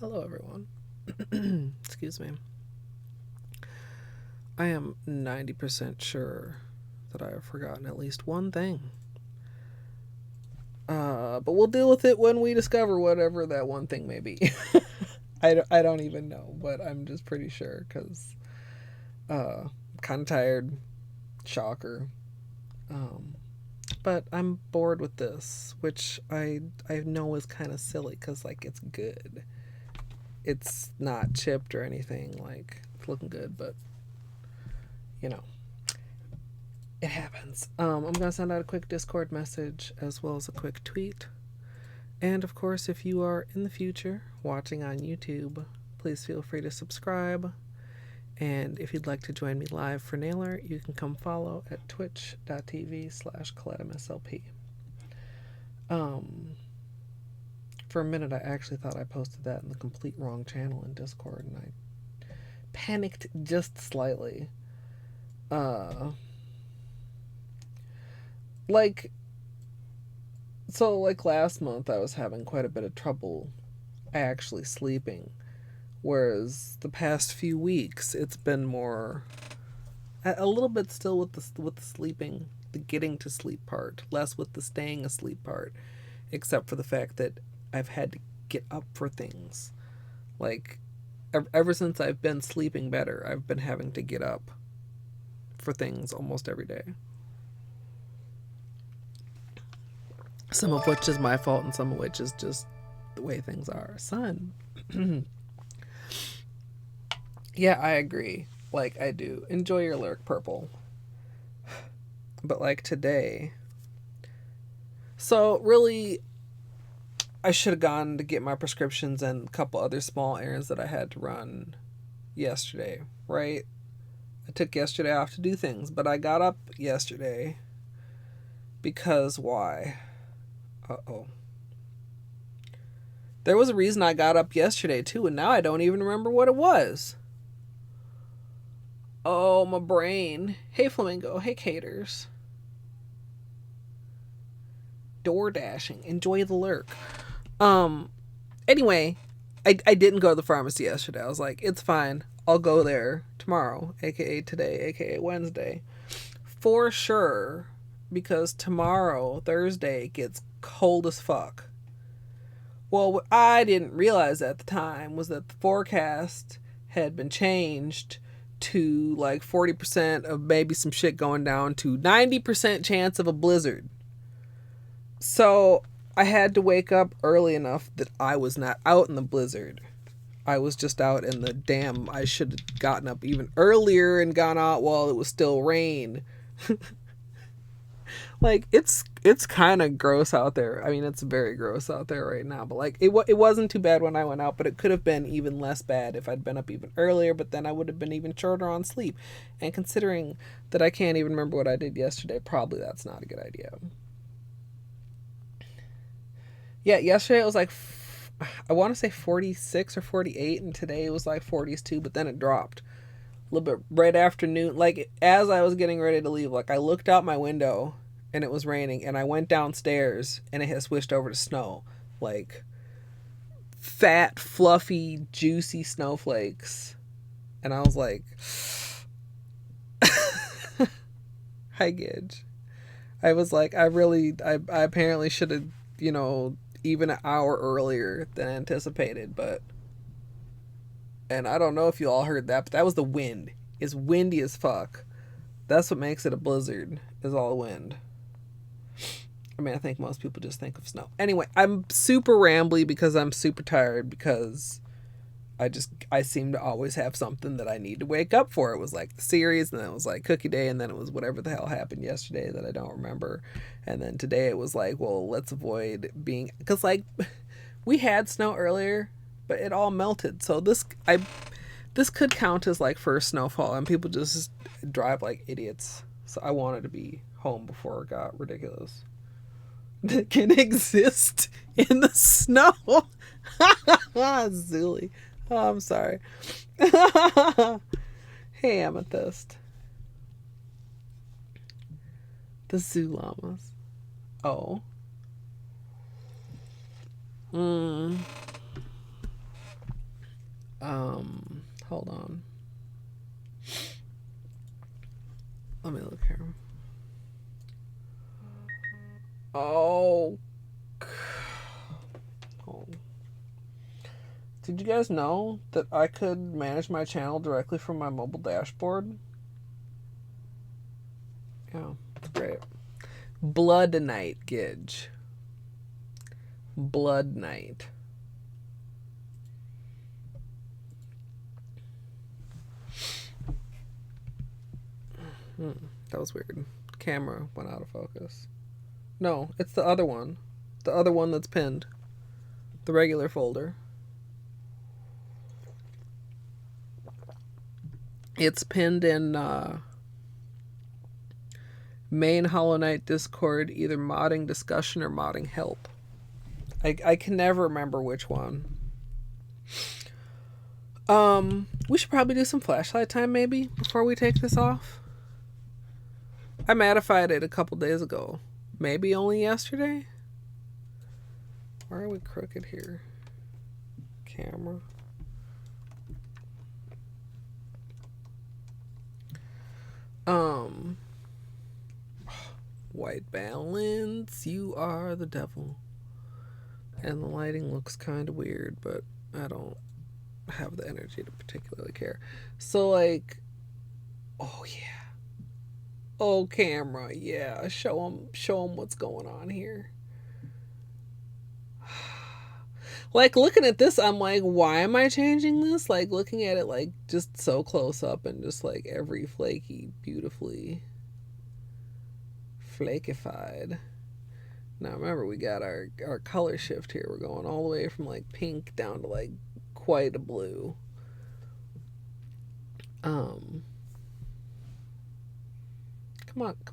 Hello, everyone. Excuse me. I am 90% sure that I have forgotten at least one thing. But we'll deal with it when we discover whatever that one thing may be. I don't even know, but I'm just pretty sure because I'm kind of tired. Shocker. Um, but I'm bored with this, which I know is kind of silly because like it's good. It's not chipped or anything. Like it's looking good, but you know, it happens. I'm gonna send out a quick Discord message as well as a quick tweet. And of course, if you are in the future watching on YouTube, please feel free to subscribe. And if you'd like to join me live for Nailer, you can come follow at twitch.tv/Colette MSLP. For a minute, I actually thought I posted that in the complete wrong channel in Discord, and I panicked just slightly. Like last month, I was having quite a bit of trouble actually sleeping, whereas the past few weeks, it's been more a little bit still with the sleeping, the getting to sleep part, less with the staying asleep part, except for the fact that I've had to get up for things. Like ever since I've been sleeping better, I've been having to get up for things almost every day. Some of which is my fault and some of which is just the way things are. Son. Yeah, I agree. Like, I do. Enjoy your lyric purple. But, like, today. So, really, I should have gone to get my prescriptions and a couple other small errands that I had to run yesterday, right? I took yesterday off to do things, but I got up yesterday because why? Uh-oh. There was a reason I got up yesterday, too, and now I don't even remember what it was. Oh, my brain. Hey, Flamingo. Hey, Caters. Door dashing. Enjoy the lurk. Anyway, I didn't go to the pharmacy yesterday. I was like, it's fine. I'll go there tomorrow, aka today, aka Wednesday. For sure, because tomorrow, Thursday, gets cold as fuck. Well, what I didn't realize at the time was that the forecast had been changed to like 40% of maybe some shit going down to 90% chance of a blizzard. So I had to wake up early enough that I was not out in the blizzard. I was just out in the damn. I should have gotten up even earlier and gone out while it was still rain. Like it's kind of gross out there. I mean, it's very gross out there right now. But like it wasn't too bad when I went out, but it could have been even less bad if I'd been up even earlier. But then I would have been even shorter on sleep. And considering that I can't even remember what I did yesterday, probably that's not a good idea. Yeah, yesterday it was like I want to say 46 or 48, and today it was like 40s too. But then it dropped a little bit right afternoon. Like as I was getting ready to leave, like I looked out my window and it was raining, and I went downstairs and it had switched over to snow, like fat, fluffy, juicy snowflakes, and I was like, "Hi, Gidge." I was like, I apparently should have, even an hour earlier than anticipated, but, and I don't know if you all heard that, but that was the wind. It's windy as fuck. That's what makes it a blizzard, is all the wind. I mean, I think most people just think of snow. Anyway, I'm super rambly because I'm super tired because I seem to always have something that I need to wake up for. It was like the series, and then it was like cookie day, and then it was whatever the hell happened yesterday that I don't remember. And then today it was like, well, let's avoid being, because like we had snow earlier, but it all melted. So this could count as like first snowfall, and people just drive like idiots. So I wanted to be home before it got ridiculous. That can exist in the snow. Zuli. Oh, I'm sorry. Hey, Amethyst. The zoo llamas. Oh. Hold on. Let me look here. Oh. Hold. Did you guys know that I could manage my channel directly from my mobile dashboard? Yeah, it's great. Blood Night, Gidge. Blood Night. That was weird. Camera went out of focus. No, it's the other one. The other one that's pinned. The regular folder. It's pinned in main Hollow Knight Discord, either modding discussion or modding help. I can never remember which one. We should probably do some flashlight time maybe before we take this off. I modified it a couple days ago. Maybe only yesterday? Why are we crooked here? Camera. White balance, you are the devil. And the lighting looks kind of weird, but I don't have the energy to particularly care. So, like, oh yeah. Oh, camera, yeah. Show them what's going on here. Like, looking at this, I'm like, why am I changing this? Like, looking at it, like, just so close up and just, like, every flaky beautifully flakified. Now, remember, we got our color shift here. We're going all the way from, like, pink down to, like, quite a blue. Come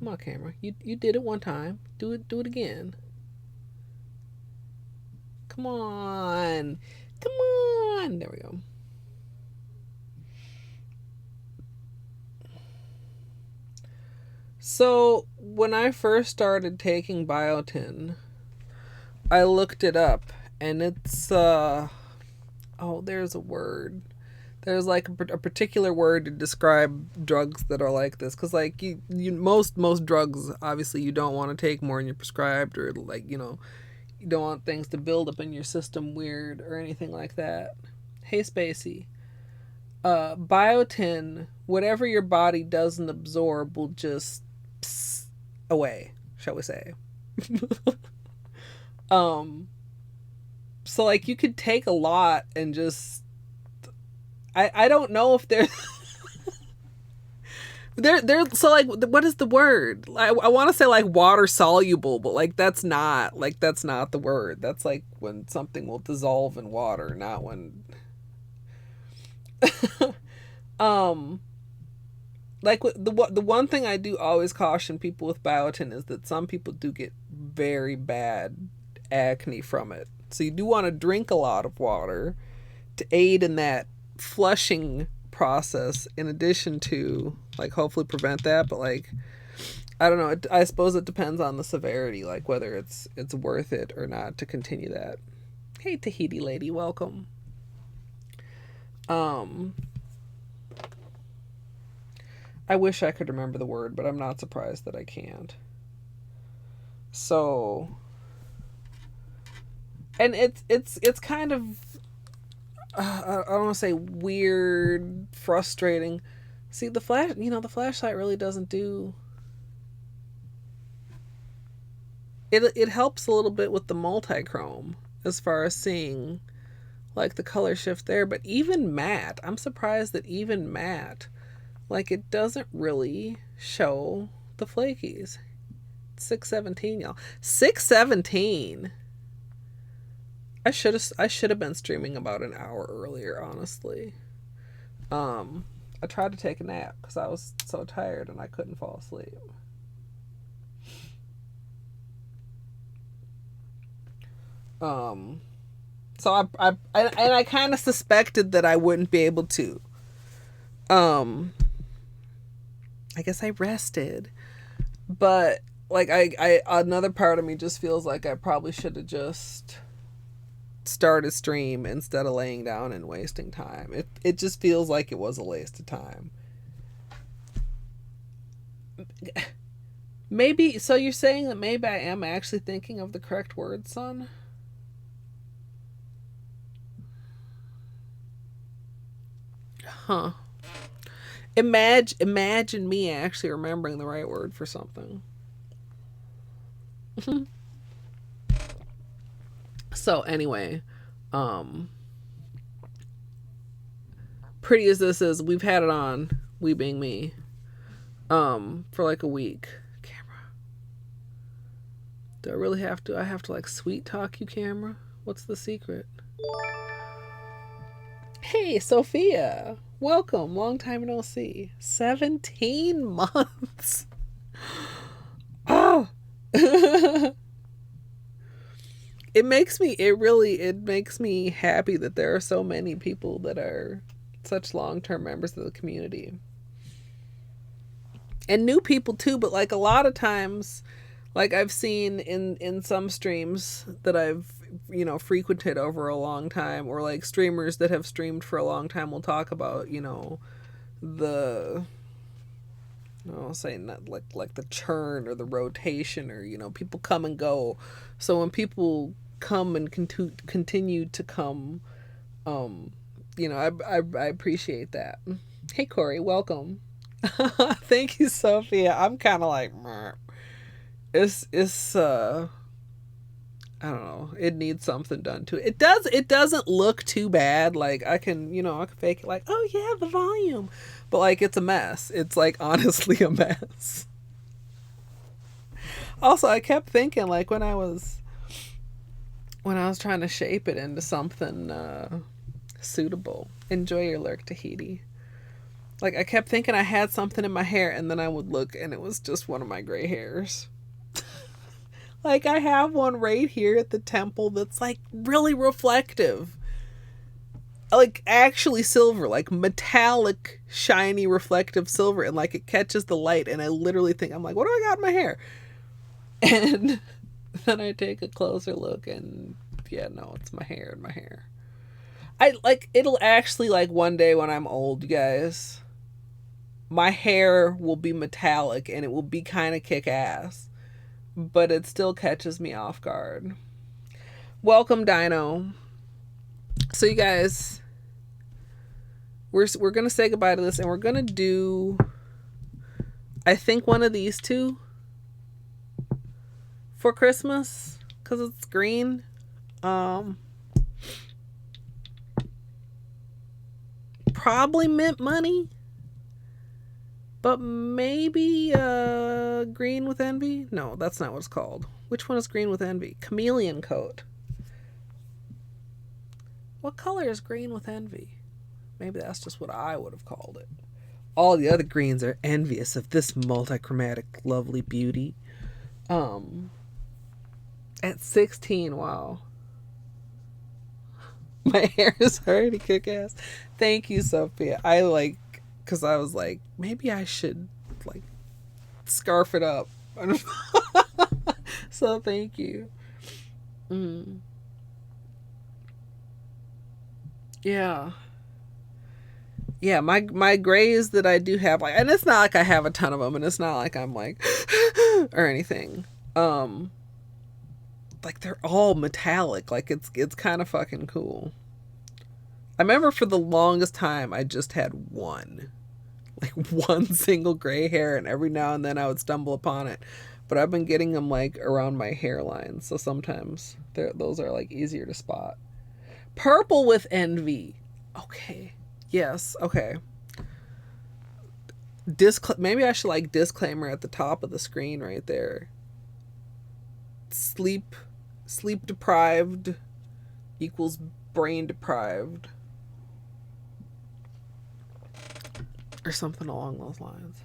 on, camera. You did it one time. Do it again. Come on. There we go. So, when I first started taking biotin, I looked it up, and it's, there's a word. There's, like, a particular word to describe drugs that are like this. Because, like, most drugs, obviously, you don't want to take more than you're prescribed, or, like, you don't want things to build up in your system weird or anything like that. Hey, Spacey. Biotin, whatever your body doesn't absorb will just away, shall we say. So, like, you could take a lot and just, I don't know if they're so, like, what is the word? I want to say, like, water soluble, but, like, that's not the word. That's, like, when something will dissolve in water, not when like, the one thing I do always caution people with biotin is that some people do get very bad acne from it. So you do want to drink a lot of water to aid in that flushing process, in addition to, like, hopefully prevent that. But, like, I don't know, I suppose it depends on the severity, like whether it's worth it or not to continue that. Hey, Tahiti lady, welcome. I wish I could remember the word, but I'm not surprised that I can't. So, and it's kind of, I don't want to say weird, frustrating. See, the flashlight really doesn't do. It helps a little bit with the multi-chrome as far as seeing, like, the color shift there, but even matte, I'm surprised that even matte, like, it doesn't really show the flakies. 617, y'all. 617. I should have been streaming about an hour earlier, honestly. I tried to take a nap because I was so tired and I couldn't fall asleep. So I kind of suspected that I wouldn't be able to. I guess I rested, but, like, I another part of me just feels like I probably should have just start a stream instead of laying down and wasting time. It just feels like it was a waste of time. Maybe, so you're saying that maybe I am actually thinking of the correct word, son? Huh. Imagine me actually remembering the right word for something. So anyway, pretty as this is, we've had it on, we being me, for like a week. Camera. Do I really have to? I have to like sweet talk you, camera? What's the secret? Hey, Sophia. Welcome. Long time no see. 17 months. Oh. It makes me happy that there are so many people that are such long-term members of the community. And new people too, but like a lot of times, like I've seen in some streams that I've, you know, frequented over a long time, or like streamers that have streamed for a long time will talk about, you know, I'll say not like the churn or the rotation, or, you know, people come and go. So when people come and continue to come, you know, I appreciate that. Hey Corey, welcome. Thank you, Sophia. I'm kind of like, it's I don't know. It needs something done to it. It doesn't look too bad. Like I can fake it like, oh yeah, the volume. But like it's a mess. It's like honestly a mess. Also, I kept thinking like when I was trying to shape it into something suitable. Enjoy your lurk, Tahiti. Like I kept thinking I had something in my hair, and then I would look and it was just one of my gray hairs. Like I have one right here at the temple that's like really reflective. Like actually silver, like metallic, shiny, reflective silver, and like it catches the light, and I literally think, I'm like, what do I got in my hair? And then I take a closer look, and yeah, no, it's my hair and my hair. I like, it'll actually, like one day when I'm old, you guys, my hair will be metallic and it will be kind of kick-ass, but it still catches me off guard. Welcome, Dino. So you guys, we're gonna say goodbye to this, and we're gonna do, I think, one of these two for Christmas because it's green. Probably Mint Money, but maybe Green with Envy. No, that's not what it's called. Which one is Green with Envy? Chameleon Coat. What color is Green with Envy? Maybe that's just what I would have called it. All the other greens are envious of this multichromatic lovely beauty. At 16, wow. My hair is already kick-ass. Thank you, Sophia. I like, because I was like, maybe I should like scarf it up. So thank you. Yeah. Yeah, my grays that I do have, like, and it's not like I have a ton of them, and it's not like I'm like or anything. Like they're all metallic. Like it's kind of fucking cool. I remember for the longest time I just had one single gray hair, and every now and then I would stumble upon it. But I've been getting them like around my hairline, so sometimes those are like easier to spot. Purple with Envy. Okay. Yes. Okay. Maybe I should like disclaimer at the top of the screen right there. Sleep deprived equals brain deprived, or something along those lines.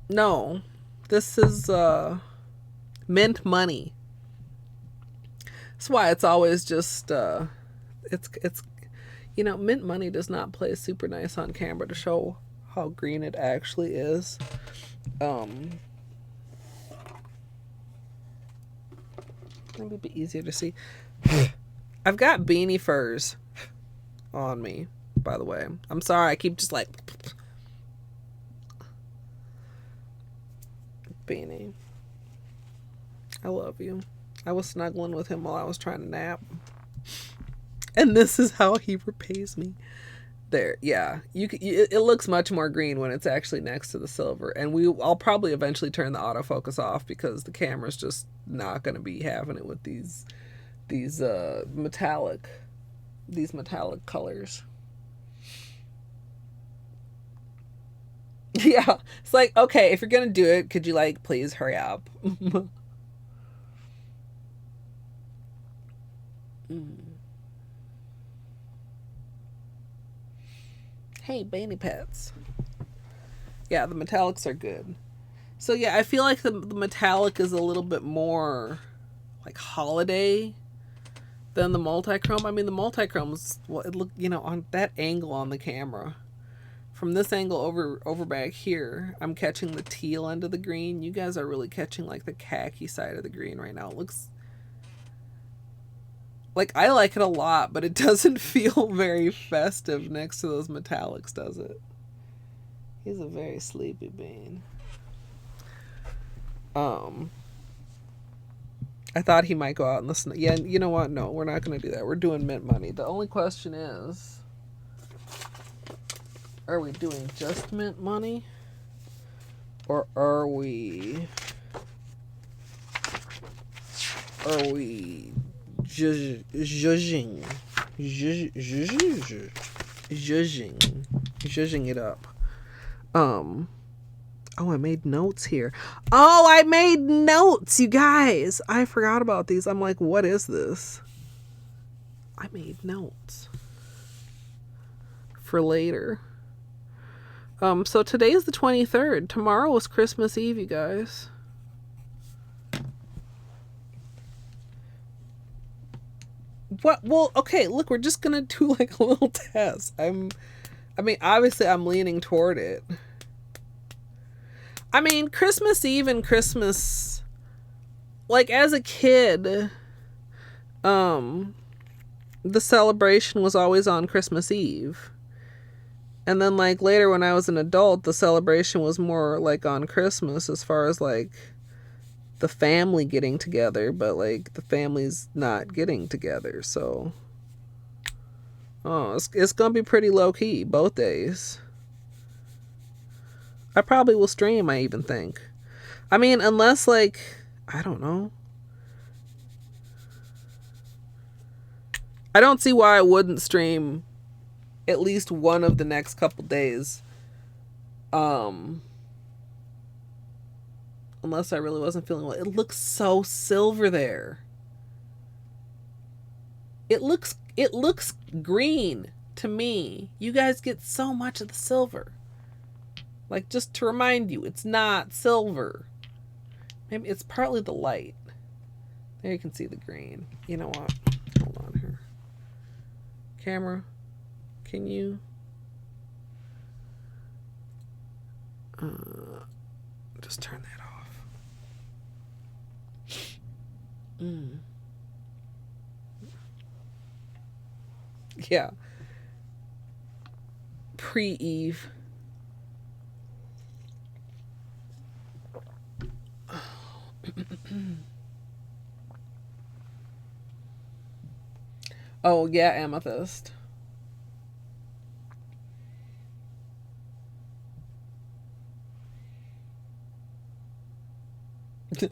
No, this is Mint Money. That's why it's always just it's Mint Money does not play super nice on camera to show how green it actually is. Maybe it'd be easier to see. I've got beanie furs on me, by the way. I'm sorry, I keep just like beanie. I love you. I was snuggling with him while I was trying to nap. And this is how he repays me. There, yeah. It looks much more green when it's actually next to the silver. And I'll probably eventually turn the autofocus off because the camera's just not going to be having it with these metallic colors. Yeah, it's like, okay, if you're gonna do it, could you like please hurry up? Hey, Beanie Pets. Yeah, the metallics are good. So yeah, I feel like the metallic is a little bit more like holiday than the multichrome. I mean, the multichrome's it look, on that angle on the camera. From this angle over back here, I'm catching the teal end of the green. You guys are really catching like the khaki side of the green right now. It looks like I like it a lot, but it doesn't feel very festive next to those metallics, does it? He's a very sleepy bean. I thought he might go out in the snow. Yeah, you know what? No, we're not going to do that. We're doing mint money. The only question is, are we doing just mint money? Or are we judging it up? Oh, I made notes here. Oh, I made notes, you guys. I forgot about these. I'm like, what is this? I made notes for later. So today's the 23rd. Tomorrow is Christmas Eve, you guys. What? Well, okay, look, we're just gonna do like a little test. Obviously I'm leaning toward it. I mean, Christmas Eve and Christmas, like as a kid, the celebration was always on Christmas Eve. And then like later when I was an adult, the celebration was more like on Christmas as far as like the family getting together, but like the family's not getting together. So, it's going to be pretty low key both days. I probably will stream, I even think. I mean, unless like, I don't know. I don't see why I wouldn't stream at least one of the next couple days. Unless I really wasn't feeling well. It looks so silver there. It looks green to me. You guys get so much of the silver. Like, just to remind you, it's not silver. Maybe it's partly the light. There you can see the green. You know what? Hold on here. Camera, can you? Just turn that off. Yeah. Pre-Eve. Oh, yeah, amethyst.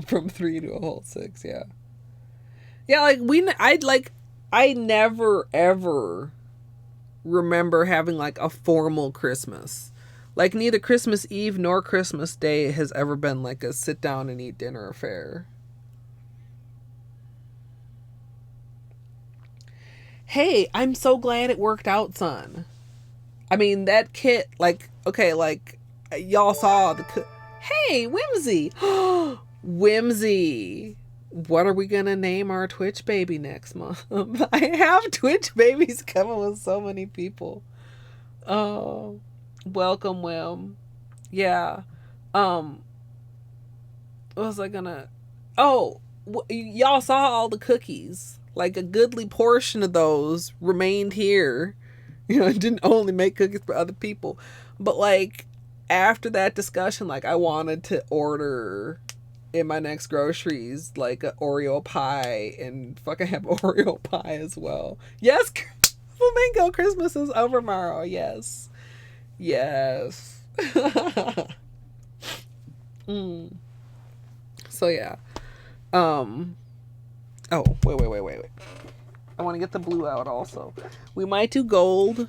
From 3 to a whole 6, yeah. Yeah, I never ever remember having like a formal Christmas. Like neither Christmas Eve nor Christmas Day has ever been like a sit down and eat dinner affair. Hey, I'm so glad it worked out, son. I mean, that kit, like, okay, like, y'all saw the... Hey, Whimsy! Whimsy! What are we gonna name our Twitch baby next month? I have Twitch babies coming with so many people. Oh, welcome, Whim. Yeah. What was I gonna... Oh, y'all saw all the cookies. Like a goodly portion of those remained here. You know, I didn't only make cookies for other people. But like after that discussion, like I wanted to order in my next groceries like a Oreo pie and fucking have Oreo pie as well. Yes, Flamingo Christmas is over tomorrow. Yes. Yes. mm. So yeah. Oh, wait. I want to get the blue out also. We might do gold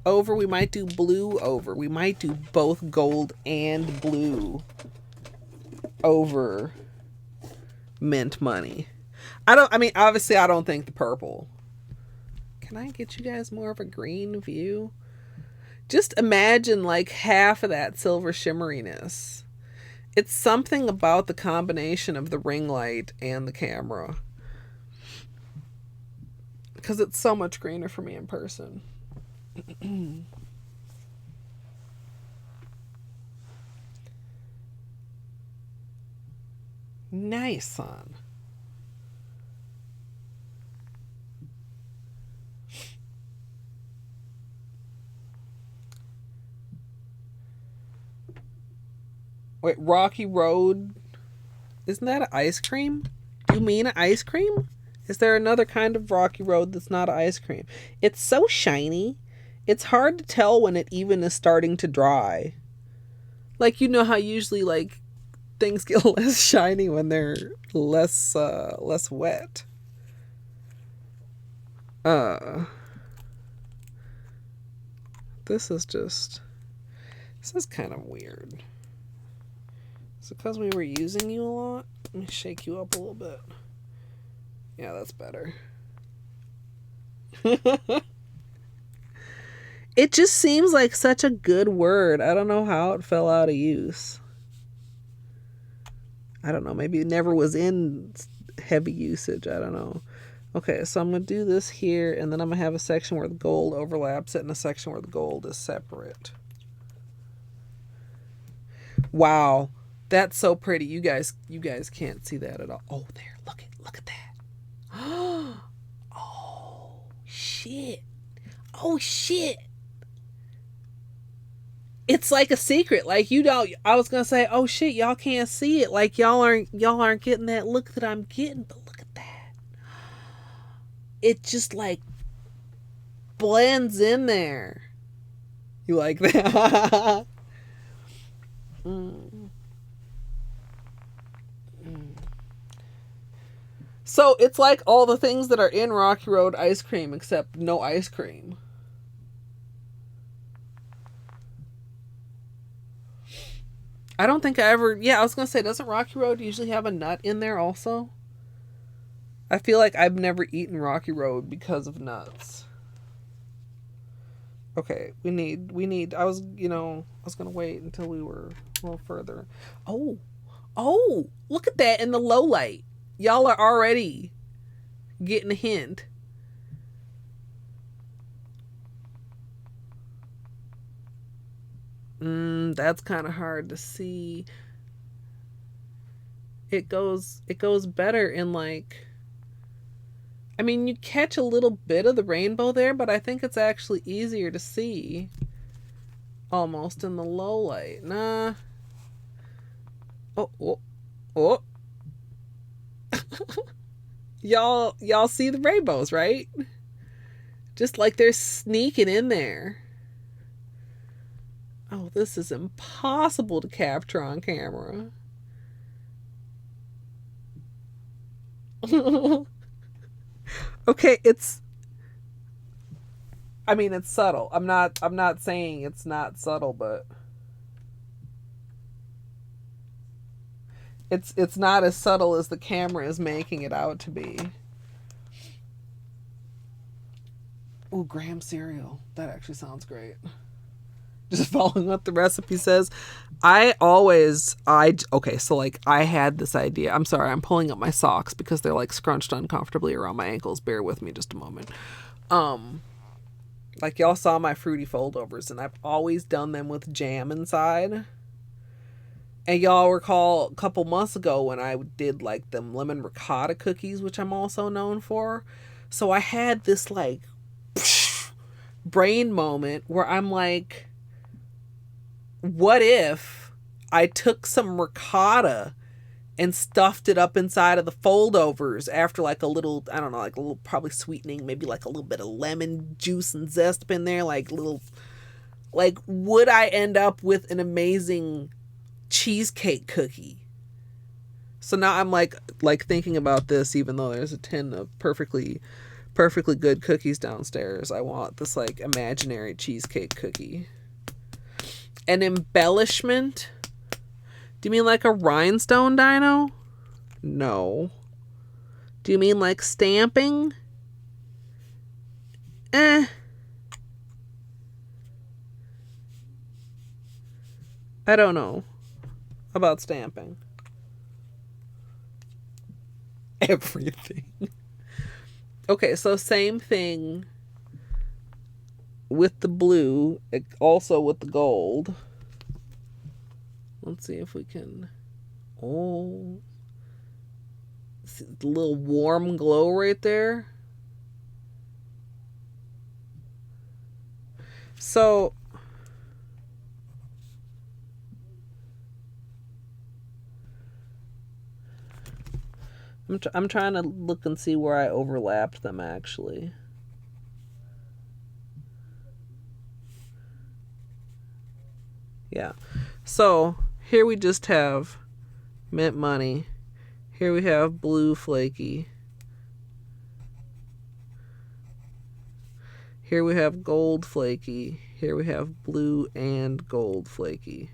over. We might do blue over. We might do both gold and blue over mint money. Obviously I don't think the purple. Can I get you guys more of a green view? Just imagine like half of that silver shimmeriness. It's something about the combination of the ring light and the camera. Because it's so much greener for me in person. Nice, son. Wait, Rocky Road? Isn't that an ice cream? You mean an ice cream? Is there another kind of Rocky Road that's not ice cream? It's so shiny. It's hard to tell when it even is starting to dry. Like, you know how usually, like, things get less shiny when they're less wet. This is kind of weird. Is it because we were using you a lot? Let me shake you up a little bit. Yeah, that's better. It just seems like such a good word. I don't know how it fell out of use. I don't know. Maybe it never was in heavy usage. I don't know. Okay, so I'm going to do this here, and then I'm going to have a section where the gold overlaps it and a section where the gold is separate. Wow. That's so pretty. You guys can't see that at all. Oh, there. Look at that. Oh, shit. Oh, shit. It's like a secret. Like, you don't, I was going to say, oh shit, y'all can't see it. Like y'all aren't getting that look that I'm getting, but look at that. It just like blends in there. You like that? So it's like all the things that are in Rocky Road ice cream except no ice cream. I don't think I ever... Yeah, I was going to say, doesn't Rocky Road usually have a nut in there also? I feel like I've never eaten Rocky Road because of nuts. Okay, we need... I was going to wait until we were a little further. Oh, look at that in the low light. Y'all are already getting a hint. That's kind of hard to see. It goes better in like... I mean, you catch a little bit of the rainbow there, but I think it's actually easier to see almost in the low light. Nah. Oh. Y'all see the rainbows, right? Just like they're sneaking in there. Oh, this is impossible to capture on camera. Okay, it's subtle. I'm not saying it's not subtle, but it's not as subtle as the camera is making it out to be. Ooh, graham cereal. That actually sounds great. Just following what the recipe says. Okay, so like I had this idea. I'm sorry, I'm pulling up my socks because they're like scrunched uncomfortably around my ankles. Bear with me just a moment. Like y'all saw my fruity foldovers, and I've always done them with jam inside. And y'all recall a couple months ago when I did like them lemon ricotta cookies, which I'm also known for. So I had this like brain moment where I'm like, what if I took some ricotta and stuffed it up inside of the foldovers after like a little, I don't know, like a little probably sweetening, maybe like a little bit of lemon juice and zest up in there, like little, like would I end up with an amazing cheesecake cookie? So now I'm like thinking about this, even though there's a tin of perfectly good cookies downstairs. I want this like imaginary cheesecake cookie. An embellishment? Do you mean like a rhinestone dino? No. Do you mean like stamping? I don't know about stamping. Everything. Okay, so same thing with the blue, also with the gold. Let's see if we can... Oh. See the little warm glow right there. So... I'm trying to look and see where I overlapped them, actually. Yeah. So, here we just have mint money. Here we have blue flaky. Here we have gold flaky. Here we have blue and gold flaky.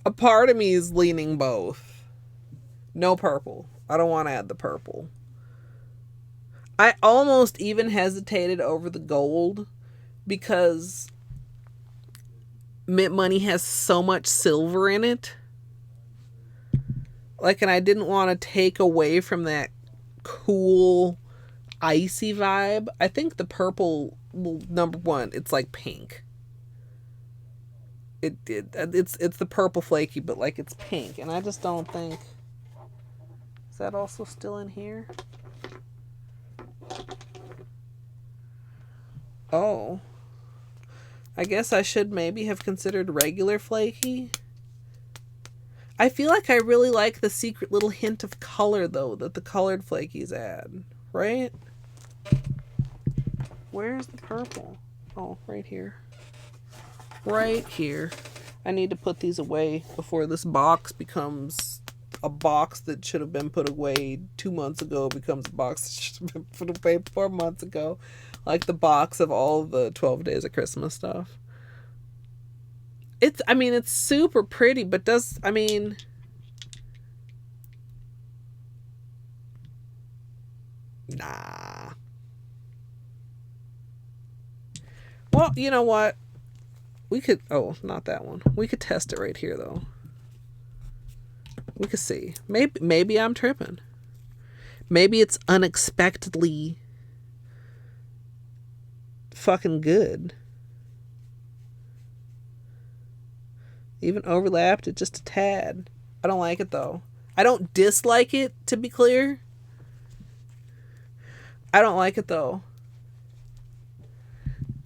A part of me is leaning both. No purple. I don't want to add the purple. I almost even hesitated over the gold because mint money has so much silver in it. Like, and I didn't want to take away from that cool icy vibe. I think the purple, well, number one, it's like pink. It's the purple flaky, but like it's pink, and I just don't think. Is that also still in here? Oh, I guess I should maybe have considered regular flaky. I feel like I really like the secret little hint of color though that the colored flakies add, right? Where's the purple? Oh, right here. Right here. I need to put these away before this box becomes a box that should have been put away 2 months ago becomes a box that should have been put away 4 months ago. Like the box of all the 12 Days of Christmas stuff. It's super pretty, but nah. Well, you know what? We could, not that one. We could test it right here, though. We could see. Maybe I'm tripping. Maybe it's unexpectedly fucking good. Even overlapped it just a tad. I don't like it, though. I don't dislike it, to be clear. I don't like it, though.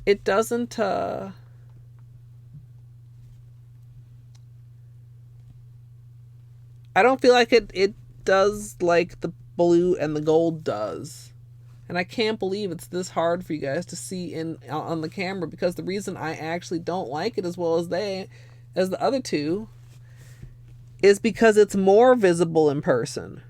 It doesn't, I don't feel like it does like the blue and the gold does. And I can't believe it's this hard for you guys to see on the camera, because the reason I actually don't like it as well as the other two is because it's more visible in person.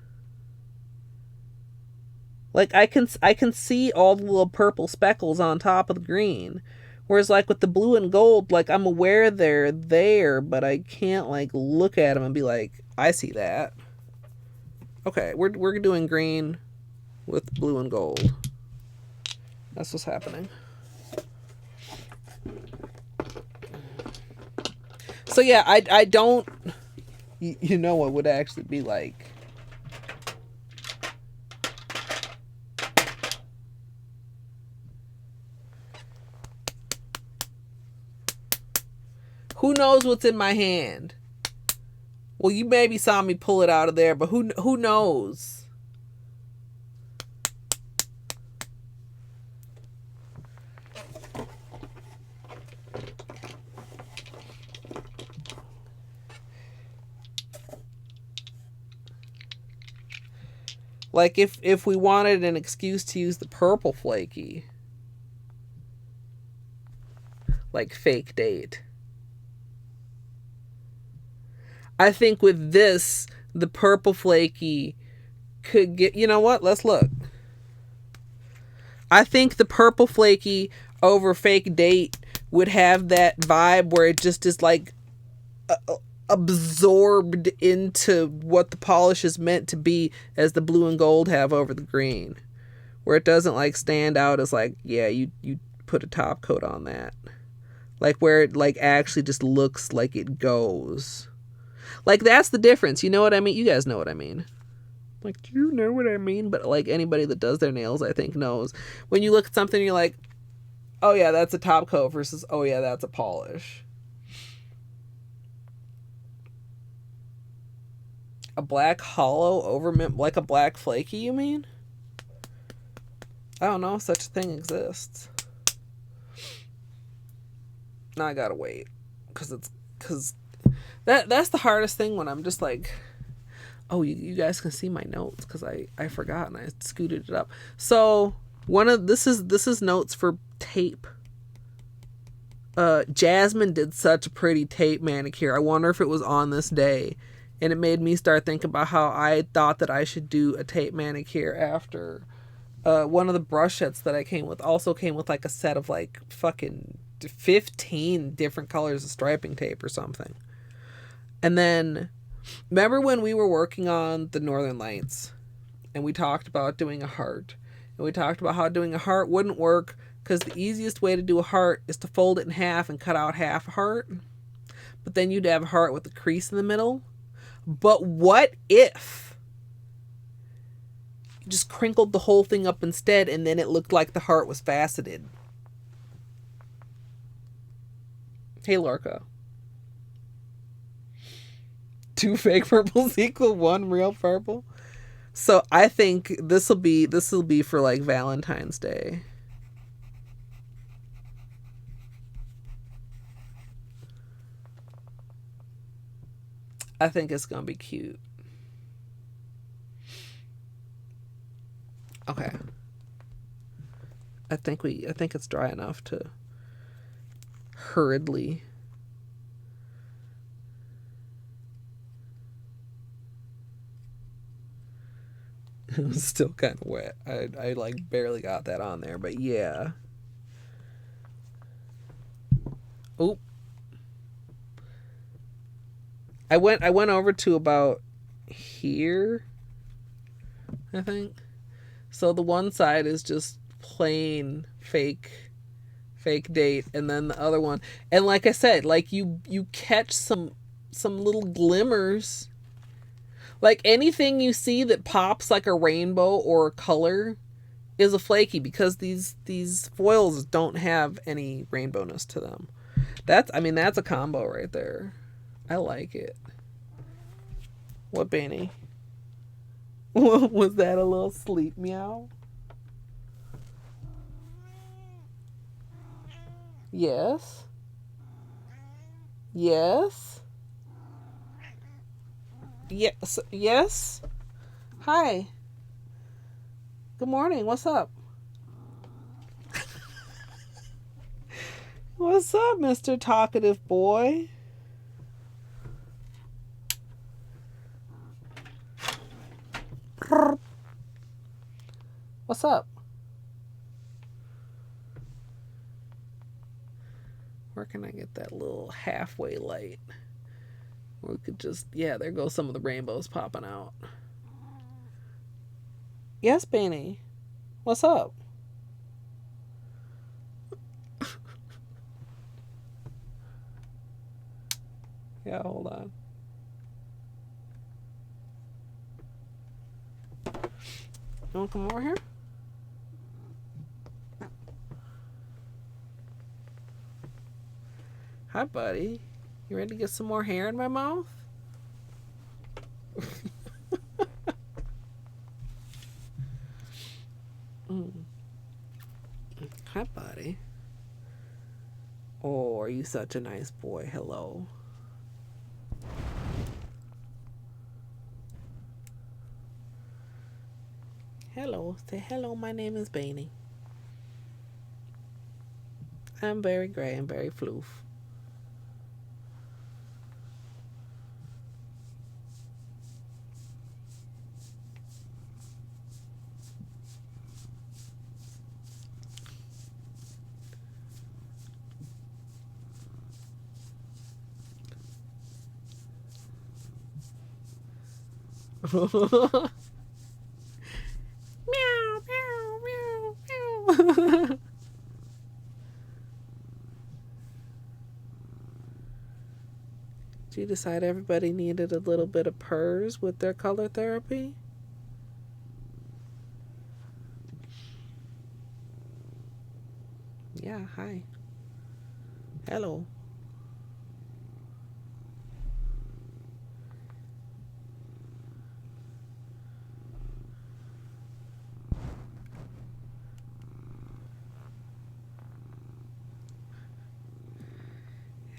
Like I can see all the little purple speckles on top of the green. Whereas like with the blue and gold, like I'm aware they're there, but I can't like look at them and be like, I see that. Okay, we're doing green with blue and gold. That's what's happening. So yeah, I don't. You know what would actually be like? Who knows what's in my hand? Well, you maybe saw me pull it out of there, but who knows? Like if we wanted an excuse to use the purple Flakie, like fake date. I think with this, the purple Flakie could get. You know what? Let's look. I think the purple Flakie over fake date would have that vibe where it just is like absorbed into what the polish is meant to be, as the blue and gold have over the green, where it doesn't like stand out as like, yeah, you put a top coat on that, like where it like actually just looks like it goes. Like that's the difference. You know what I mean? You guys know what I mean. Like, do you know what I mean? But like anybody that does their nails, I think, knows when you look at something, you're like, oh yeah, that's a top coat versus, oh yeah, that's a polish. A black Holo over like a black Flakie, you mean? I don't know if such a thing exists. Now I gotta wait, because that's the hardest thing when I'm just like, oh, you guys can see my notes because I forgot and I scooted it up. So this is notes for tape. Jasmine did such a pretty tape manicure. I wonder if it was on this day, and it made me start thinking about how I thought that I should do a tape manicure after. One of the brush sets that I came with also came with like a set of like fucking 15 different colors of striping tape or something. And then remember when we were working on the Northern Lights and we talked about doing a heart, and we talked about how doing a heart wouldn't work because the easiest way to do a heart is to fold it in half and cut out half a heart, but then you'd have a heart with a crease in the middle. But what if you just crinkled the whole thing up instead, and then it looked like the heart was faceted? Hey, Lorca. 2 fake purples equal 1 real purple. So I think this will be for like Valentine's Day. I think it's gonna be cute. Okay. I think it's dry enough to hurriedly. It was still kind of wet. I like barely got that on there, but yeah. Oop. I went over to about here, I think. So the one side is just plain fake date, and then the other one, and like I said, like you catch some little glimmers. Like anything you see that pops like a rainbow or a color is a Flakie, because these foils don't have any rainbowness to them. That's a combo right there. I like it. What, Benny? Was that a little sleep meow? Yes. Yes. Yes. Yes. Hi. Good morning. What's up? What's up, Mr. Talkative Boy? What's up? Where can I get that little halfway light? Or we could just, yeah, there goes some of the rainbows popping out. Yes, Benny. What's up? Yeah, hold on. You want to come over here? Hi, buddy. You ready to get some more hair in my mouth? Hi, buddy. Oh, are you such a nice boy? Hello. Hello. Say hello. My name is Bainey. I'm very gray and very floof. Meow, meow, meow, meow. Did you decide everybody needed a little bit of purrs with their color therapy? Yeah, hi. Hello.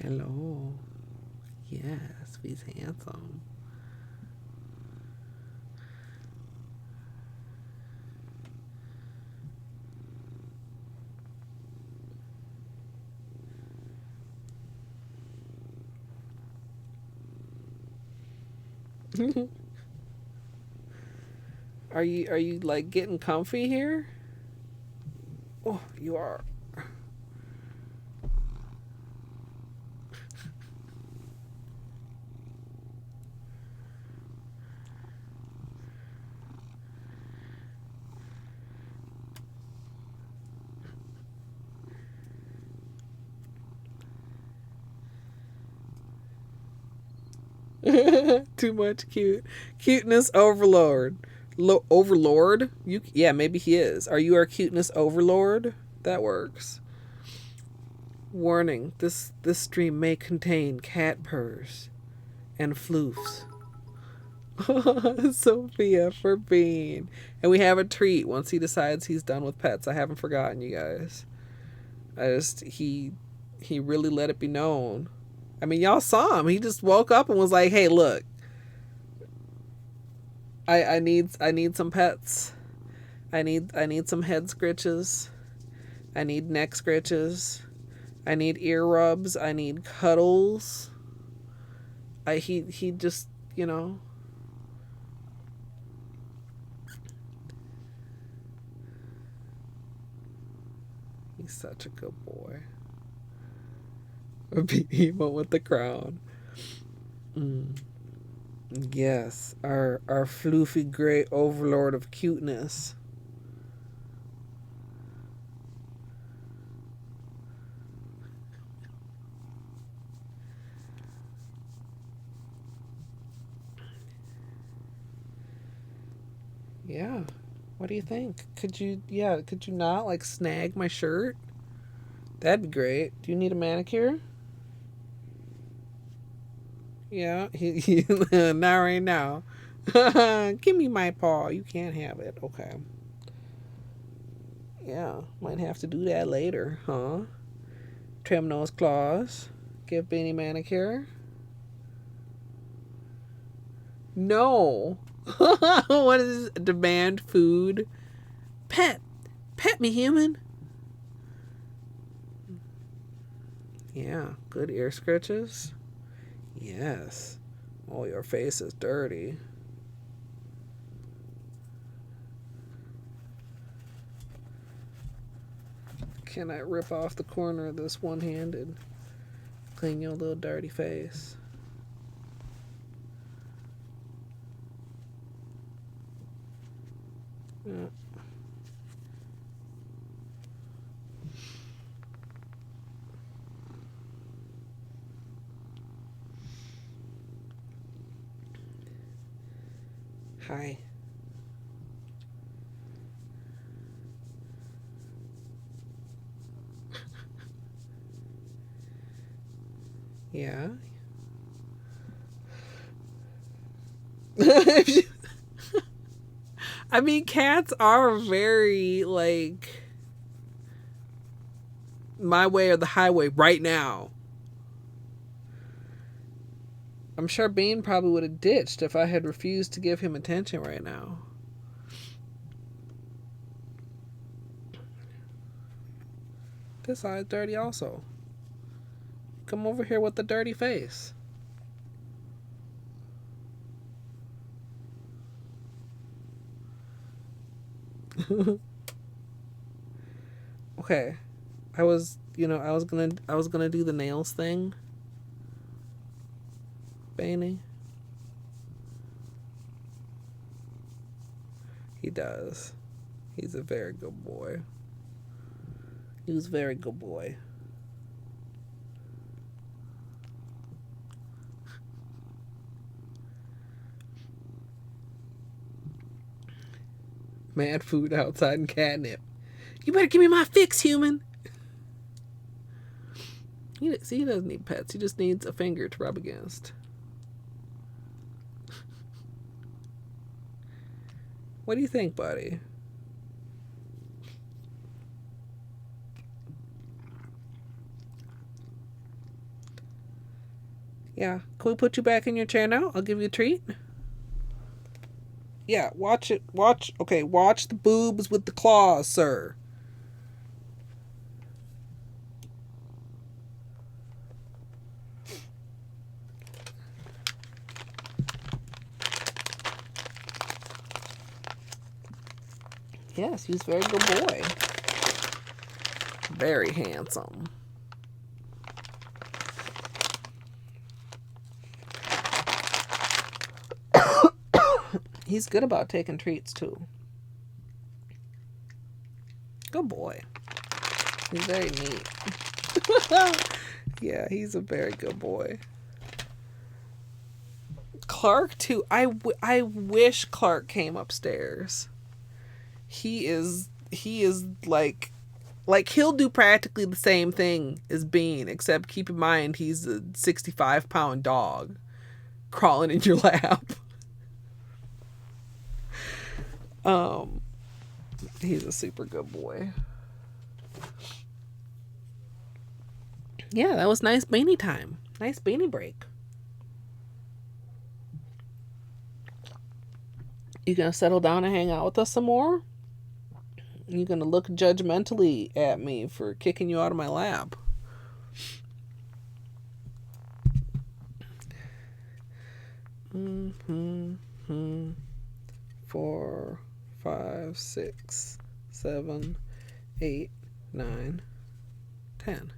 Hello. Yes, he's handsome. Are you like getting comfy here? Oh, you are. Too much cuteness overlord. Overlord? Yeah, maybe he is. Are you our cuteness overlord? That works. Warning: this stream may contain cat purrs and floofs. Sophia for Bean. And we have a treat once he decides he's done with pets. I haven't forgotten you guys. He really let it be known. I mean, y'all saw him. He just woke up and was like, "Hey, look. I need some pets. I need some head scritches. I need neck scritches. I need ear rubs. I need cuddles." He just, you know. He's such a good boy. A behemoth with the crown. Yes, our floofy gray overlord of cuteness. Yeah. What do you think? Could you not like snag my shirt? That'd be great. Do you need a manicure? Yeah, not right now. Give me my paw. You can't have it. Okay. Yeah, might have to do that later, huh? Trim those claws. Give Beanie manicure. No. What is this? Demand food? Pet me, human. Yeah, good ear scratches. Yes. Oh, your face is dirty. Can I rip off the corner of this one-handed? Clean your little dirty face. Yeah. Hi. Yeah. I mean, cats are very, like, my way or the highway right now. I'm sure Bean probably would have ditched if I had refused to give him attention right now. This eye's dirty also. Come over here with the dirty face. Okay. I was gonna do the nails thing. Bainey. He does. He's a very good boy. He's a very good boy. Mad food outside and catnip. You better give me my fix, human. He doesn't need pets. He just needs a finger to rub against. What do you think, buddy? Yeah. Can we put you back in your chair now? I'll give you a treat. Yeah, watch it. Watch the boobs with the claws, sir. Yes, he's a very good boy. Very handsome. He's good about taking treats, too. Good boy. He's very neat. Yeah, he's a very good boy. Clark, too. I wish Clark came upstairs. He is like he'll do practically the same thing as Bean, except keep in mind he's a 65-pound dog crawling in your lap. He's a super good boy. Yeah, that was nice Beanie time. Nice Beanie break. You gonna settle down and hang out with us some more? You gonna look judgmentally at me for kicking you out of my lap? Mm-hmm. 4, 5, 6, 7, 8, 9, 10.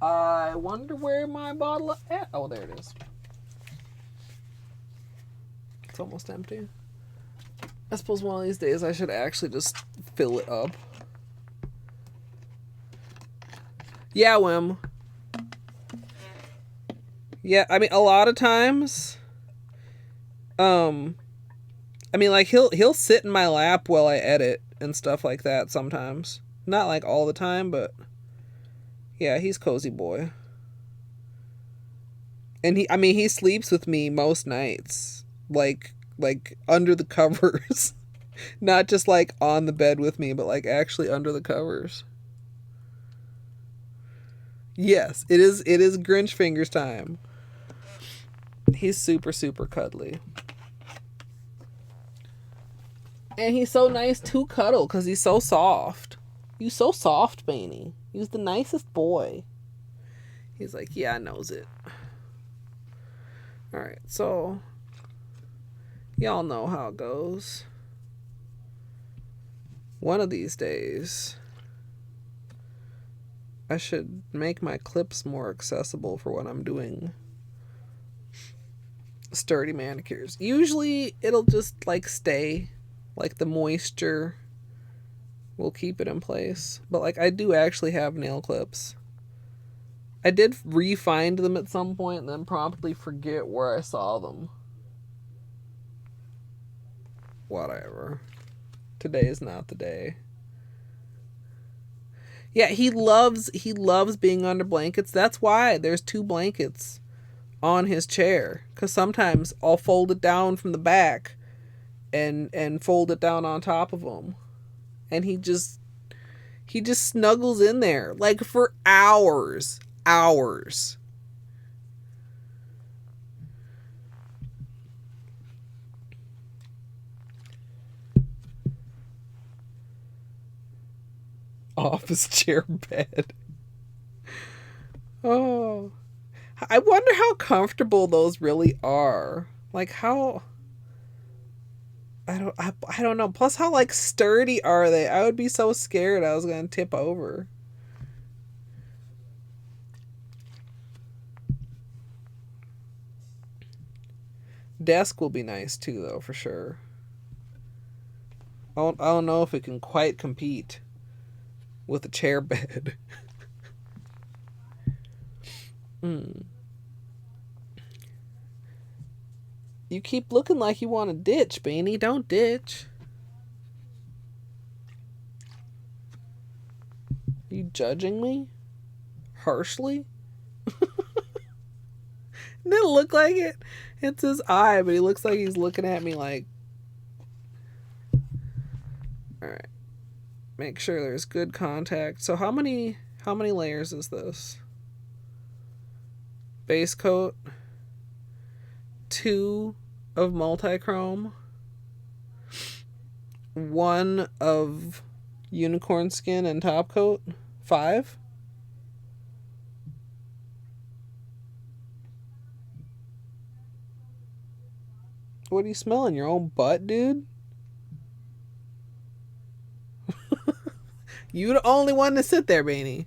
I wonder where my bottle at. Oh, there it is. It's almost empty. I suppose one of these days I should actually just fill it up. Yeah, Wim. Yeah, I mean, a lot of times, I mean, like, he'll sit in my lap while I edit and stuff like that sometimes. Not, like, all the time, but, yeah, he's cozy boy. And he sleeps with me most nights. Like, under the covers. Not just, like, on the bed with me, but, like, actually under the covers. Yes, it is Grinch fingers time. He's super, super cuddly. And he's so nice to cuddle because he's so soft. You so soft, Beanie. He's the nicest boy. He's like, yeah, I knows it. Alright, so y'all know how it goes. One of these days, I should make my clips more accessible for when I'm doing sturdy manicures. Usually it'll just like stay, like the moisture will keep it in place. But like, I do actually have nail clips. I did re-find them at some point and then promptly forget where I saw them. Whatever. Today is not the day. Yeah, he loves being under blankets. That's why there's 2 blankets on his chair. Because sometimes I'll fold it down from the back and fold it down on top of him. And he just snuggles in there like for hours. Hours. Office chair bed. Oh. I wonder how comfortable those really are. Like how I don't know. Plus how like sturdy are they? I would be so scared I was going to tip over. Desk will be nice too though, for sure. I don't know if it can quite compete with a chair bed. You keep looking like you want to ditch, Beanie. Don't ditch. Are you judging me? Harshly? Doesn't it look like it? It's his eye, but he looks like he's looking at me like... Alright. Make sure there's good contact. So how many layers is this? Base coat. 2 of multi-chrome. 1 of unicorn skin and top coat. 5? What are you smelling? Your own butt, dude? You the only one to sit there, Beanie.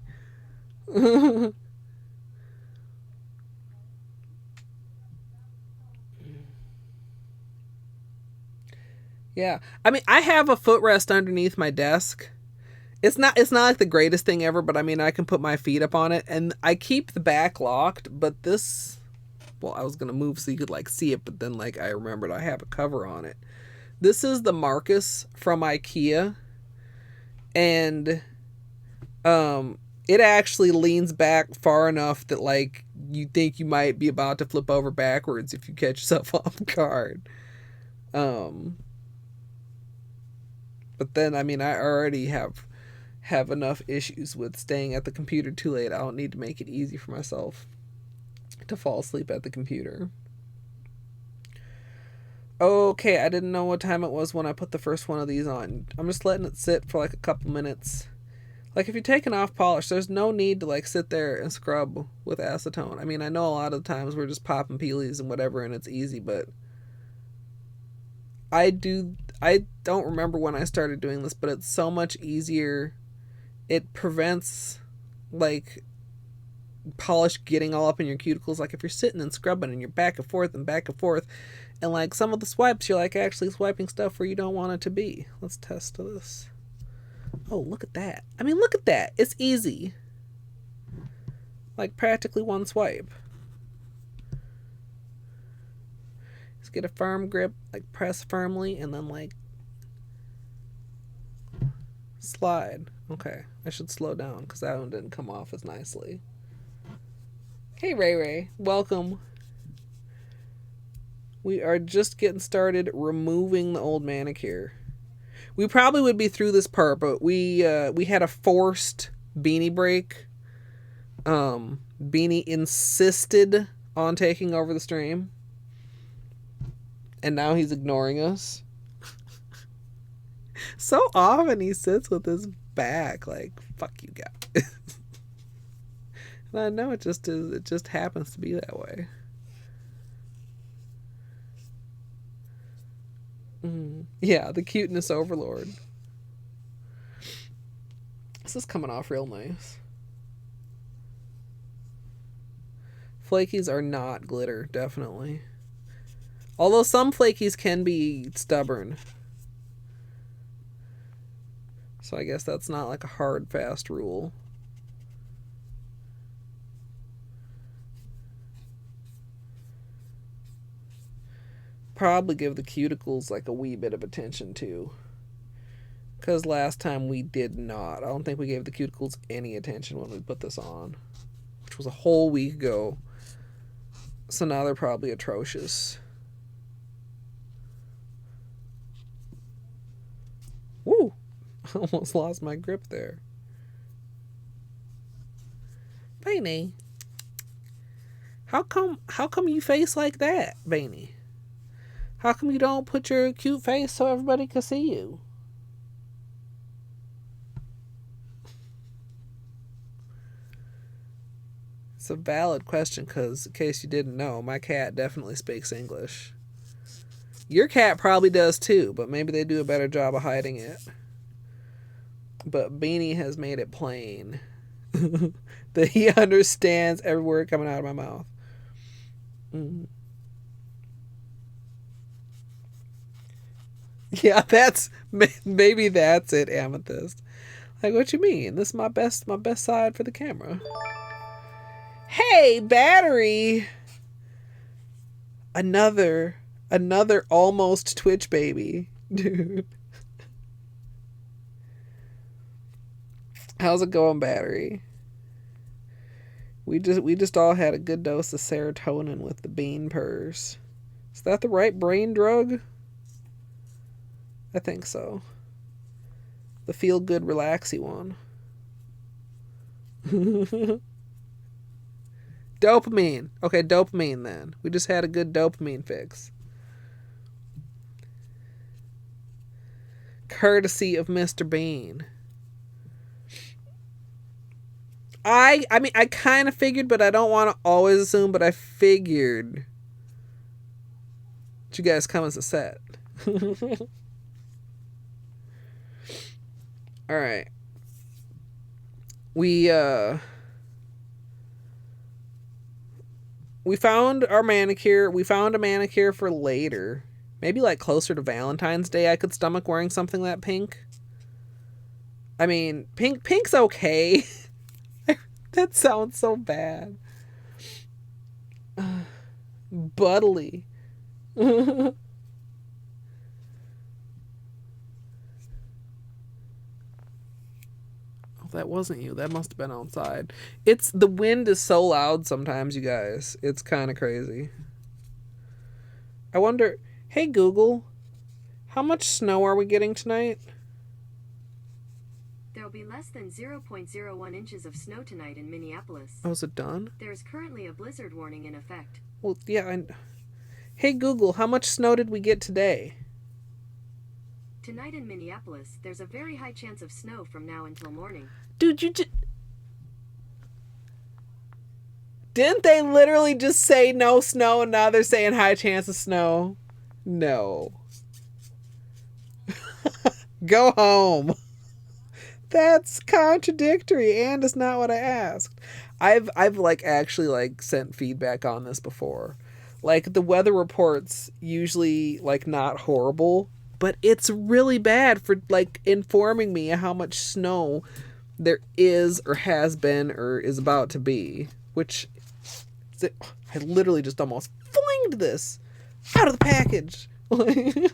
Yeah. I mean, I have a footrest underneath my desk. It's not like the greatest thing ever, but I mean, I can put my feet up on it and I keep the back locked, but this, well, I was going to move so you could like see it, but then like I remembered I have a cover on it. This is the Marcus from IKEA, and it actually leans back far enough that like you think you might be about to flip over backwards if you catch yourself off guard. But then I mean, I already have enough issues with staying at the computer too late. I don't need to make it easy for myself to fall asleep at the computer. Okay, I didn't know what time it was when I put the first one of these on. I'm just letting it sit for like a couple minutes. Like if you're taking off polish, there's no need to like sit there and scrub with acetone. I mean, I know a lot of the times we're just popping peelies and whatever and it's easy, but I don't remember when I started doing this, but it's so much easier. It prevents like polish getting all up in your cuticles. Like if you're sitting and scrubbing and you're back and forth and like some of the swipes you're like actually swiping stuff where you don't want it to be. Let's test this. Oh, look at that. I mean, look at that. It's easy. Like practically one swipe. Just get a firm grip, like press firmly and then like slide. Okay, I should slow down because that one didn't come off as nicely. Hey Ray Ray, welcome. We are just getting started removing the old manicure. We probably would be through this part, but we had a forced Beanie break. Beanie insisted on taking over the stream, and now he's ignoring us. So often he sits with his back like, fuck you guys. And I know it just is, it just happens to be that way. Yeah, the cuteness overlord. This is coming off real nice. Flakies are not glitter, definitely. Although some Flakies can be stubborn. So I guess that's not like a hard, fast rule. Probably give the cuticles like a wee bit of attention too. Because last time we did not. I don't think we gave the cuticles any attention when we put this on. Which was a whole week ago. So now they're probably atrocious. Woo! I almost lost my grip there. Beanie. How come you face like that, Beanie? How come you don't put your cute face so everybody can see you? It's a valid question because, in case you didn't know, my cat definitely speaks English. Your cat probably does too, but maybe they do a better job of hiding it. But Beanie has made it plain that he understands every word coming out of my mouth. Mm. Yeah, maybe that's it, Amethyst. Like, what you mean? This is my best side for the camera. Hey, Battery! Another almost Twitch baby, dude. How's it going, Battery? We just all had a good dose of serotonin with the bean purrs. Is that the right brain drug? I think so. The feel good, relaxy one. Dopamine. Okay, dopamine then. We just had a good dopamine fix. Courtesy of Mr. Bean. I mean, I kind of figured, but I don't want to always assume, but I figured that you guys come as a set. All right. We found our manicure. We found a manicure for later. Maybe like closer to Valentine's Day I could stomach wearing something that pink. I mean, pink's okay. That sounds so bad. Buttily. Oh, that wasn't you. That must have been outside. The wind is so loud sometimes, you guys. It's kind of crazy. I wonder, hey Google, how much snow are we getting tonight? There'll be less than 0.01 inches of snow tonight in Minneapolis. Oh, is it done? There's currently a blizzard warning in effect. Well, yeah. Hey Google, how much snow did we get today? Tonight in Minneapolis, there's a very high chance of snow from now until morning. Dude, didn't they literally just say no snow and now they're saying high chance of snow? No. Go home. That's contradictory and it's not what I asked. I've like actually like sent feedback on this before. Like the weather reports usually like not horrible, but it's really bad for like informing me how much snow there is or has been or is about to be, which I literally just almost flinged this out of the package. But you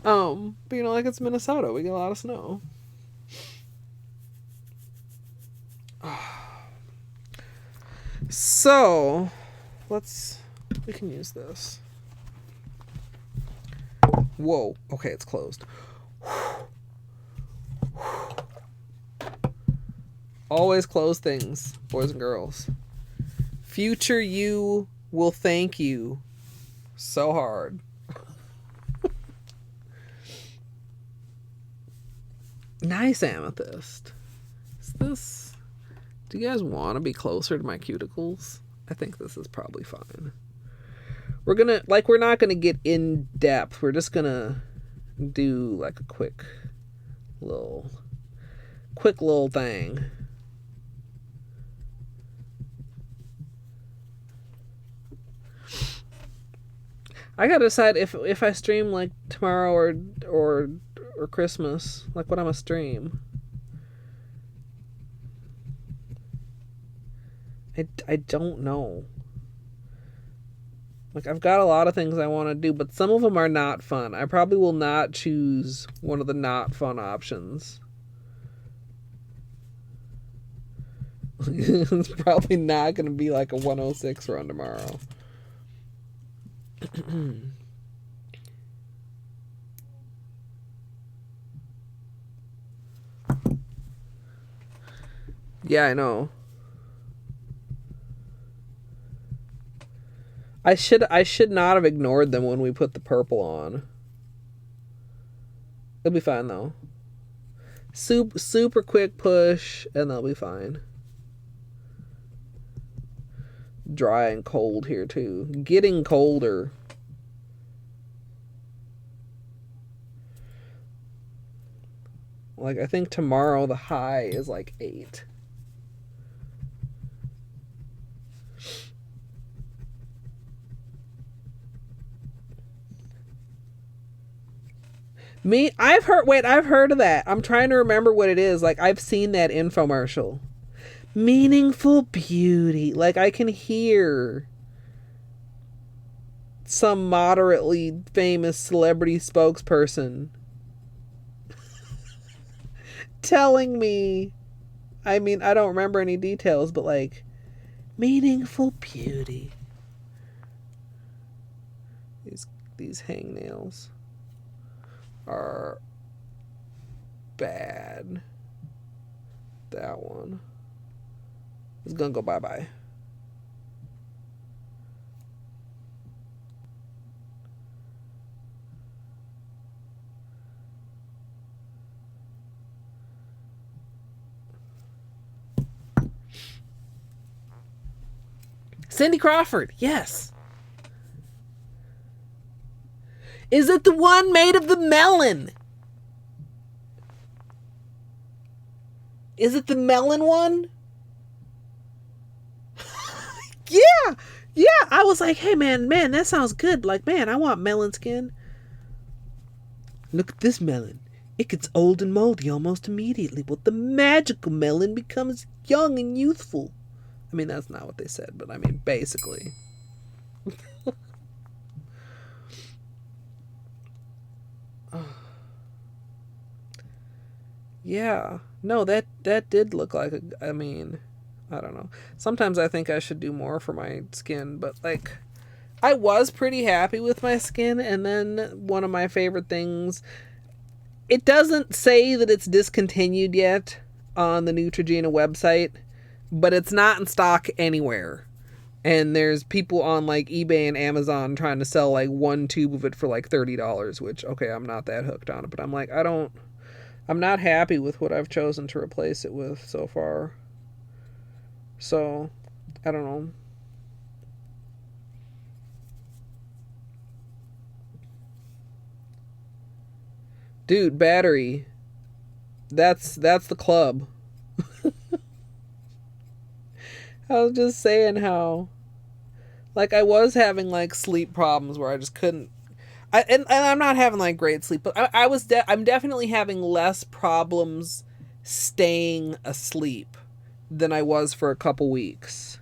know, like it's Minnesota, we get a lot of snow. So we can use this. Whoa, okay, it's closed. Always close things, boys and girls. Future you will thank you so hard. Nice, Amethyst. Do you guys want to be closer to my cuticles? I think this is probably fine. We're not gonna get in depth. We're just gonna do like a quick little thing. I gotta decide if I stream like tomorrow or or Christmas? Like what I'm gonna stream? I don't know. Like, I've got a lot of things I want to do, but some of them are not fun. I probably will not choose one of the not fun options. It's probably not going to be like a 106 run tomorrow. Yeah, I know. I should not have ignored them when we put the purple on. It'll be fine though. Super quick push and they'll be fine. Dry and cold here too. Getting colder. Like I think tomorrow the high is like 8. I've heard of that. I'm trying to remember what it is. Like, I've seen that infomercial. Meaningful beauty. Like, I can hear some moderately famous celebrity spokesperson telling me, I mean, I don't remember any details, but like, meaningful beauty. These hangnails are bad. That one is gonna go bye-bye. Cindy Crawford, yes. Is it the one made of the melon? Is it the melon one? Yeah. Yeah. I was like, hey, man, that sounds good. Like, man, I want melon skin. Look at this melon. It gets old and moldy almost immediately, but the magical melon becomes young and youthful. I mean, that's not what they said, but I mean, basically. Yeah. No, that did look like I mean, I don't know. Sometimes I think I should do more for my skin, but like I was pretty happy with my skin, and then one of my favorite things, it doesn't say that it's discontinued yet on the Neutrogena website, but it's not in stock anywhere. And there's people on like eBay and Amazon trying to sell like one tube of it for like $30, which, okay, I'm not that hooked on it, but I'm like, I'm not happy with what I've chosen to replace it with so far. So, I don't know. Dude, battery. That's the club. I was just saying how, like, I was having like sleep problems where I just couldn't. And I'm not having like great sleep, but I'm definitely having less problems staying asleep than I was for a couple weeks.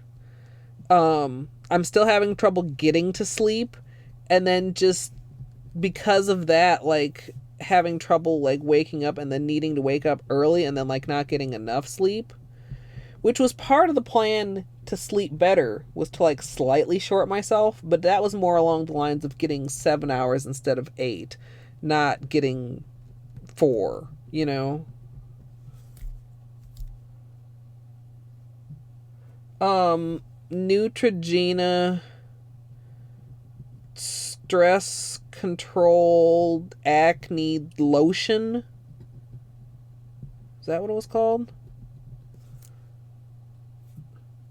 I'm still having trouble getting to sleep, and then just because of that, like having trouble like waking up and then needing to wake up early and then like not getting enough sleep, which was part of the plan to sleep better, was to like slightly short myself, but that was more along the lines of getting 7 hours instead of 8, not getting 4, you know? Neutrogena stress controlled acne lotion. Is that what it was called?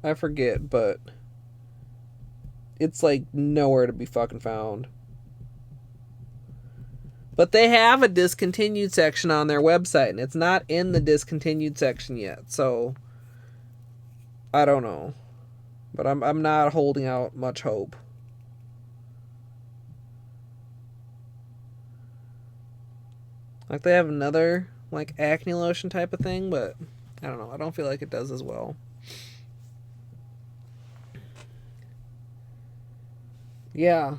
I forget, but it's like nowhere to be fucking found. But they have a discontinued section on their website, and it's not in the discontinued section yet, so I don't know. But I'm not holding out much hope. Like they have another like acne lotion type of thing, but I don't know. I don't feel like it does as well. Yeah.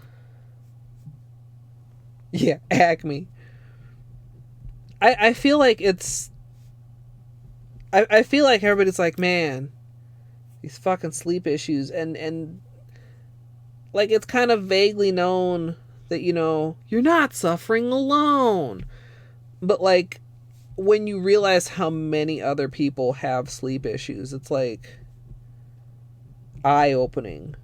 Yeah, Acme. I feel like it's I feel like everybody's like, man, these fucking sleep issues and like it's kind of vaguely known that, you know, you're not suffering alone. But like when you realize how many other people have sleep issues, it's like eye opening.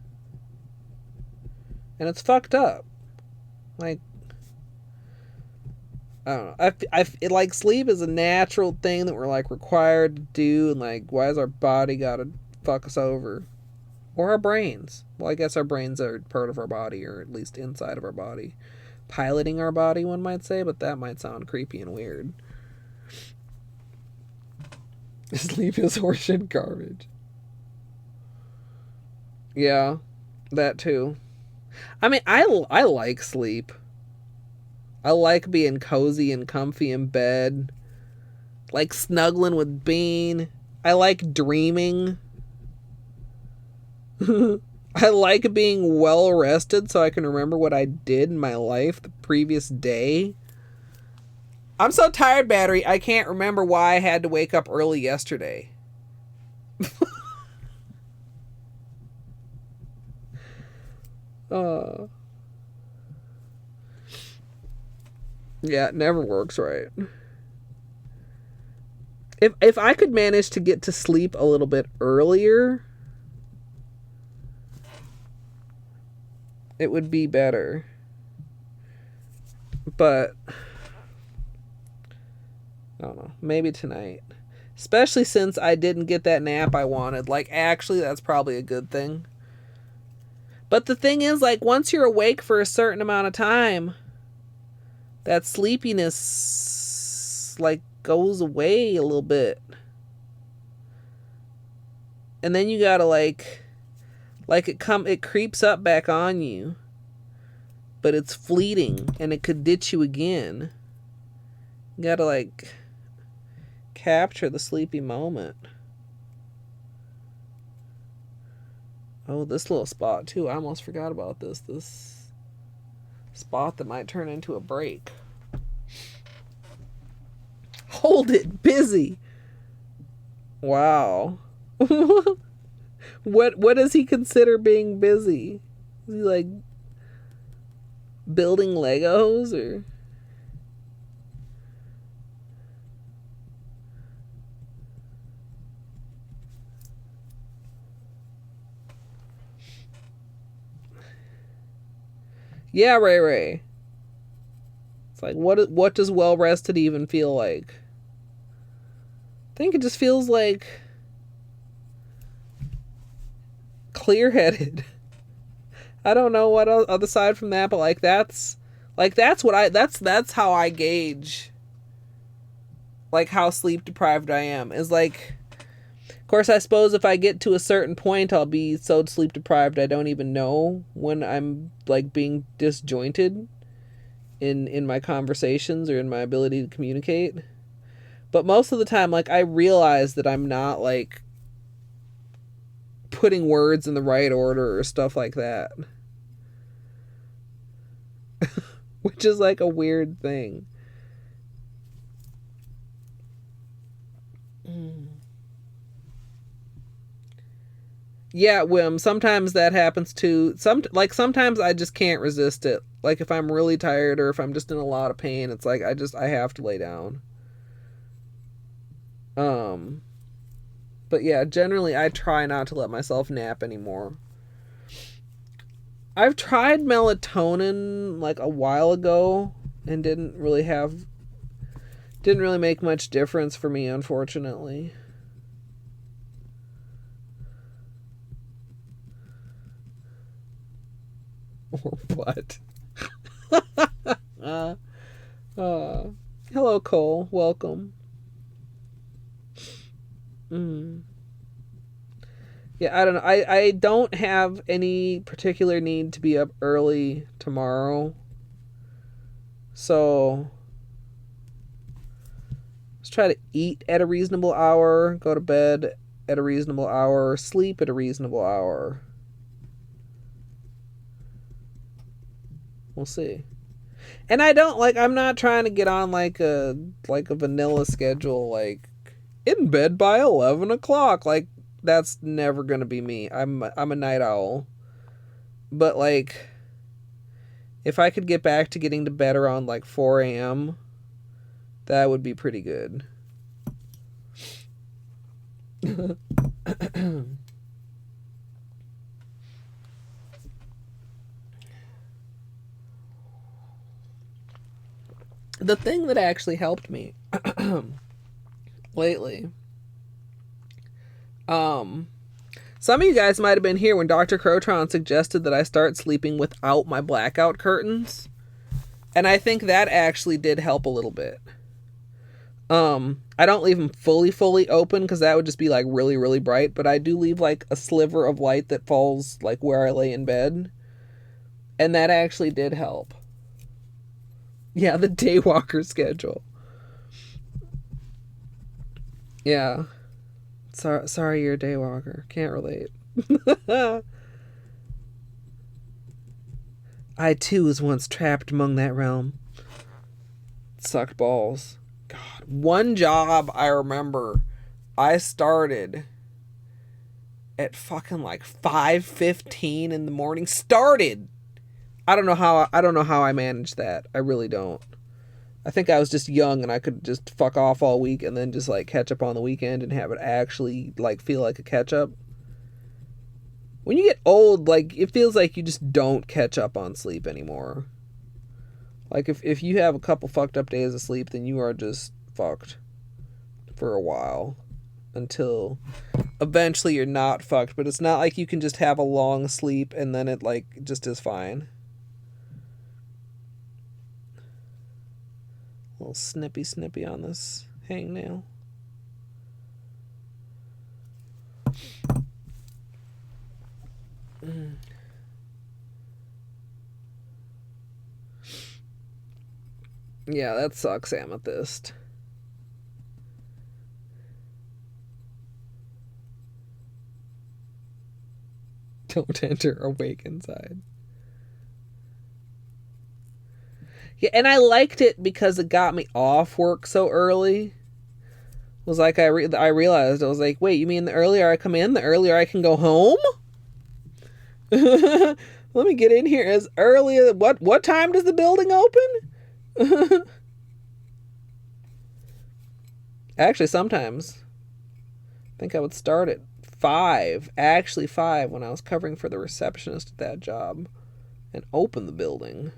And it's fucked up. Like, I don't know. It, like, sleep is a natural thing that we're, like, required to do. And, like, why does our body gotta fuck us over? Or our brains. Well, I guess our brains are part of our body, or at least inside of our body. Piloting our body, one might say, but that might sound creepy and weird. Sleep is horseshit garbage. Yeah, that too. I mean, I like sleep. I like being cozy and comfy in bed. Like snuggling with Bean. I like dreaming. I like being well rested so I can remember what I did in my life the previous day. I'm so tired, Battery, I can't remember why I had to wake up early yesterday. Yeah, it never works right. If I could manage to get to sleep a little bit earlier, it would be better. But I don't know. Maybe tonight. Especially since I didn't get that nap I wanted. Like, actually, that's probably a good thing. But the thing is, like, once you're awake for a certain amount of time, that sleepiness, like, goes away a little bit. And then you gotta, like it creeps up back on you. But it's fleeting, and it could ditch you again. You gotta, like, capture the sleepy moment. Oh, this little spot too. I almost forgot about this. This spot that might turn into a break. Hold it, busy. Wow. What does he consider being busy? Is he like building Legos or? Yeah, Ray Ray. It's like, what does well rested even feel like? I think it just feels like clear headed. I don't know what else, other side from that, but that's how I gauge like how sleep deprived I am. Is like, of course, I suppose if I get to a certain point, I'll be so sleep deprived I don't even know when I'm like being disjointed in my conversations or in my ability to communicate. But most of the time, like, I realize that I'm not like putting words in the right order or stuff like that. Which is like a weird thing. Yeah, Wim, sometimes that happens too. Sometimes I just can't resist it. Like if I'm really tired or if I'm just in a lot of pain, it's like I have to lay down. But yeah, generally I try not to let myself nap anymore. I've tried melatonin like a while ago and didn't really make much difference for me, unfortunately. Or what? Hello, Cole. Welcome. Yeah, I don't know. I don't have any particular need to be up early tomorrow. So try to eat at a reasonable hour, go to bed at a reasonable hour, sleep at a reasonable hour. We'll see. And I'm not trying to get on like a vanilla schedule, like in bed by 11 o'clock. Like, that's never going to be me. I'm a night owl. But like, if I could get back to getting to bed around like 4 a.m., that would be pretty good. The thing that actually helped me lately, some of you guys might have been here when Dr. Crotron suggested that I start sleeping without my blackout curtains. And I think that actually did help a little bit. I don't leave them fully open because that would just be like really, really bright. But I do leave like a sliver of light that falls like where I lay in bed. And that actually did help. Yeah, the daywalker schedule. Yeah. Sorry you're a daywalker. Can't relate. I too was once trapped among that realm. Sucked balls. God. One job I remember, I started at fucking like 5:15 in the morning. Started. I don't know how I managed that. I really don't. I think I was just young and I could just fuck off all week and then just like catch up on the weekend and have it actually like feel like a catch up. When you get old, like, it feels like you just don't catch up on sleep anymore. Like, if you have a couple fucked up days of sleep, then you are just fucked for a while. Until eventually you're not fucked. But it's not like you can just have a long sleep and then it, like, just is fine. A little snippy on this hangnail. Yeah, that sucks, Amethyst. Don't enter awake inside. Yeah, and I liked it because it got me off work so early. It was like I realized, I was like, wait, you mean the earlier I come in, the earlier I can go home? Let me get in here as early as... What time does the building open? Actually, sometimes I think I would start at 5. Actually 5 when I was covering for the receptionist at that job. And open the building.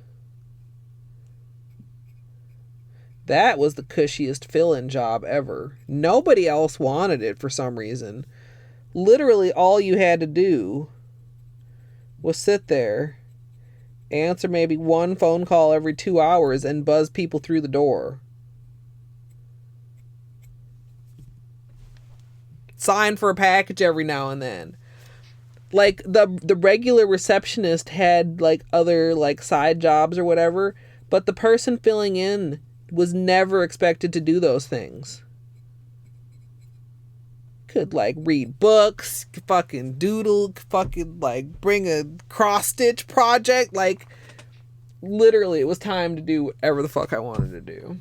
That was the cushiest fill-in job ever. Nobody else wanted it for some reason. Literally all you had to do was sit there, answer maybe one phone call every 2 hours, and buzz people through the door. Sign for a package every now and then. Like, the regular receptionist had, like, other, like, side jobs or whatever, but the person filling in was never expected to do those things. Could, like, read books, fucking doodle, fucking, like, bring a cross-stitch project. Like, literally, it was time to do whatever the fuck I wanted to do.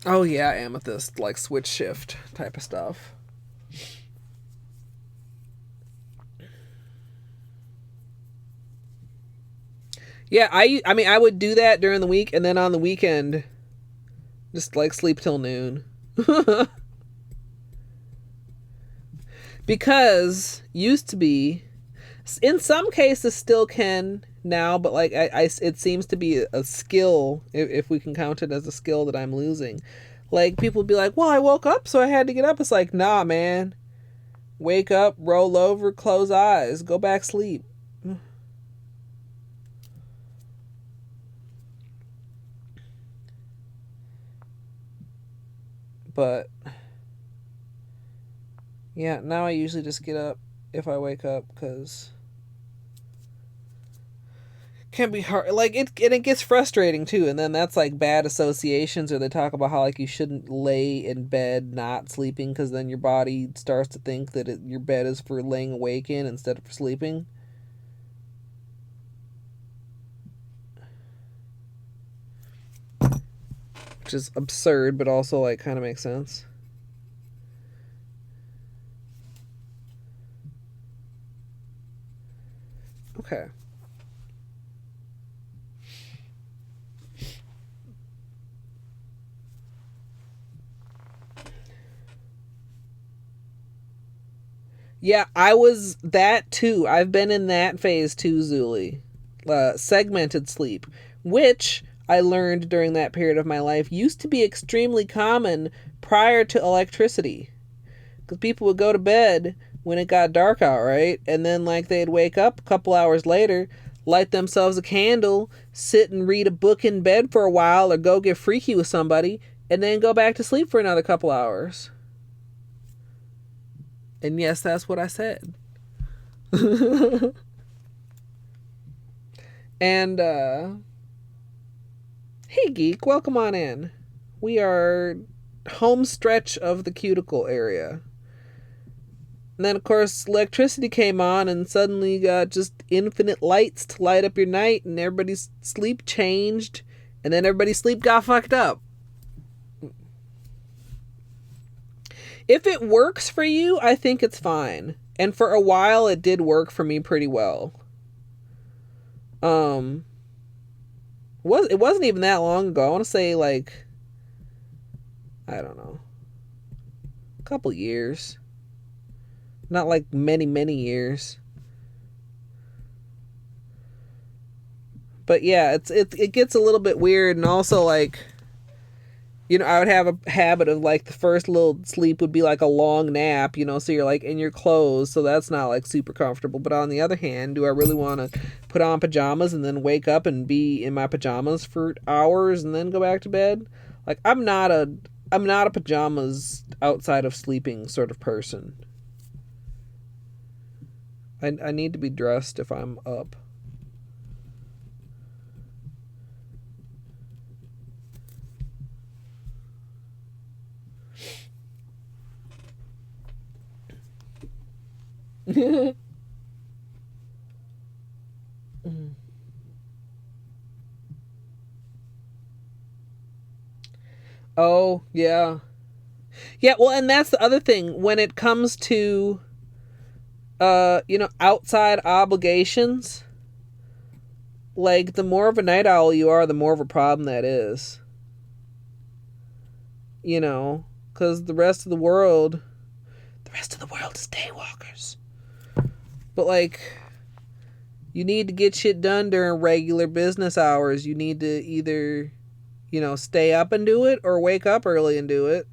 Oh, yeah, Amethyst, like, switch shift type of stuff. Yeah, I mean, I would do that during the week, and then on the weekend, just, like, sleep till noon. Because, used to be, in some cases still can now, but, like, it seems to be a skill, if we can count it as a skill that I'm losing. Like, people would be like, well, I woke up, so I had to get up. It's like, nah, man. Wake up, roll over, close eyes, go back sleep. But yeah, now I usually just get up if I wake up, because can be hard. Like it gets frustrating too. And then that's like bad associations, or they talk about how like you shouldn't lay in bed not sleeping because then your body starts to think that your bed is for laying awake in instead of for sleeping. Which is absurd, but also like kind of makes sense. Okay. Yeah, I was that too. I've been in that phase too, Zuli. Segmented sleep, which I learned during that period of my life used to be extremely common prior to electricity. Because people would go to bed when it got dark out, right? And then, like, they'd wake up a couple hours later, light themselves a candle, sit and read a book in bed for a while, or go get freaky with somebody, and then go back to sleep for another couple hours. And yes, that's what I said. And, hey, Geek, welcome on in. We are home stretch of the cuticle area. And then, of course, electricity came on, and suddenly you got just infinite lights to light up your night, and everybody's sleep changed, and then everybody's sleep got fucked up. If it works for you, I think it's fine. And for a while, it did work for me pretty well. It wasn't even that long ago. I want to say, like, I don't know, a couple years. Not like many years. But yeah, it gets a little bit weird, and also like, you know, I would have a habit of like the first little sleep would be like a long nap, you know, so you're like in your clothes, so that's not like super comfortable. But on the other hand, do I really want to put on pajamas and then wake up and be in my pajamas for hours and then go back to bed? Like I'm not a pajamas outside of sleeping sort of person. I need to be dressed if I'm up. Oh, yeah. Yeah, well, and that's the other thing. When it comes to, you know, outside obligations, like, the more of a night owl you are, the more of a problem that is. You know, because the rest of the world is daywalkers. But, like, you need to get shit done during regular business hours. You need to either, you know, stay up and do it or wake up early and do it.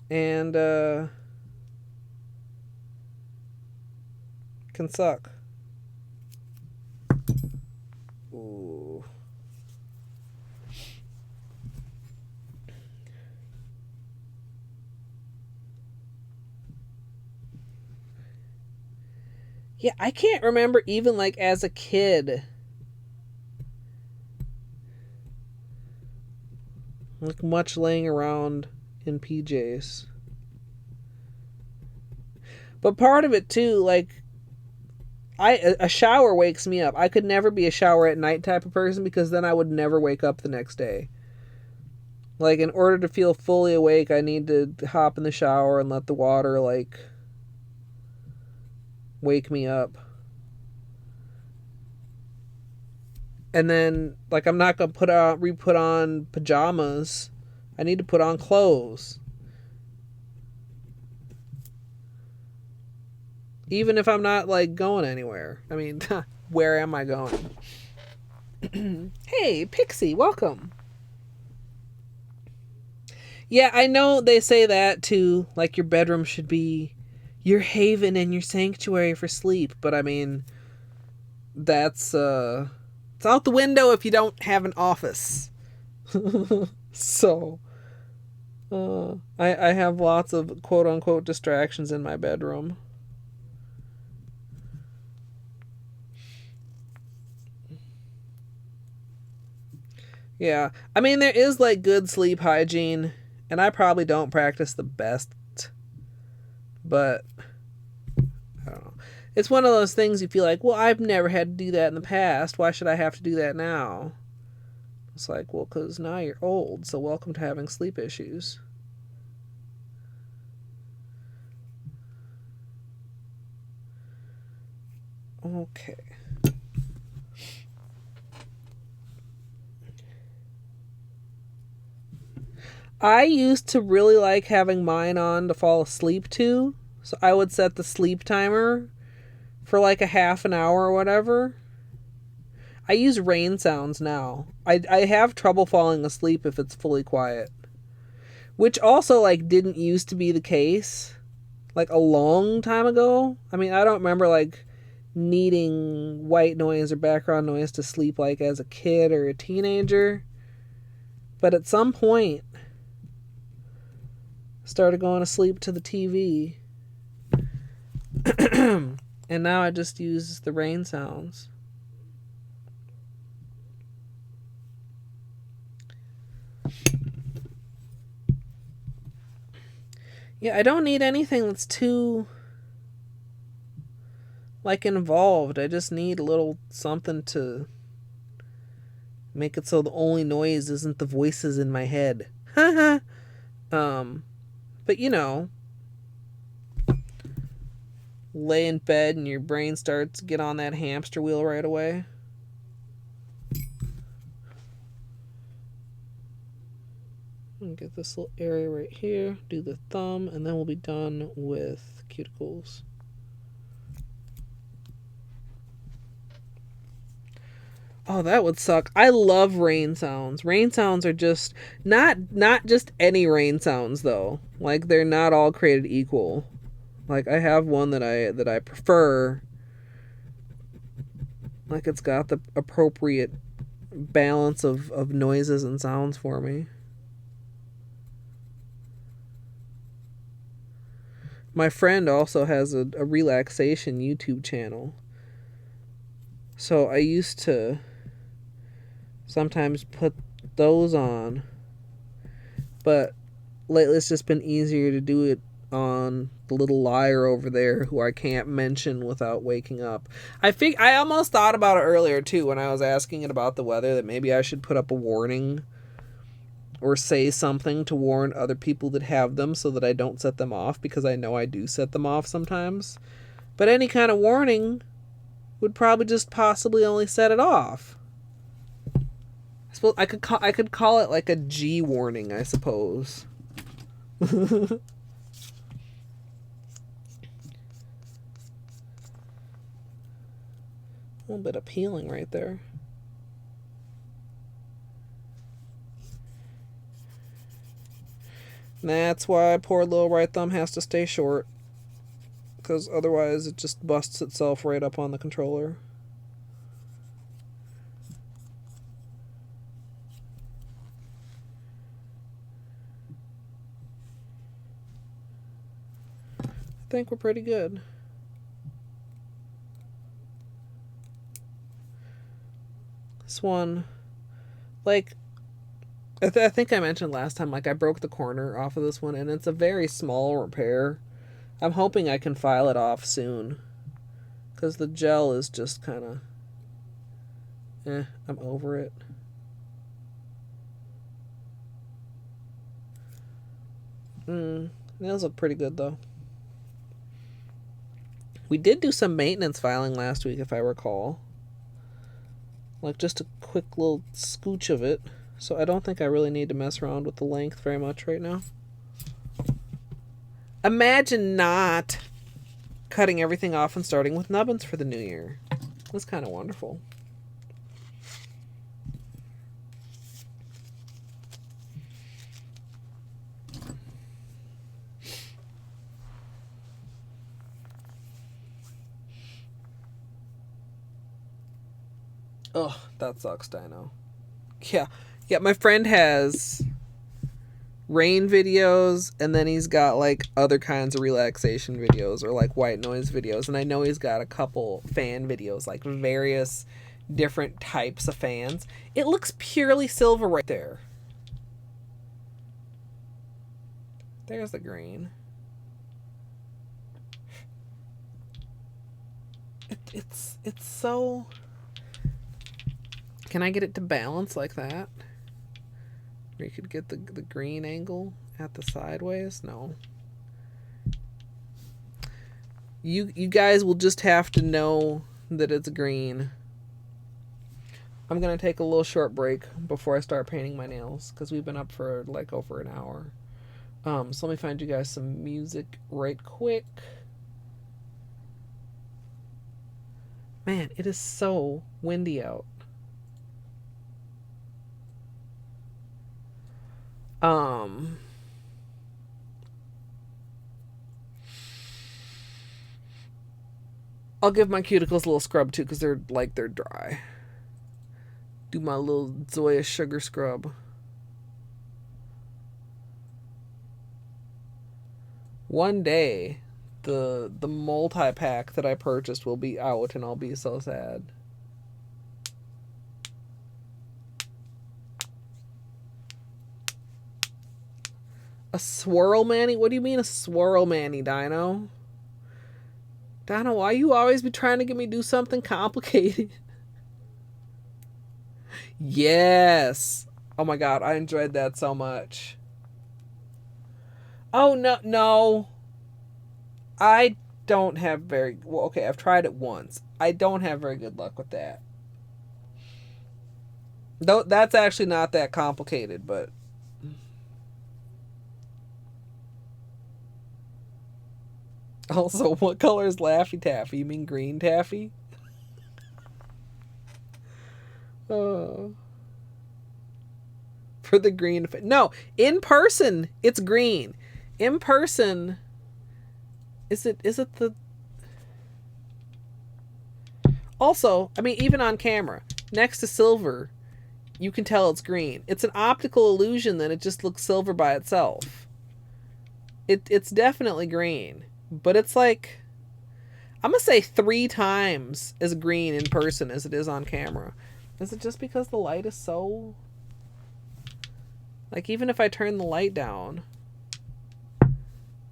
And, can suck. Ooh. Yeah, I can't remember even like as a kid. Like much laying around in PJs. But part of it too, like a shower wakes me up. I could never be a shower at night type of person because then I would never wake up the next day. Like in order to feel fully awake, I need to hop in the shower and let the water like wake me up. And then like I'm not gonna re-put on pajamas. I need to put on clothes. Even if I'm not like going anywhere. I mean, where am I going? Hey, Pixie, welcome. Yeah, I know they say that too. Like your bedroom should be your haven and your sanctuary for sleep. But I mean, that's it's out the window if you don't have an office. So, I have lots of quote unquote distractions in my bedroom. Yeah. I mean, there is like good sleep hygiene, and I probably don't practice the best, but I don't know. It's one of those things you feel like, well, I've never had to do that in the past. Why should I have to do that now? It's like, well, because now you're old, so welcome to having sleep issues. Okay. I used to really like having mine on to fall asleep to, so I would set the sleep timer for like a half an hour or whatever. I use rain sounds now. I have trouble falling asleep if it's fully quiet, which also like didn't used to be the case like a long time ago. I mean, I don't remember like needing white noise or background noise to sleep like as a kid or a teenager, but at some point started going to sleep to the TV. And now I just use the rain sounds. Yeah, I don't need anything that's too like involved. I just need a little something to make it so the only noise isn't the voices in my head. But you know, lay in bed and your brain starts to get on that hamster wheel right away. And get this little area right here, do the thumb, and then we'll be done with cuticles. Oh, that would suck. I love rain sounds. Rain sounds are just not just any rain sounds though. Like they're not all created equal. Like I have one that I prefer. Like it's got the appropriate balance of noises and sounds for me. My friend also has a relaxation YouTube channel. So I used to sometimes put those on, but lately it's just been easier to do it on the little liar over there who I can't mention without waking up. I almost thought about it earlier too when I was asking it about the weather, that maybe I should put up a warning or say something to warn other people that have them so that I don't set them off, because I know I do set them off sometimes. But any kind of warning would probably just possibly only set it off. I suppose I could call it like a G warning, I suppose. A little bit of peeling right there. That's why poor little right thumb has to stay short, because otherwise it just busts itself right up on the controller. I think we're pretty good. This one, like, I think I mentioned last time, like I broke the corner off of this one, and it's a very small repair. I'm hoping I can file it off soon, because the gel is just kind of, I'm over it. Nails look pretty good though. We did do some maintenance filing last week, if I recall. Like just a quick little scooch of it. So I don't think I really need to mess around with the length very much right now. Imagine not cutting everything off and starting with nubbins for the new year. That's kind of wonderful. Oh, that sucks, Dino. Yeah, my friend has rain videos, and then he's got like other kinds of relaxation videos or like white noise videos, and I know he's got a couple fan videos, like various different types of fans. It looks purely silver right there. There's the green. It's so... Can I get it to balance like that? Where you could get the green angle at the sideways? No. You guys will just have to know that it's green. I'm going to take a little short break before I start painting my nails, because we've been up for like over an hour. So let me find you guys some music right quick. Man, it is so windy out. I'll give my cuticles a little scrub too, because they're dry. Do my little Zoya sugar scrub. One day, the multi-pack that I purchased will be out, and I'll be so sad. A swirl manny? What do you mean a swirl manny, Dino? Dino, why you always be trying to get me do something complicated? Yes. Oh my god, I enjoyed that so much. Oh, no. I don't have very... Well, okay, I've tried it once. I don't have very good luck with that. Though that's actually not that complicated, but... Also, what color is Laffy Taffy? You mean green taffy? Oh. For the green... No, in person, it's green. In person... Is it the... Also, I mean, even on camera, next to silver, you can tell it's green. It's an optical illusion that it just looks silver by itself. It's definitely green. But it's like, I'm going to say 3 times as green in person as it is on camera. Is it just because the light is so... Like, even if I turn the light down,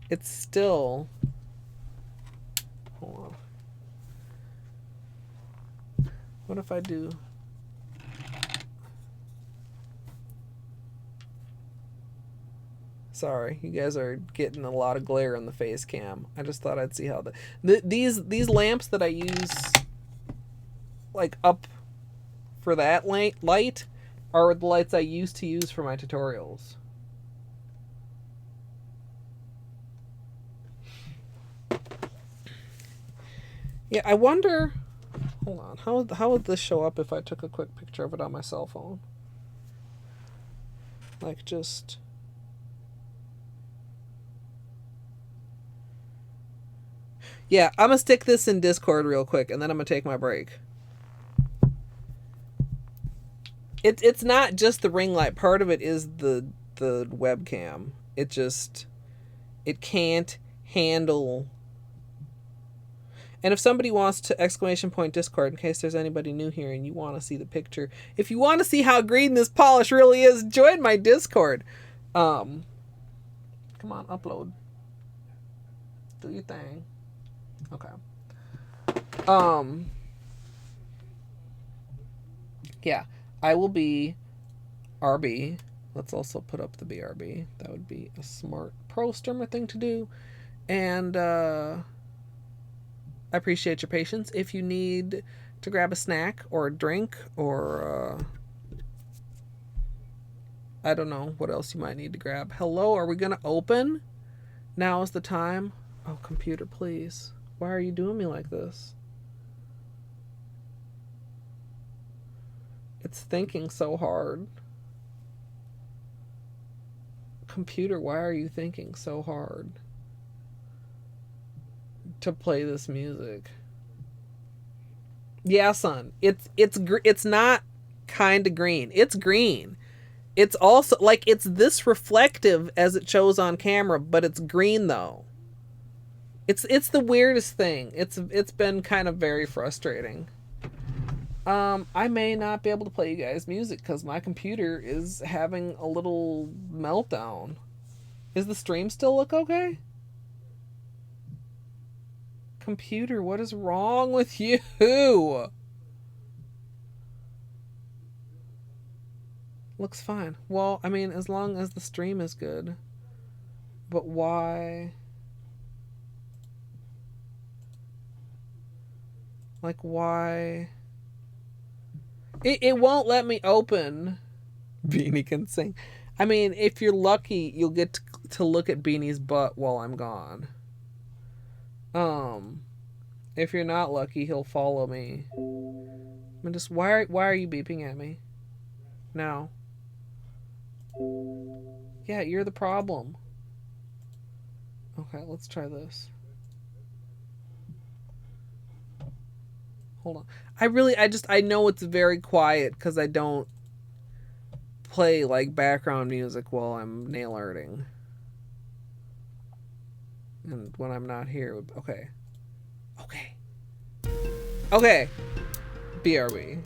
it's still... Hold on. What if I do... Sorry, you guys are getting a lot of glare on the face cam. I just thought I'd see how these lamps that I use, like, up for that light are the lights I used to use for my tutorials. Yeah, I wonder... Hold on. How would this show up if I took a quick picture of it on my cell phone? Like, just... Yeah, I'm going to stick this in Discord real quick, and then I'm going to take my break. It's not just the ring light. Part of it is the webcam. It can't handle... And if somebody wants to ! Discord, in case there's anybody new here and you want to see the picture, if you want to see how green this polish really is, join my Discord. Come on, upload. Do your thing. Okay. Yeah, I will be RB. Let's also put up the BRB. That would be a smart pro streamer thing to do. And I appreciate your patience. If you need to grab a snack or a drink or I don't know what else you might need to grab. Hello, are we gonna open? Now is the time. Oh, computer, please. Why are you doing me like this? It's thinking so hard. Computer, why are you thinking so hard to play this music? Yeah, son. It's not kind of green. It's green. It's also like it's this reflective as it shows on camera, but it's green though. It's the weirdest thing. It's been kind of very frustrating. I may not be able to play you guys music because my computer is having a little meltdown. Is the stream still look okay? Computer, what is wrong with you? Looks fine. Well, I mean, as long as the stream is good. But why? Like, why? It won't let me open. Beanie can sing. I mean, if you're lucky, you'll get to look at Beanie's butt while I'm gone. Um, if you're not lucky, he'll follow me. I mean, just why are you beeping at me? Now. Yeah, you're the problem. Okay, let's try this. Hold on. I know it's very quiet because I don't play like background music while I'm nail arting. And when I'm not here, okay. Okay. Okay. BRB.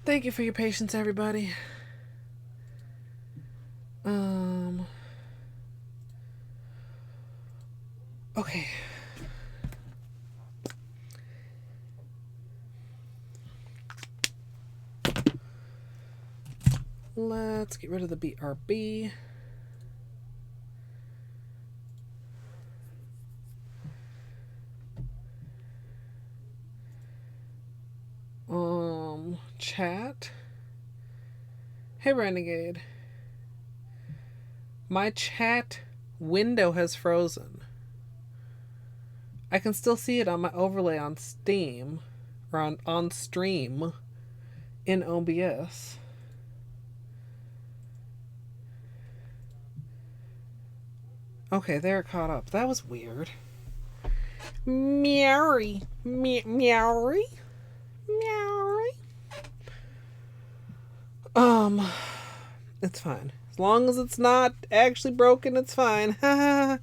Thank you for your patience, everybody. Okay. Let's get rid of the BRB. Chat. Hey, Renegade. My chat window has frozen. I can still see it on my overlay on Steam, or on stream in OBS. Okay, there it caught up. That was weird. Meowy. Meowy. Meowy. It's fine. As long as it's not actually broken, it's fine. Let's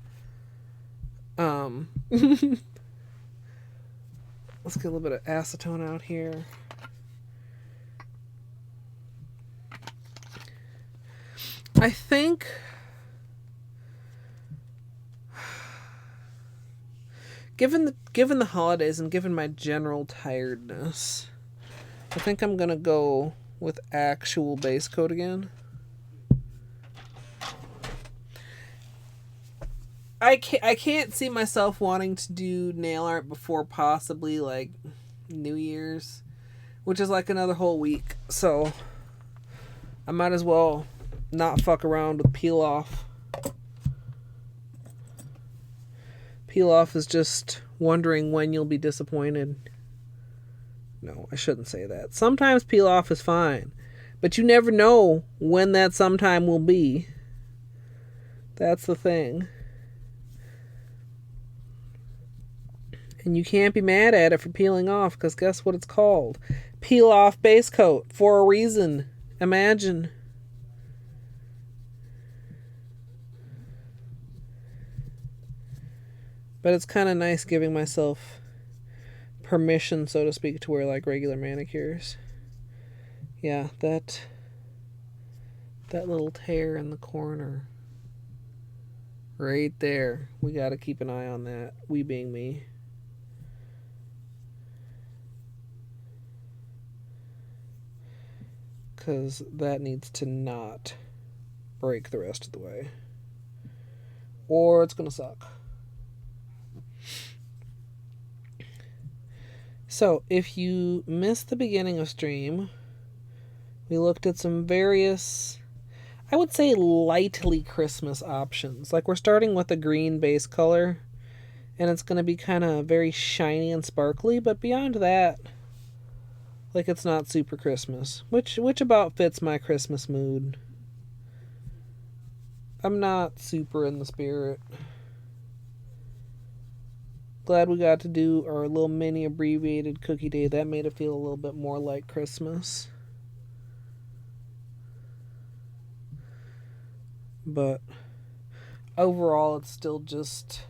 get a little bit of acetone out here. I think given the holidays and given my general tiredness, I think I'm gonna go with actual base coat again. I can't see myself wanting to do nail art before possibly like New Year's, which is like another whole week. So I might as well not fuck around with peel off. Peel off is just wondering when you'll be disappointed. No, I shouldn't say that. Sometimes peel off is fine, but you never know when that sometime will be. That's the thing. And you can't be mad at it for peeling off, because guess what it's called? Peel off base coat for a reason. Imagine. But it's kind of nice giving myself permission, so to speak, to wear like regular manicures. Yeah, that little tear in the corner. Right there. We got to keep an eye on that. We being me. Because that needs to not break the rest of the way. Or it's going to suck. So, if you missed the beginning of stream, we looked at some various, I would say, lightly Christmas options. Like, we're starting with a green base color, and it's going to be kind of very shiny and sparkly, but beyond that, like, it's not super Christmas, which about fits my Christmas mood. I'm not super in the spirit. Glad we got to do our little mini abbreviated cookie day. That made it feel a little bit more like Christmas. But overall, it's still just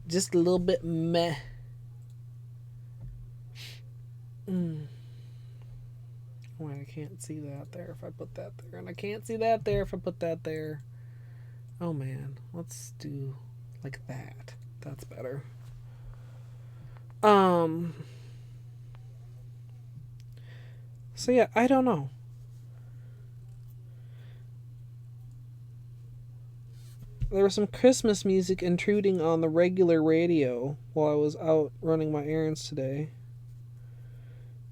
a little bit meh. Wait, I can't see that there if I put that there. And I can't see that there if I put that there. Oh man, let's do like that. That's better. So yeah, I don't know. There was some Christmas music intruding on the regular radio while I was out running my errands today.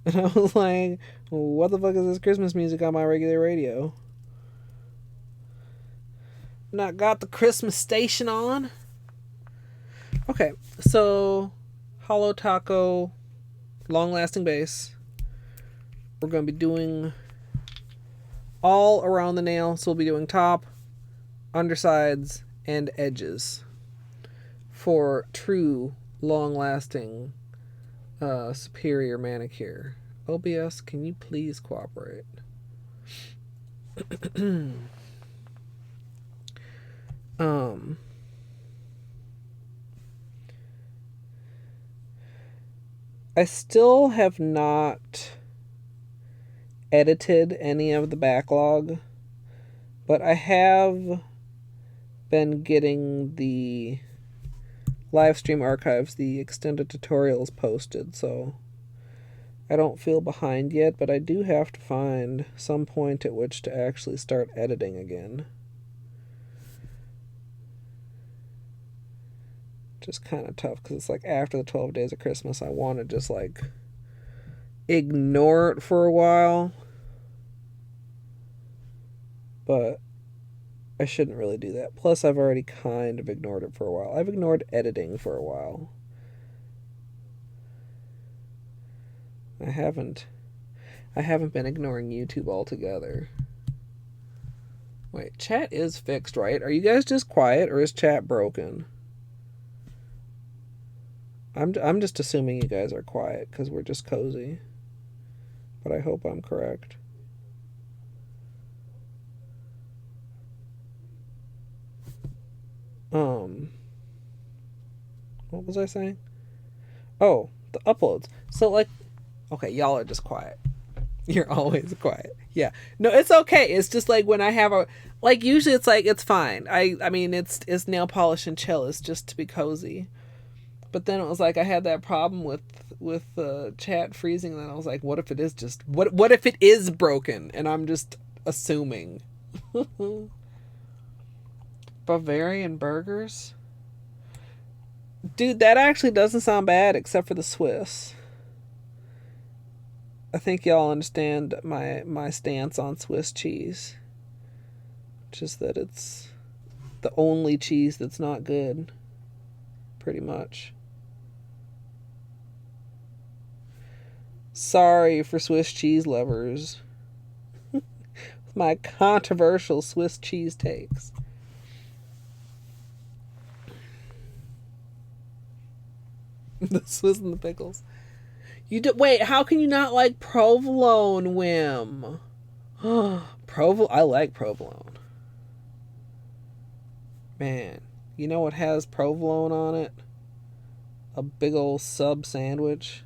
And I was like, what the fuck is this Christmas music on my regular radio? Not got the Christmas station on? Okay, so Holo Taco, long-lasting base. We're going to be doing all around the nail. So we'll be doing top, undersides, and edges for true, long-lasting, superior manicure. OBS, can you please cooperate? I still have not edited any of the backlog, but I have been getting the live stream archives, the extended tutorials posted, so I don't feel behind yet, but I do have to find some point at which to actually start editing again. Just kind of tough because it's like after the 12 days of Christmas, I want to just like ignore it for a while. But I shouldn't really do that. Plus, I've already kind of ignored it for a while. I've ignored editing for a while. I haven't been ignoring YouTube altogether. Wait, chat is fixed, right? Are you guys just quiet or is chat broken? I'm just assuming you guys are quiet because we're just cozy. But I hope I'm correct. What was I saying? Oh, the uploads. So like, okay, y'all are just quiet. You're always quiet. Yeah. No, it's okay. It's just like when I have a, like usually it's like, it's fine. I mean, it's nail polish and chill. It's just to be cozy. But then it was like I had that problem with chat freezing, and then I was like, what if it is just what if it is broken and I'm just assuming. Bavarian burgers? Dude, that actually doesn't sound bad except for the Swiss. I think y'all understand my stance on Swiss cheese. Just that it's the only cheese that's not good. Pretty much. Sorry for Swiss cheese lovers. My controversial Swiss cheese takes. The Swiss and the pickles. Wait, how can you not like provolone, Wim? I like provolone. Man, you know what has provolone on it? A big old sub sandwich.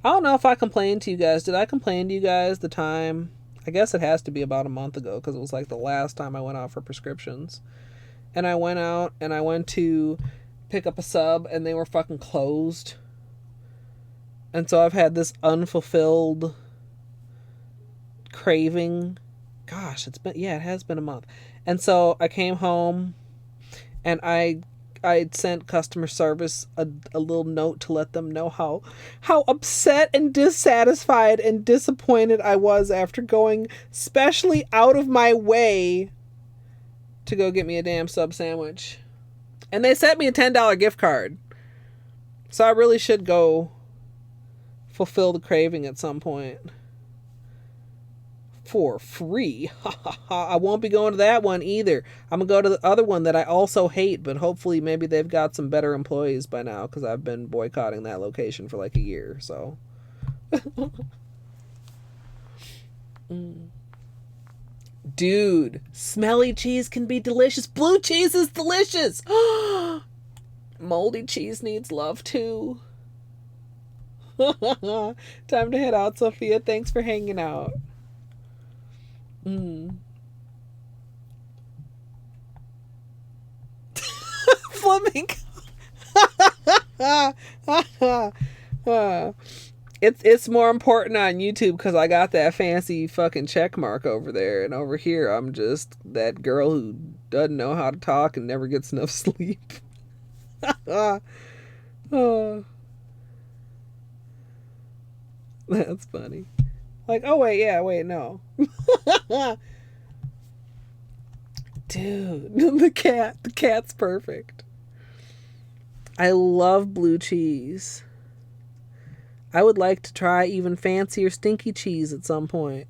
I don't know if I complained to you guys. Did I complain to you guys the time? I guess it has to be about a month ago because it was like the last time I went out for prescriptions. And I went out and I went to pick up a sub and they were fucking closed. And so I've had this unfulfilled craving. Gosh, it has been a month. And so I came home and I sent customer service a little note to let them know how upset and dissatisfied and disappointed I was after going specially out of my way to go get me a damn sub sandwich. And they sent me a $10 gift card. So I really should go fulfill the craving at some point. For free. I won't be going to that one either. I'm going to go to the other one that I also hate, but hopefully maybe they've got some better employees by now because I've been boycotting that location for like a year, so. Dude, smelly cheese can be delicious. Blue cheese is delicious. Moldy cheese needs love too. Time to head out, Sophia. Thanks for hanging out. Flamingo. It's more important on YouTube because I got that fancy fucking check mark over there, and over here I'm just that girl who doesn't know how to talk and never gets enough sleep. Oh, that's funny. Like, oh wait, no. Dude, the cat's perfect. I love blue cheese. I would like to try even fancier stinky cheese at some point.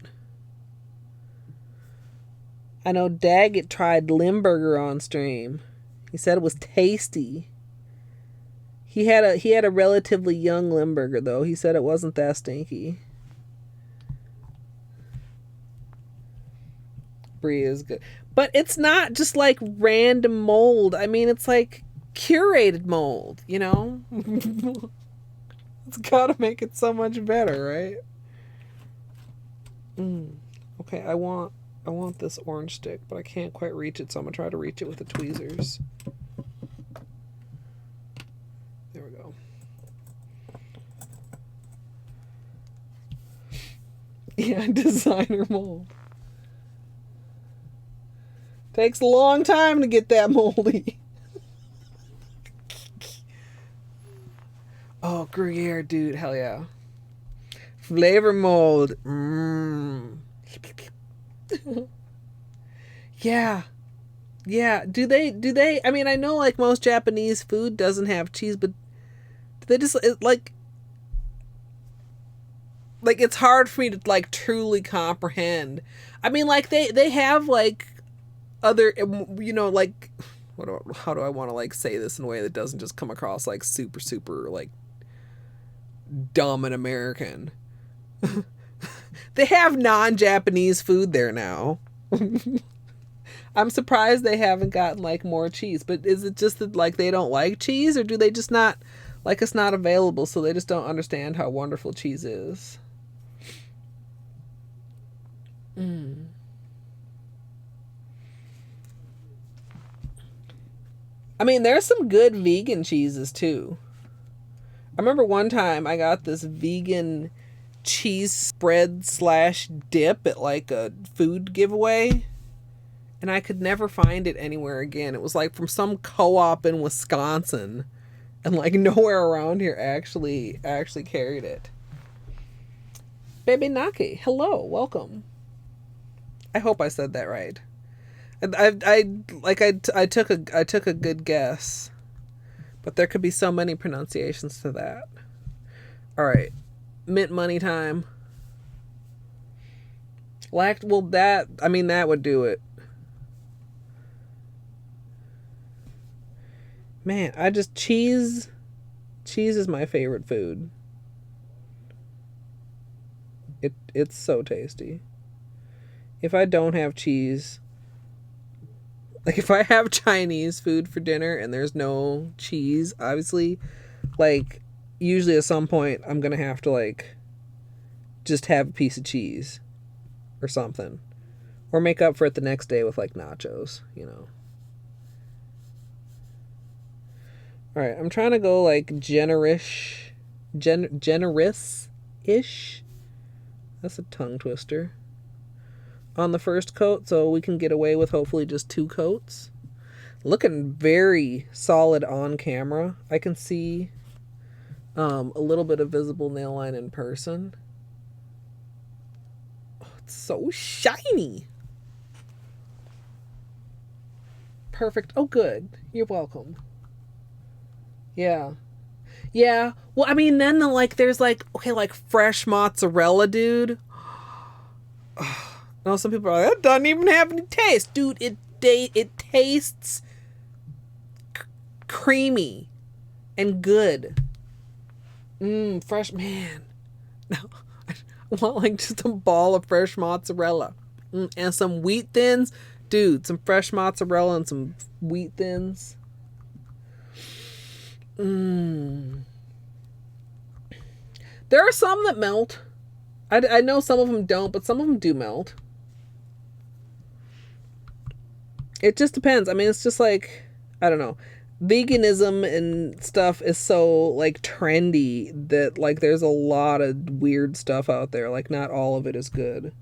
I know Daggett tried Limburger on stream. He said it was tasty. He had a relatively young Limburger though. He said it wasn't that stinky. Brie is good. But it's not just like random mold. I mean, it's like curated mold, you know? It's gotta make it so much better, right? Okay, I want this orange stick, but I can't quite reach it, so I'm gonna try to reach it with the tweezers. There we go. Yeah, designer mold. Takes a long time to get that moldy. Oh, Gruyere, dude, hell yeah. Flavor mold. Yeah. Yeah. Do they I mean, I know like most Japanese food doesn't have cheese, but do they just like it's hard for me to like truly comprehend. I mean, like they have like other, like how do I want to like say this in a way that doesn't just come across like super like dumb and American. They have non-Japanese food there now. I'm surprised they haven't gotten like more cheese. But is it just that like they don't like cheese, or do they just not like it's not available, so they just don't understand how wonderful cheese is? I mean, there's some good vegan cheeses too. I remember one time I got this vegan cheese spread slash dip at like a food giveaway, and I could never find it anywhere again. It was like from some co-op in Wisconsin, and like nowhere around here actually carried it. Baby Naki, hello, welcome. I hope I said that right. I took a good guess, but there could be so many pronunciations to that. All right, mint money time. Well, that would do it. Man, cheese is my favorite food. It's so tasty. If I don't have cheese, like if I have Chinese food for dinner and there's no cheese, obviously, like usually at some point I'm gonna have to like just have a piece of cheese or something, or make up for it the next day with like nachos. All right, I'm trying to go like generous-ish. That's a tongue twister. On the first coat, so we can get away with hopefully just 2 coats. Looking very solid on camera. I can see a little bit of visible nail line in person. Oh, it's so shiny. Perfect. Oh, good. You're welcome. Yeah. Yeah. Well, I mean, then there's like, okay, like fresh mozzarella, dude. No, some people are like, that doesn't even have any taste. Dude, it tastes creamy and good. Fresh, man. No, I want like just a ball of fresh mozzarella. And some wheat thins. Dude, some fresh mozzarella and some wheat thins. There are some that melt. I know some of them don't, but some of them do melt. It just depends. I mean, it's just like, I don't know. Veganism and stuff is so like trendy that like there's a lot of weird stuff out there. Like not all of it is good.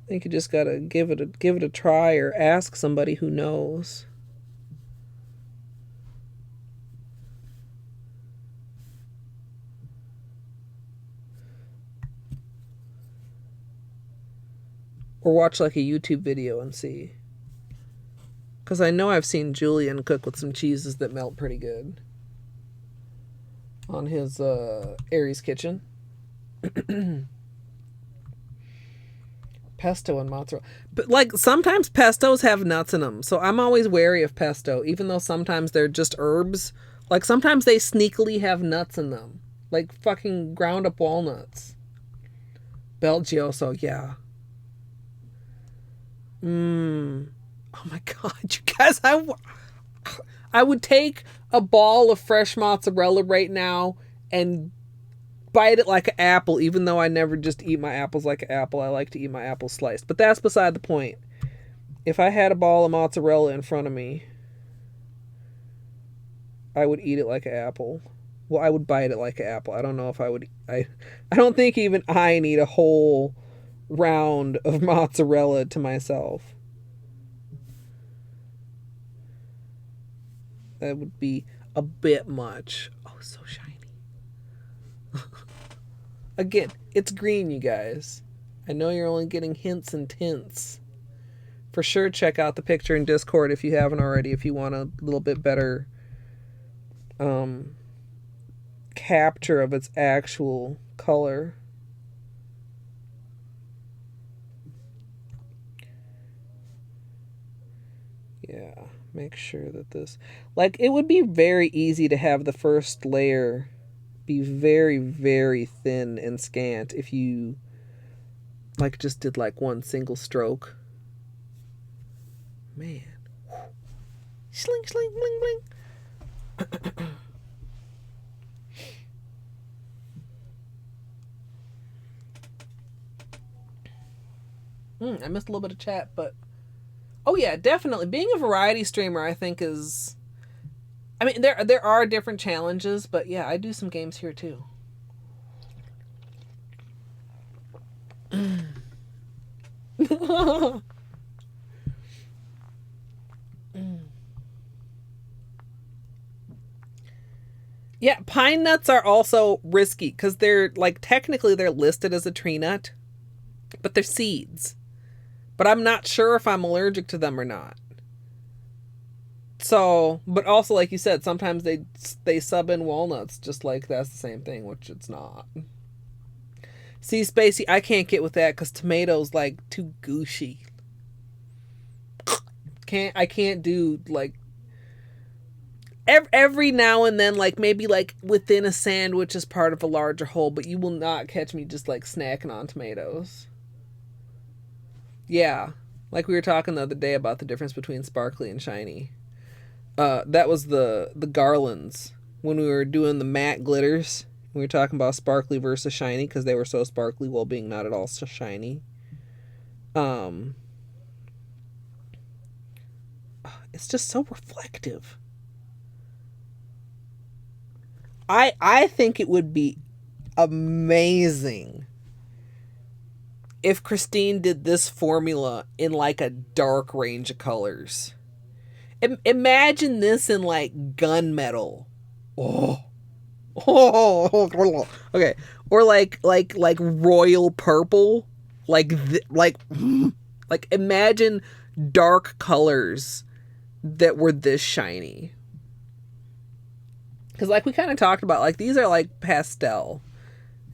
I think you just gotta give it a try or ask somebody who knows. Or watch like a YouTube video and see. Because I know I've seen Julian cook with some cheeses that melt pretty good. On his Aries Kitchen. Pesto and mozzarella. But like sometimes pestos have nuts in them. So I'm always wary of pesto. Even though sometimes they're just herbs. Like sometimes they sneakily have nuts in them. Like fucking ground up walnuts. Belgioso, yeah. Oh my god, you guys, I would take a ball of fresh mozzarella right now and bite it like an apple, even though I never just eat my apples like an apple. I like to eat my apples sliced. But that's beside the point. If I had a ball of mozzarella in front of me, I would eat it like an apple. Well, I would bite it like an apple. I don't know if I would. I don't think even I need a whole round of mozzarella to myself. That would be a bit much. Oh, so shiny. Again, it's green, you guys. I know you're only getting hints and tints. For sure, check out the picture in Discord if you haven't already, if you want a little bit better capture of its actual color. Yeah, make sure that this... Like, it would be very easy to have the first layer be very, very thin and scant if you, like, just did, like, one single stroke. Man. Sling, sling, bling, bling. I missed a little bit of chat, but oh yeah, definitely being a variety streamer, I think is. I mean, there are different challenges, but yeah, I do some games here too. Yeah, pine nuts are also risky because they're like technically they're listed as a tree nut, but they're seeds. But I'm not sure if I'm allergic to them or not. So, but also like you said, sometimes they sub in walnuts just like that's the same thing, which it's not. See, Spacey, I can't get with that because tomatoes like too gushy. I can't do like every now and then, like maybe like within a sandwich as part of a larger whole, but you will not catch me just like snacking on tomatoes. Yeah, like we were talking the other day about the difference between sparkly and shiny. That was the garlands when we were doing the matte glitters. We were talking about sparkly versus shiny because they were so sparkly while being not at all so shiny. It's just so reflective. I think it would be amazing if Christine did this formula in like a dark range of colors. Imagine this in like gunmetal. Oh. Okay. Or like royal purple. Like imagine dark colors that were this shiny. Because like we kind of talked about, like these are like pastel.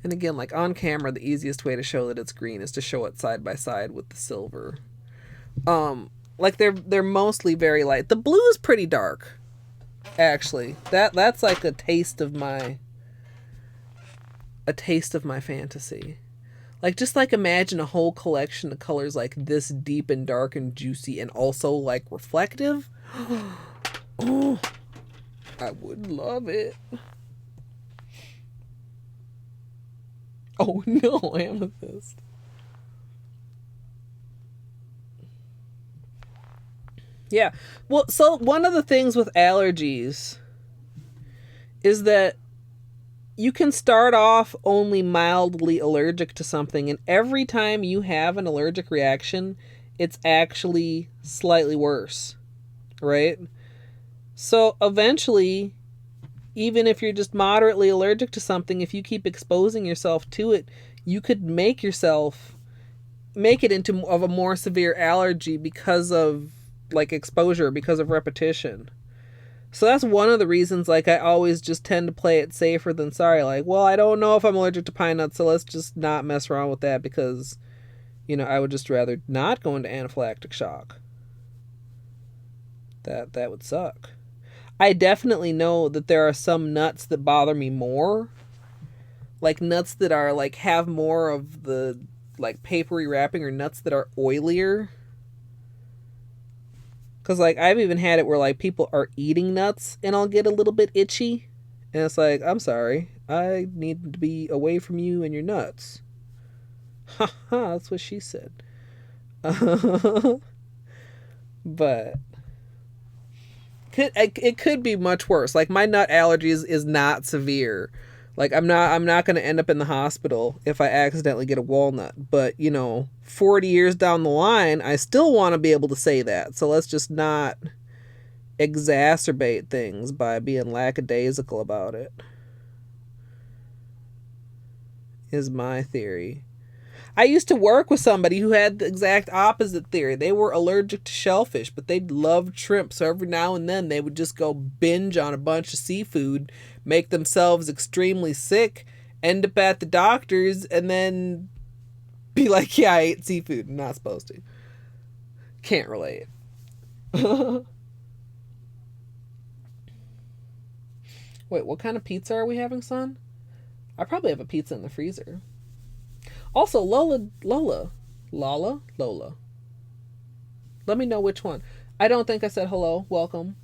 And again, like on camera, the easiest way to show that it's green is to show it side by side with the silver. Like they're mostly very light. The blue is pretty dark, actually. That's like a taste of my fantasy. Like just like imagine a whole collection of colors like this deep and dark and juicy and also like reflective. Oh, I would love it. Oh no, amethyst. Yeah. Well, so one of the things with allergies is that you can start off only mildly allergic to something, and every time you have an allergic reaction, it's actually slightly worse, right? So eventually, even if you're just moderately allergic to something, if you keep exposing yourself to it, you could make it into a more severe allergy because of like exposure, because of repetition. So that's one of the reasons like I always just tend to play it safer than sorry. Like, well, I don't know if I'm allergic to pine nuts, so let's just not mess around with that because, you know, I would just rather not go into anaphylactic shock. That would suck. I definitely know that there are some nuts that bother me more. Like nuts that are like have more of the like papery wrapping, or nuts that are oilier. Cause like I've even had it where like people are eating nuts and I'll get a little bit itchy. And it's like, I'm sorry. I need to be away from you and your nuts. Ha ha, that's what she said. But it could be much worse. Like my nut allergy is not severe. Like I'm not going to end up in the hospital if I accidentally get a walnut. But, 40 years down the line, I still want to be able to say that. So let's just not exacerbate things by being lackadaisical about it. Is my theory. I used to work with somebody who had the exact opposite theory. They were allergic to shellfish, but they loved shrimp. So every now and then they would just go binge on a bunch of seafood, make themselves extremely sick, end up at the doctor's, and then be like, yeah, I ate seafood. I'm not supposed to. Can't relate. Wait, what kind of pizza are we having, son? I probably have a pizza in the freezer. Also, Lola. Let me know which one. I don't think I said hello. Welcome.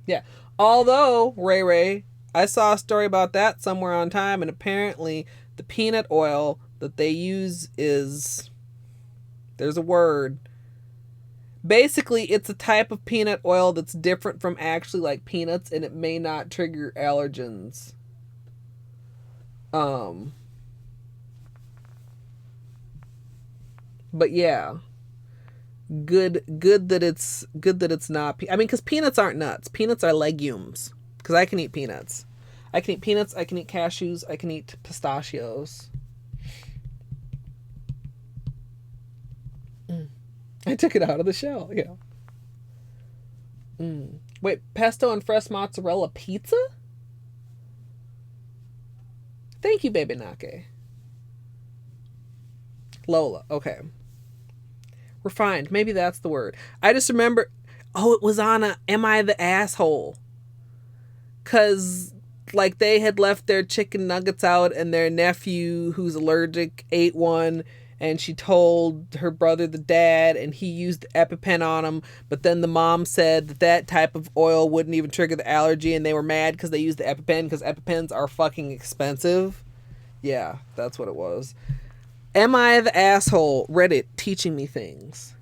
Yeah. Although, Ray, I saw a story about that somewhere on time, and apparently the peanut oil that they use is... There's a word. Basically, it's a type of peanut oil that's different from actually like peanuts, and it may not trigger allergens. But yeah, good that it's not. I mean, because peanuts aren't nuts. Peanuts are legumes. Because I can eat peanuts. I can eat peanuts. I can eat cashews. I can eat pistachios. I took it out of the shell. Yeah. Wait, pesto and fresh mozzarella pizza? Thank you, baby Nake. Lola. Okay. Refined. Maybe that's the word. I just remember. Oh, it was on a Am I the Asshole? Because, like, they had left their chicken nuggets out, and their nephew, who's allergic, ate one. And she told her brother, the dad, and he used EpiPen on him. But then the mom said that type of oil wouldn't even trigger the allergy, and they were mad because they used the EpiPen because EpiPens are fucking expensive. Yeah, that's what it was. Am I the Asshole? Reddit teaching me things.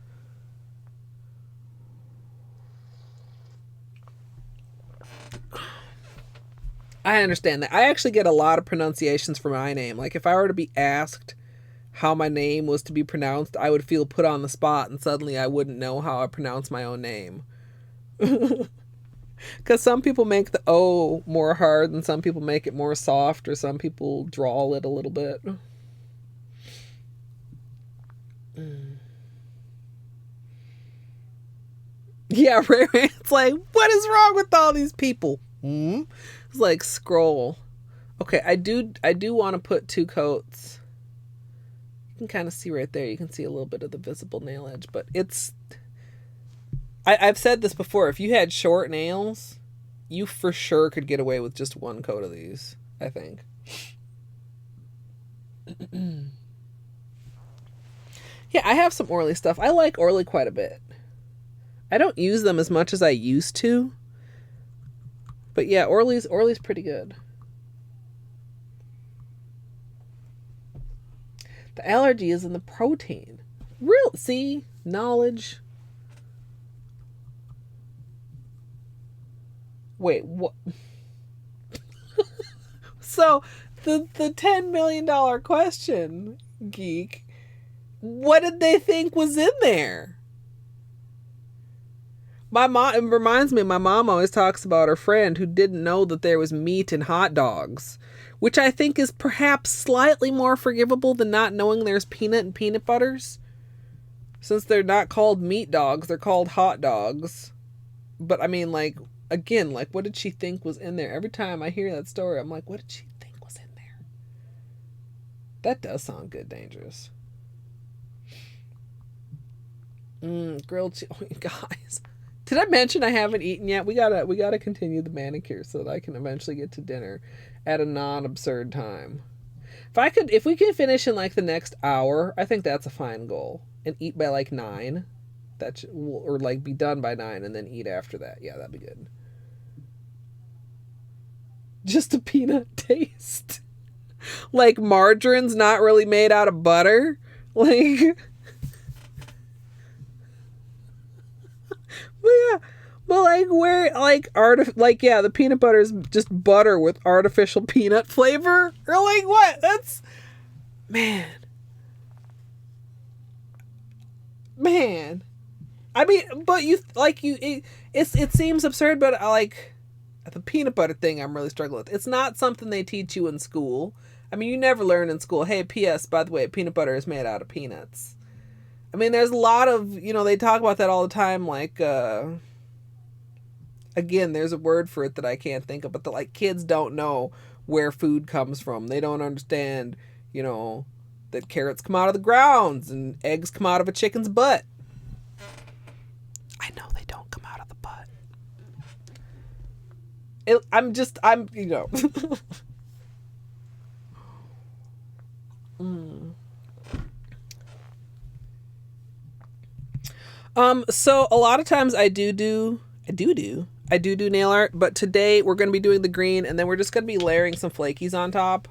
I understand that. I actually get a lot of pronunciations for my name. Like, if I were to be asked how my name was to be pronounced, I would feel put on the spot, and suddenly I wouldn't know how I pronounce my own name. Because some people make the O more hard, and some people make it more soft, or some people drawl it a little bit. Yeah, right. It's like, what is wrong with all these people? It's like, scroll. Okay, I do want to put 2 coats. You can kind of see right there. You can see a little bit of the visible nail edge, but it's... I've said this before. If you had short nails, you for sure could get away with just 1 coat of these, I think. Yeah, I have some Orly stuff. I like Orly quite a bit. I don't use them as much as I used to. But yeah, Orly's pretty good. The allergy is in the protein. Real, see? Knowledge. Wait, what? So, the $10 million question, geek. What did they think was in there? My mom, it reminds me, my mom always talks about her friend who didn't know that there was meat in hot dogs, which I think is perhaps slightly more forgivable than not knowing there's peanut and peanut butters. Since they're not called meat dogs, they're called hot dogs. But I mean, like, again, like, what did she think was in there? Every time I hear that story, I'm like, what did she think was in there? That does sound good, dangerous. Grilled cheese. Oh, you guys. Did I mention I haven't eaten yet? We gotta continue the manicure so that I can eventually get to dinner at a non-absurd time. If we can finish in like the next hour, I think that's a fine goal. And eat by like 9. or like be done by 9 and then eat after that. Yeah, that'd be good. Just a peanut taste. Like margarine's not really made out of butter. Like, but yeah, but like where like yeah, the peanut butter is just butter with artificial peanut flavor, or like what? That's man. I mean, but it seems absurd, but I like the peanut butter thing. I'm really struggling with. It's not something they teach you in school. I mean, you never learn in school. Hey, P.S. By the way, peanut butter is made out of peanuts. I mean, there's a lot of, they talk about that all the time. Like, again, there's a word for it that I can't think of, but like kids don't know where food comes from. They don't understand, that carrots come out of the grounds and eggs come out of a chicken's butt. I know they don't come out of the butt. So a lot of times I do nail art, but today we're going to be doing the green, and then we're just going to be layering some flakies on top.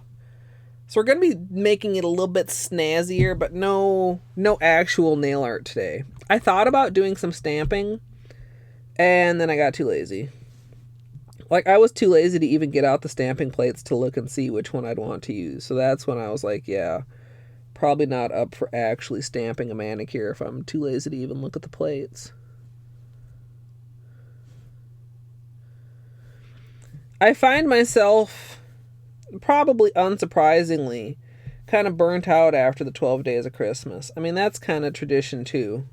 So we're going to be making it a little bit snazzier, but no actual nail art today. I thought about doing some stamping, and then I got too lazy. Like, I was too lazy to even get out the stamping plates to look and see which one I'd want to use. So that's when I was like, yeah, probably not up for actually stamping a manicure if I'm too lazy to even look at the plates. I find myself, probably unsurprisingly, kind of burnt out after the 12 days of Christmas. I mean, that's kind of tradition too,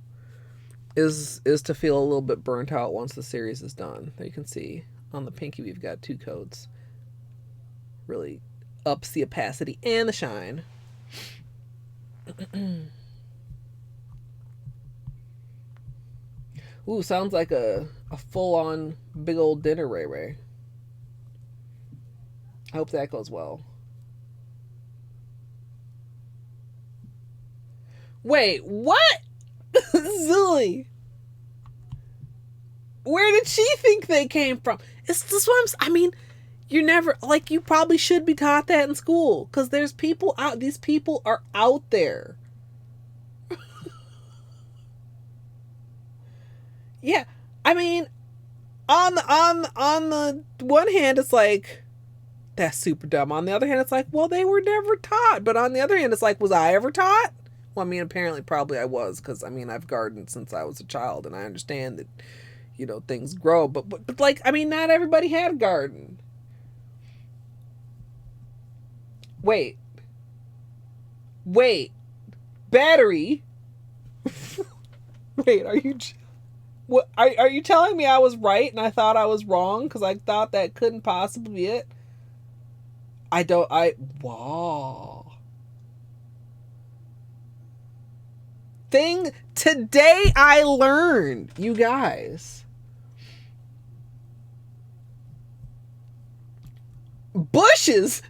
is to feel a little bit burnt out once the series is done. There you can see on the pinky we've got 2 coats. Really ups the opacity and the shine. Ooh, sounds like a full-on big old dinner, Ray Ray. I hope that goes well. Wait, what? Zilly. Where did she think they came from? It's this what I mean, you're never, like, you probably should be taught that in school, because there's people out, these people are out there. Yeah, I mean, on the one hand, it's like, that's super dumb. On the other hand, it's like, well, they were never taught. But on the other hand, it's like, was I ever taught? Well, I mean, apparently, probably I was, because, I mean, I've gardened since I was a child, and I understand that, things grow. But like, I mean, not everybody had a garden. Wait. Battery? Wait, are you... What, are you telling me I was right and I thought I was wrong? Because I thought that couldn't possibly be it? Wow. Today I learned, you guys. Bushes?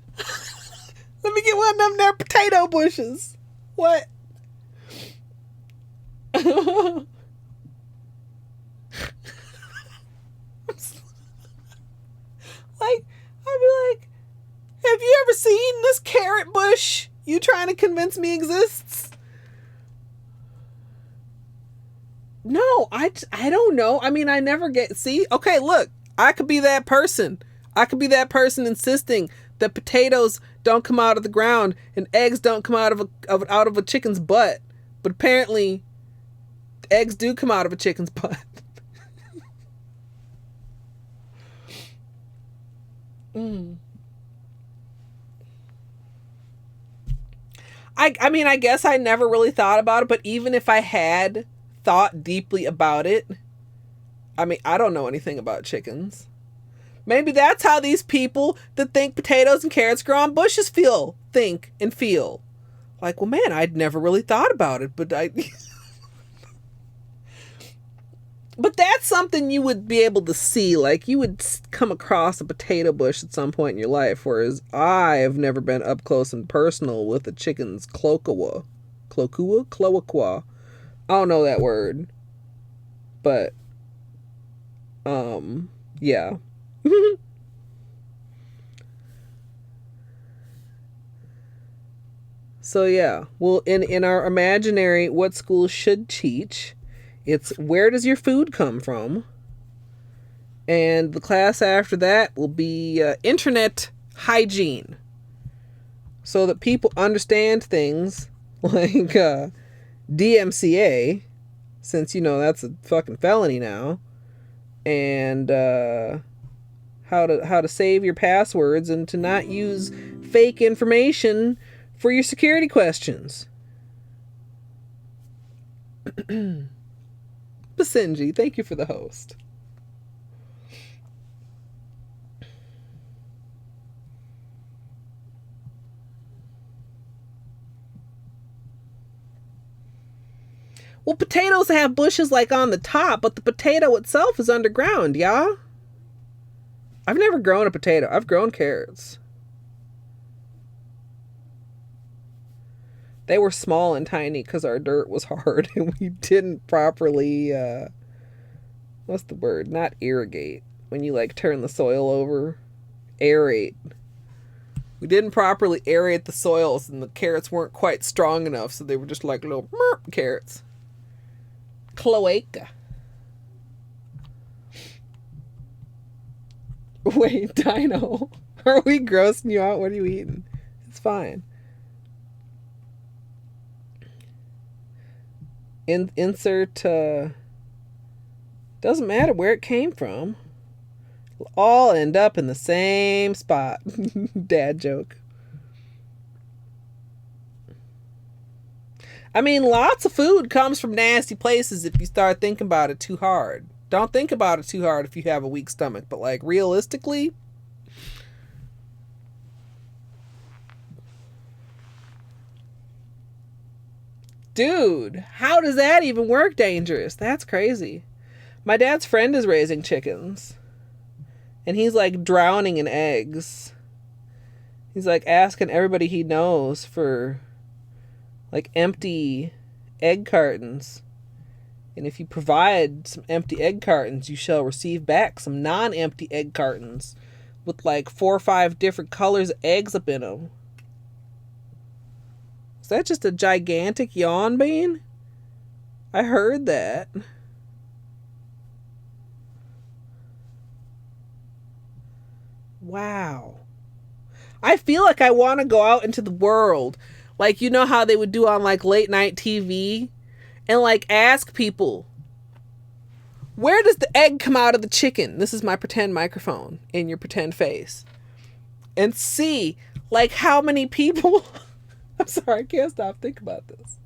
Let me get one of them there potato bushes. What? Like, I'd be like, have you ever seen this carrot bush you trying to convince me exists? No, I don't know. I mean, I never see, okay, look, I could be that person. I could be that person insisting that potatoes don't come out of the ground and eggs don't come out of a chicken's butt. But apparently, eggs do come out of a chicken's butt. I mean, I guess I never really thought about it, but even if I had thought deeply about it, I mean, I don't know anything about chickens. Maybe that's how these people that think potatoes and carrots grow on bushes think and feel. Like, well, man, I'd never really thought about it, but But that's something you would be able to see. Like, you would come across a potato bush at some point in your life, whereas I have never been up close and personal with a chicken's cloaca. I don't know that word. But yeah. So yeah, well, in our imaginary what schools should teach, it's where does your food come from, and the class after that will be internet hygiene, so that people understand things like DMCA, since that's a fucking felony now, and how to save your passwords and to not use fake information for your security questions. Basenji, thank you for the host. Well, potatoes have bushes like on the top, but the potato itself is underground, y'all. I've never grown a potato. I've grown carrots. They were small and tiny because our dirt was hard and we didn't properly, what's the word? Not irrigate. When you like turn the soil over. Aerate. We didn't properly aerate the soils and the carrots weren't quite strong enough, so they were just like little carrots. Cloaca. Wait, Dino. Are we grossing you out? What are you eating? It's fine. Insert, doesn't matter where it came from. We'll all end up in the same spot. Dad joke. I mean, lots of food comes from nasty places if you start thinking about it too hard. Don't think about it too hard if you have a weak stomach, but like realistically, dude, how does that even work dangerous? That's crazy. My dad's friend is raising chickens. And he's like drowning in eggs. He's like asking everybody he knows for like empty egg cartons. And if you provide some empty egg cartons, you shall receive back some non-empty egg cartons with like 4 or 5 different colors of eggs up in them. Is that just a gigantic yawn bean? I heard that. Wow. I feel like I want to go out into the world. Like, you know how they would do on like late night TV? And like ask people, where does the egg come out of the chicken? This is my pretend microphone in your pretend face. And see like how many people... I'm sorry, I can't stop thinking about this.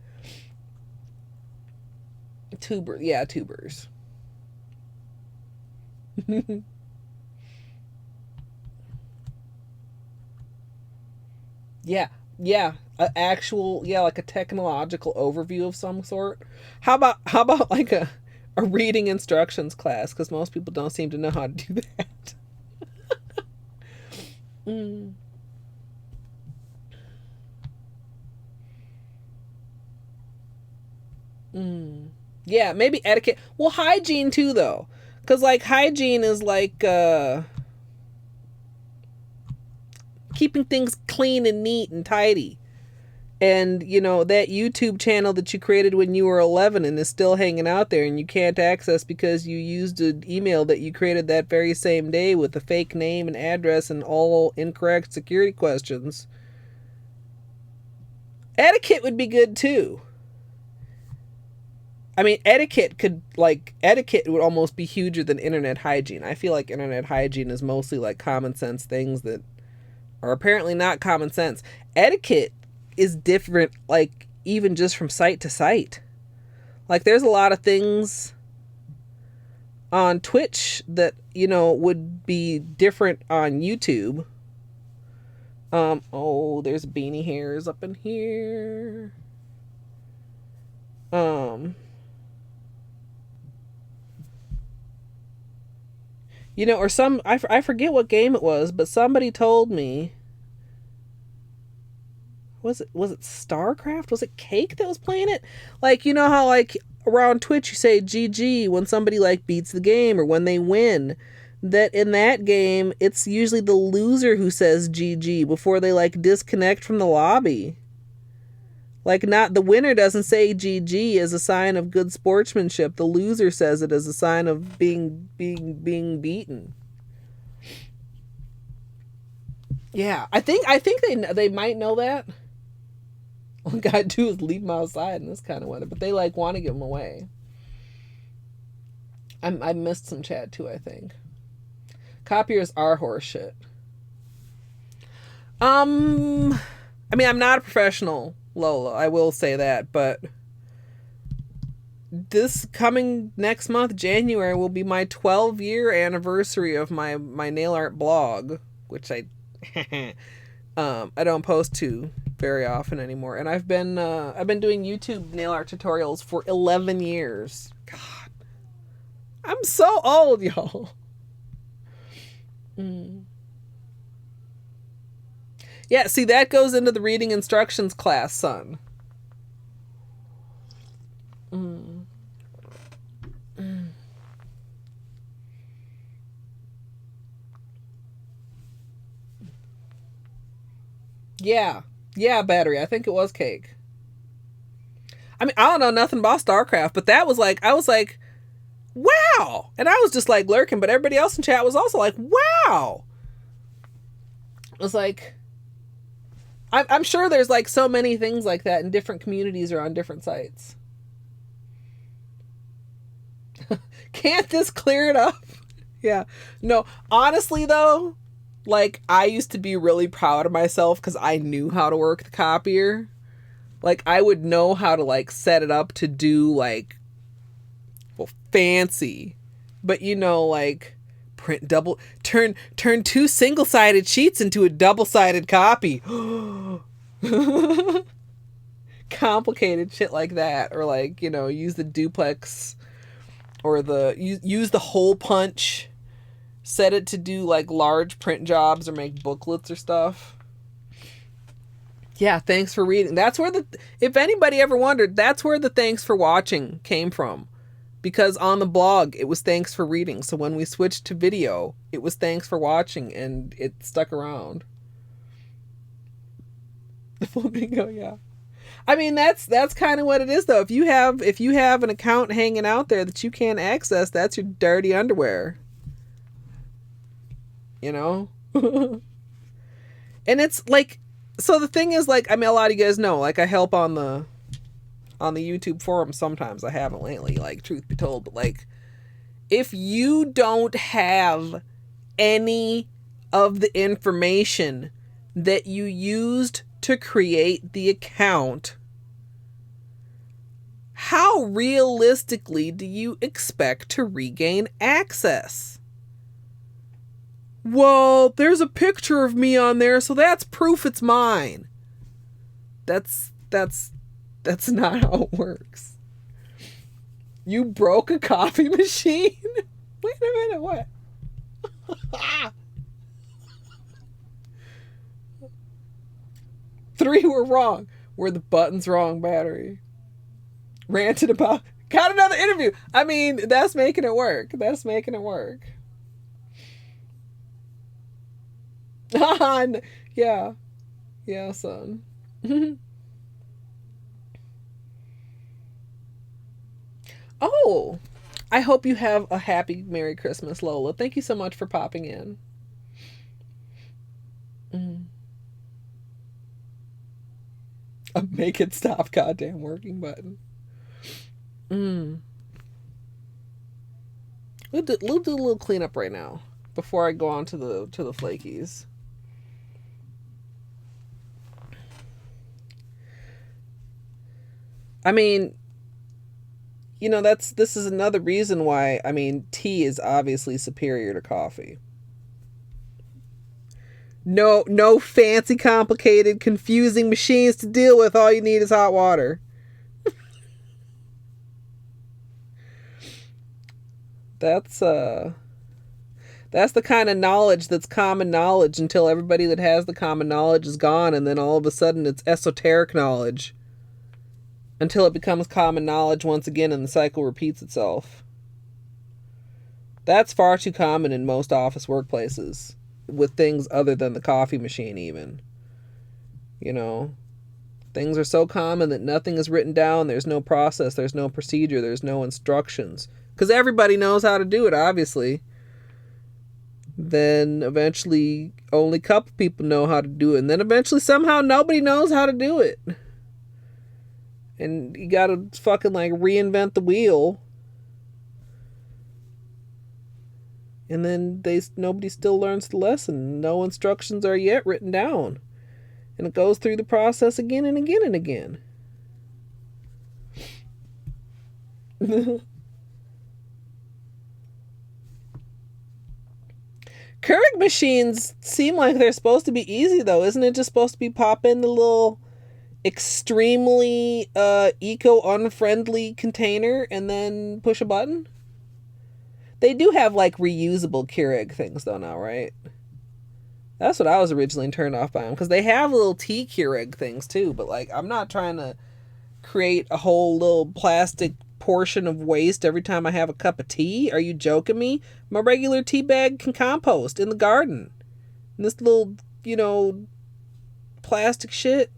Tubers. Yeah, tubers. Yeah, like a technological overview of some sort. How about like a reading instructions class? Because most people don't seem to know how to do that. Yeah, maybe etiquette. Well, hygiene too, though. Because like hygiene is like keeping things clean and neat and tidy. And, that YouTube channel that you created when you were 11 and is still hanging out there and you can't access because you used an email that you created that very same day with a fake name and address and all incorrect security questions. Etiquette would be good too. I mean, etiquette would almost be huger than internet hygiene. I feel like internet hygiene is mostly like common sense things that are apparently not common sense. Etiquette is different, like, even just from site to site. Like, there's a lot of things on Twitch that, would be different on YouTube. There's beanie hairs up in here. Or I forget what game it was, but somebody told me, was it StarCraft? Was it Cake that was playing it? Like, how like around Twitch you say GG when somebody like beats the game or when they win, that in that game it's usually the loser who says GG before they like disconnect from the lobby. Like, not the winner doesn't say GG as a sign of good sportsmanship. The loser says it as a sign of being beaten. Yeah, I think they might know that. All I gotta do is leave them outside in this kind of weather, but they like want to give them away. I missed some chat too, I think. Copiers are horse shit. I mean, I'm not a professional Lola, I will say that, but this coming next month, January, will be my 12-year anniversary of my nail art blog, which I don't post to very often anymore. And I've been doing YouTube nail art tutorials for 11 years. God, I'm so old, y'all. Yeah, see, that goes into the reading instructions class, son. Yeah, battery. I think it was cake. I mean, I don't know nothing about StarCraft, but that was like, I was like, wow. And I was just like lurking, but everybody else in chat was also like, wow. It was like, I'm sure there's like so many things like that in different communities or on different sites. Can't this clear it up? Yeah. No, honestly though, like, I used to be really proud of myself because I knew how to work the copier. Like, I would know how to, like, set it up to do, like, well, fancy. But, you know, like, print double... Turn 2 single-sided sheets into a double-sided copy. Complicated shit like that. Or, like, you know, use the duplex or use the hole punch. Set it to do like large print jobs or make booklets or stuff. Yeah, thanks for reading. That's where if anybody ever wondered, that's where the thanks for watching came from. Because on the blog, it was thanks for reading. So when we switched to video, it was thanks for watching, and it stuck around. The flamingo, yeah. I mean, that's kind of what it is, though. If you have an account hanging out there that you can't access, that's your dirty underwear. You know? And it's like, so the thing is, like, I mean, a lot of you guys know, like, I help on the YouTube forum sometimes. I haven't lately, like, truth be told, but like, if you don't have any of the information that you used to create the account, how realistically do you expect to regain access? Well, there's a picture of me on there, so that's proof it's mine. That's not how it works. You broke a coffee machine? Wait a minute, what? 3 were wrong. Were the buttons wrong, battery? Ranted about... Got another interview! I mean, that's making it work. That's making it work. Yeah. Yeah, son. Oh, I hope you have a happy Merry Christmas, Lola. Thank you so much for popping in. A make it stop goddamn working button. We'll do a little cleanup right now before I go on to the Flakies. I mean, you know, this is another reason why, I mean, tea is obviously superior to coffee. No fancy, complicated, confusing machines to deal with. All you need is hot water. That's the kind of knowledge that's common knowledge until everybody that has the common knowledge is gone, and then all of a sudden it's esoteric knowledge. until it becomes common knowledge once again and the cycle repeats itself. That's far too common in most office workplaces with things other than the coffee machine even. You know, things are so common that nothing is written down. There's no process. There's no procedure. There's no instructions. Because everybody knows how to do it, obviously. Then eventually only a couple people know how to do it. And then eventually somehow nobody knows how to do it. And you gotta fucking like reinvent the wheel. And then nobody still learns the lesson. No instructions are yet written down. And it goes through the process again and again and again. Keurig machines seem like they're supposed to be easy, though. Isn't it just supposed to be pop in the little extremely eco-unfriendly container and then push a button? They do have like reusable Keurig things though now, right? That's what I was originally turned off by them, because they have little tea Keurig things too, but like I'm not trying to create a whole little plastic portion of waste every time I have a cup of tea. Are you joking me? My regular tea bag can compost in the garden. And this little, plastic shit.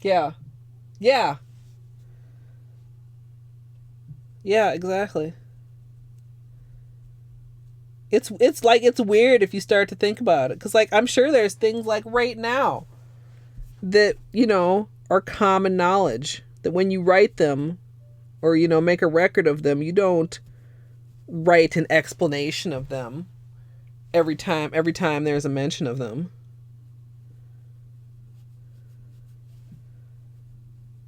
Yeah. Yeah. Yeah, exactly. It's weird if you start to think about it, because like I'm sure there's things like right now that are common knowledge that when you write them or make a record of them, you don't write an explanation of them every time there's a mention of them,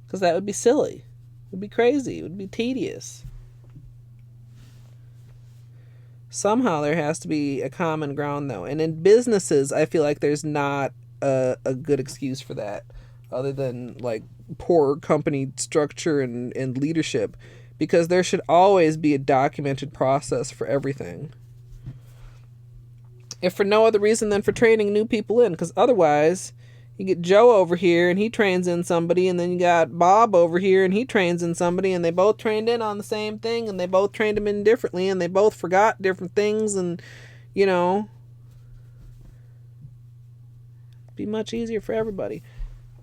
because that would be silly. It would be crazy. It would be tedious. Somehow there has to be a common ground, though. And in businesses, I feel like there's not a good excuse for that, other than like poor company structure and leadership, because there should always be a documented process for everything. If for no other reason than for training new people in, because otherwise you get Joe over here and he trains in somebody, and then you got Bob over here and he trains in somebody, and they both trained in on the same thing, and they both trained them in differently, and they both forgot different things, and it'd be much easier for everybody.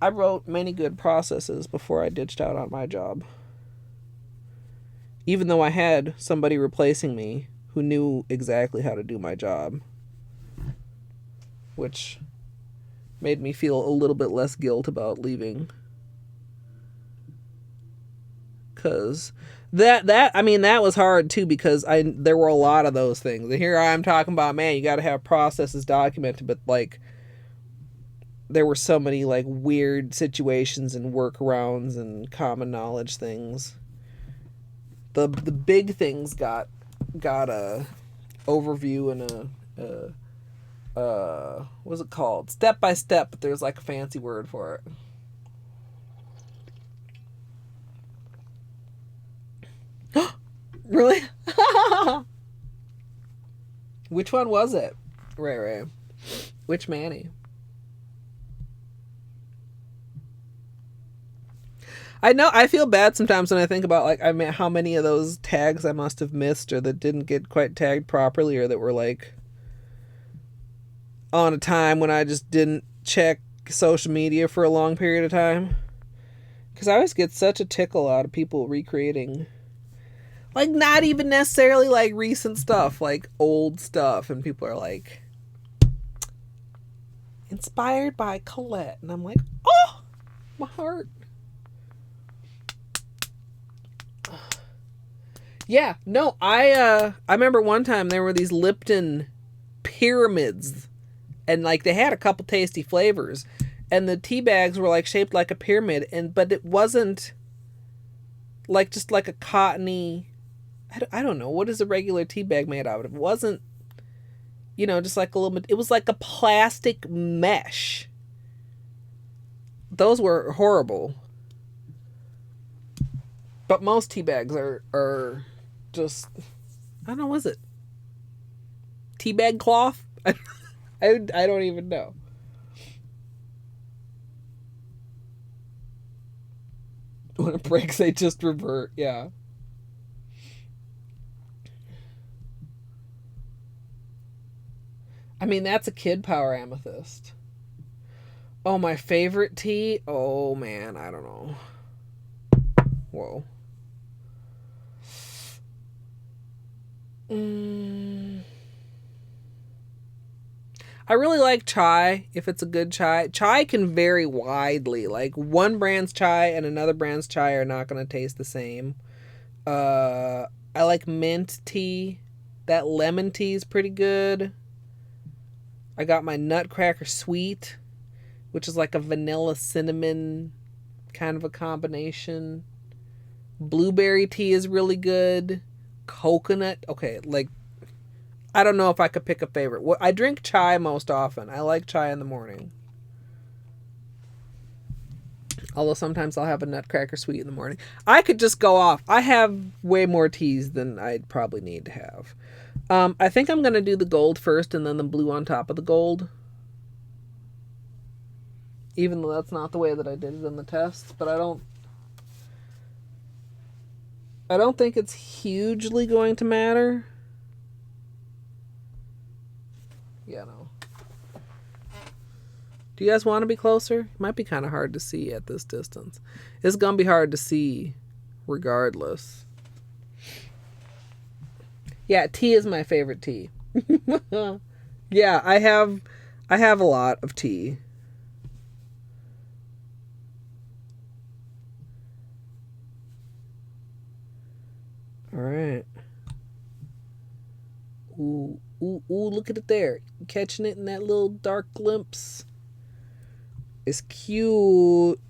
I wrote many good processes before I ditched out on my job, even though I had somebody replacing me who knew exactly how to do my job, which made me feel a little bit less guilt about leaving. Cause that was hard too, because there were a lot of those things. And here I am talking about, man, you got to have processes documented, but like there were so many like weird situations and workarounds and common knowledge things. The big things got a overview and what's it called? Step by step, but there's like a fancy word for it. Really? Which one was it? Ray. Which Manny? I know, I feel bad sometimes when I think about like how many of those tags I must have missed, or that didn't get quite tagged properly, or that were like on a time when I just didn't check social media for a long period of time. Because I always get such a tickle out of people recreating, like, not even necessarily like recent stuff, like old stuff, and people are like, inspired by Colette, and I'm like, oh, my heart. Yeah, no, I remember one time there were these Lipton pyramids, and like they had a couple tasty flavors, and the tea bags were like shaped like a pyramid, but it wasn't like just like a cottony, I don't know, what is a regular tea bag made out of? It wasn't, just like a little bit, it was like a plastic mesh. Those were horrible. But most tea bags are just, I don't know, was it? tea bag cloth? I don't even know. When it breaks, they just revert. Yeah. I mean, that's a kid power amethyst. Oh, my favorite tea? Oh, man, I don't know. Whoa. I really like chai if it's a good chai. Chai can vary widely. Like one brand's chai and another brand's chai are not going to taste the same. I like mint tea. That lemon tea is pretty good. I got my Nutcracker Sweet, which is like a vanilla cinnamon kind of a combination. Blueberry tea is really good. Coconut. Okay, like I don't know if I could pick a favorite. I drink chai most often. I like chai in the morning. Although sometimes I'll have a Nutcracker Sweet in the morning. I could just go off. I have way more teas than I'd probably need to have. I think I'm going to do the gold first and then the blue on top of the gold. Even though that's not the way that I did it in the test. But I don't think it's hugely going to matter. Yeah, no. Do you guys want to be closer? It might be kind of hard to see at this distance. It's going to be hard to see regardless. Yeah, tea is my favorite tea. Yeah, I have a lot of tea. All right. Ooh, ooh, ooh, look at it there. Catching it in that little dark glimpse. It's cute.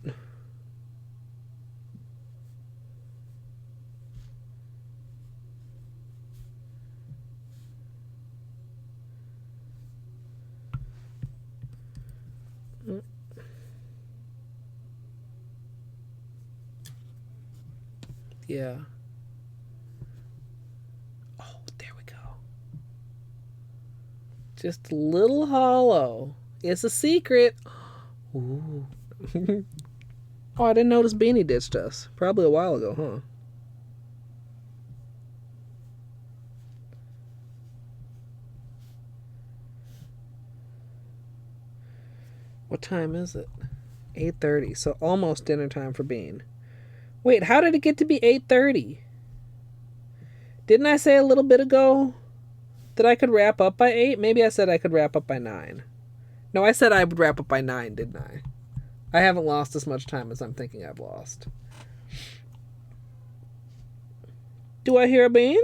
Yeah. Oh, there we go. Just a little hollow. It's a secret. Ooh. Oh, I didn't notice Beanie ditched us. Probably a while ago, huh? What time is it? 8:30. So almost dinner time for Bean. Wait, how did it get to be 8:30? Didn't I say a little bit ago that I could wrap up by 8? Maybe I said I could wrap up by 9. No, I said I would wrap up by 9, didn't I? I haven't lost as much time as I'm thinking I've lost. Do I hear a Bean?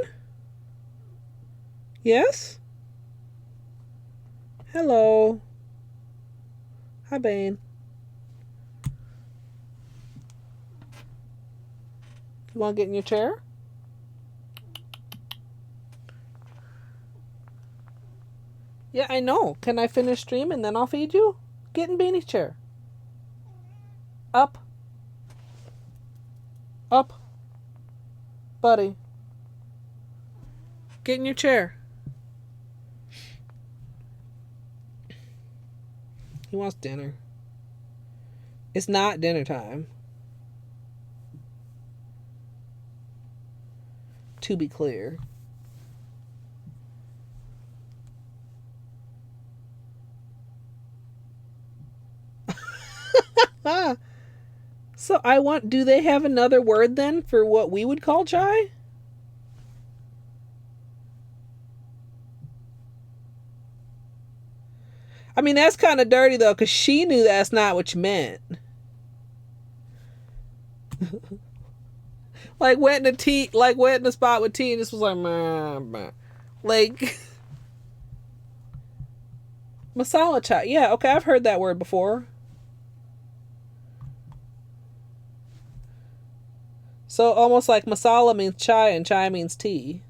Yes? Hello. Hi, Bean. You want to get in your chair? Yeah, I know. Can I finish stream and then I'll feed you? Get in Beanie's chair. Up. Up. Buddy. Get in your chair. He wants dinner. It's not dinner time. To be clear. So do they have another word then for what we would call chai? I mean, that's kind of dirty though, because she knew that's not what you meant. Like went in the spot with tea and just was like, meh. Like masala chai. Yeah, okay, I've heard that word before. So almost like masala means chai and chai means tea.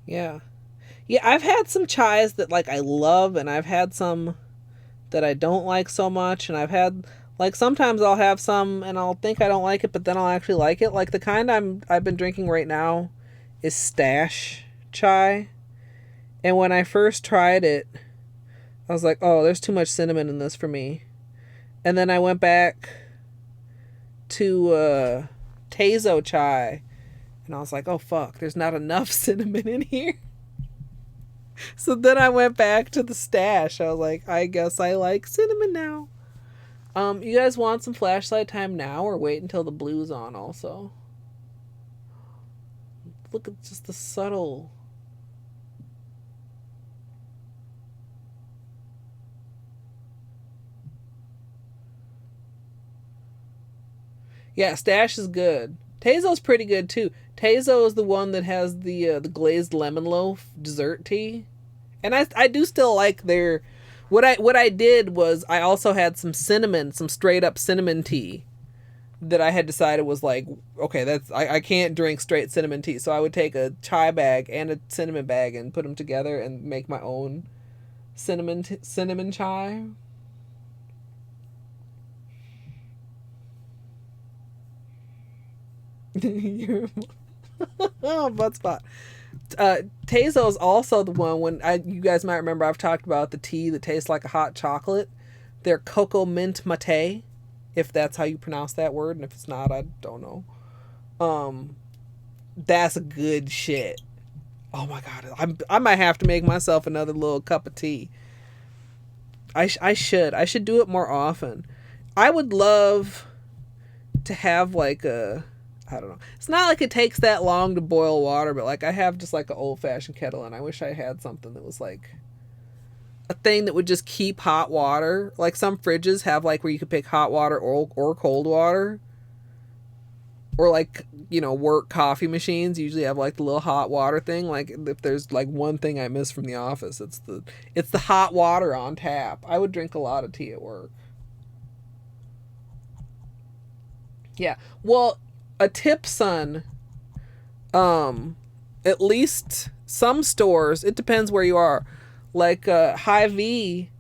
Yeah. Yeah, I've had some chais that like I love, and I've had some that I don't like so much, and I've had like sometimes I'll have some and I'll think I don't like it, but then I'll actually like it. Like the kind I've been drinking right now is stash chai. And when I first tried it, I was like, "Oh, there's too much cinnamon in this for me." And then I went back to Tezo chai, and I was like, "Oh fuck, there's not enough cinnamon in here." So then I went back to the stash. I was like, "I guess I like cinnamon now." You guys want some flashlight time now, or wait until the blue's on? Also, look at just the subtle. Yeah, Stash is good. Tezo's pretty good too. Tezo is the one that has the glazed lemon loaf dessert tea, and I do still like their. What I did was I also had some cinnamon, some straight up cinnamon tea that I had decided was like, okay, that's I can't drink straight cinnamon tea, so I would take a chai bag and a cinnamon bag and put them together and make my own cinnamon chai. Oh, butt spot. Tezo is also the one when you guys might remember I've talked about the tea that tastes like a hot chocolate. They're cocoa mint mate, if that's how you pronounce that word, and if it's not, I don't know. Um, that's good shit. Oh my god, I might have to make myself another little cup of tea. I should do it more often. I would love to have like a I don't know. It's not like it takes that long to boil water, but like I have just like an old fashioned kettle, and I wish I had something that was like a thing that would just keep hot water. Like some fridges have like where you could pick hot water or cold water. Or like, work coffee machines usually have like the little hot water thing. Like if there's like one thing I miss from the office, it's the hot water on tap. I would drink a lot of tea at work. Yeah. Well, a tip, son. At least some stores. It depends where you are. Like Hy-Vee.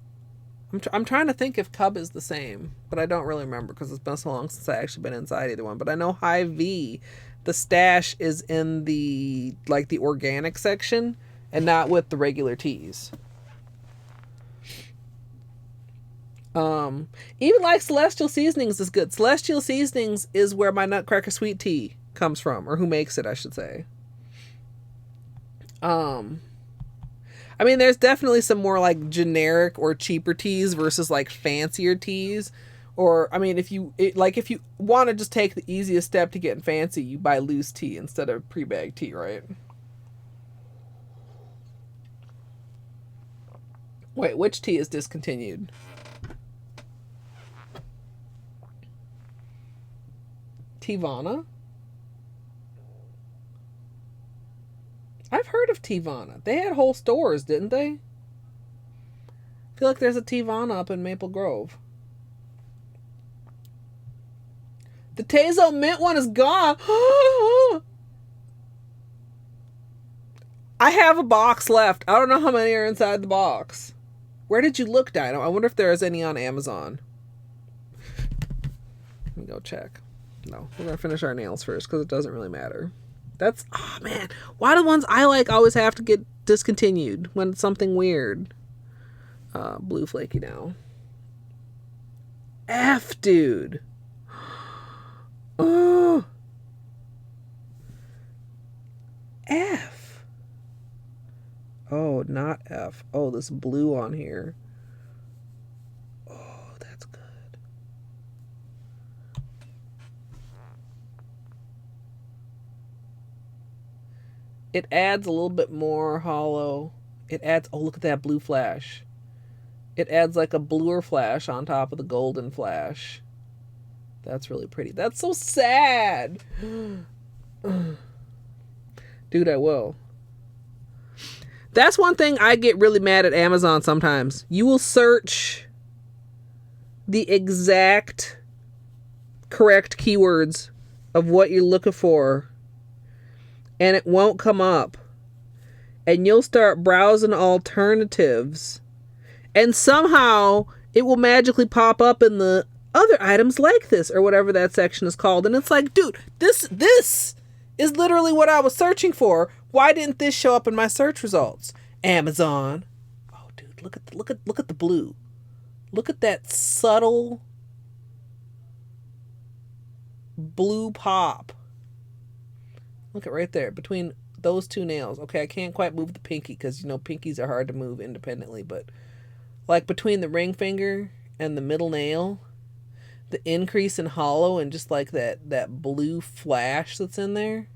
I'm trying to think if Cub is the same, but I don't really remember because it's been so long since I actually been inside either one. But I know Hy-Vee, the stash is in the organic section and not with the regular teas. Even like Celestial Seasonings is good. Celestial Seasonings is where my Nutcracker Sweet Tea comes from, or who makes it, I should say. I mean, there's definitely some more like generic or cheaper teas versus like fancier teas. Or I mean, if you want to just take the easiest step to getting fancy, you buy loose tea instead of pre-bagged tea, right? Wait, which tea is discontinued? Tivana? I've heard of Tivana. They had whole stores, didn't they? I feel like there's a Tivana up in Maple Grove. The Tezo Mint one is gone. I have a box left. I don't know how many are inside the box. Where did you look, Dino? I wonder if there is any on Amazon. Let me go check. No, we're going to finish our nails first because it doesn't really matter. Oh man, why do the ones I like always have to get discontinued when it's something weird? Blue Flakie now. F, dude. Oh. F. Oh, not F. Oh, this blue on here. Oh, that's good. It adds a little bit more hollow. It adds, oh, look at that blue flash. It adds like a bluer flash on top of the golden flash. That's really pretty. That's so sad. Dude, I will. That's one thing I get really mad at Amazon sometimes. You will search the exact correct keywords of what you're looking for, and it won't come up. and you'll start browsing alternatives, and somehow it will magically pop up in the other items like this or whatever that section is called. And it's like, dude, this is literally what I was searching for. Why didn't this show up in my search results? Amazon. Oh, dude, look at the blue. Look at that subtle blue pop. Look at right there between those two nails. Okay, I can't quite move the pinky because, you know, pinkies are hard to move independently, but like between the ring finger and the middle nail, the increase in holo and just like that blue flash that's in there.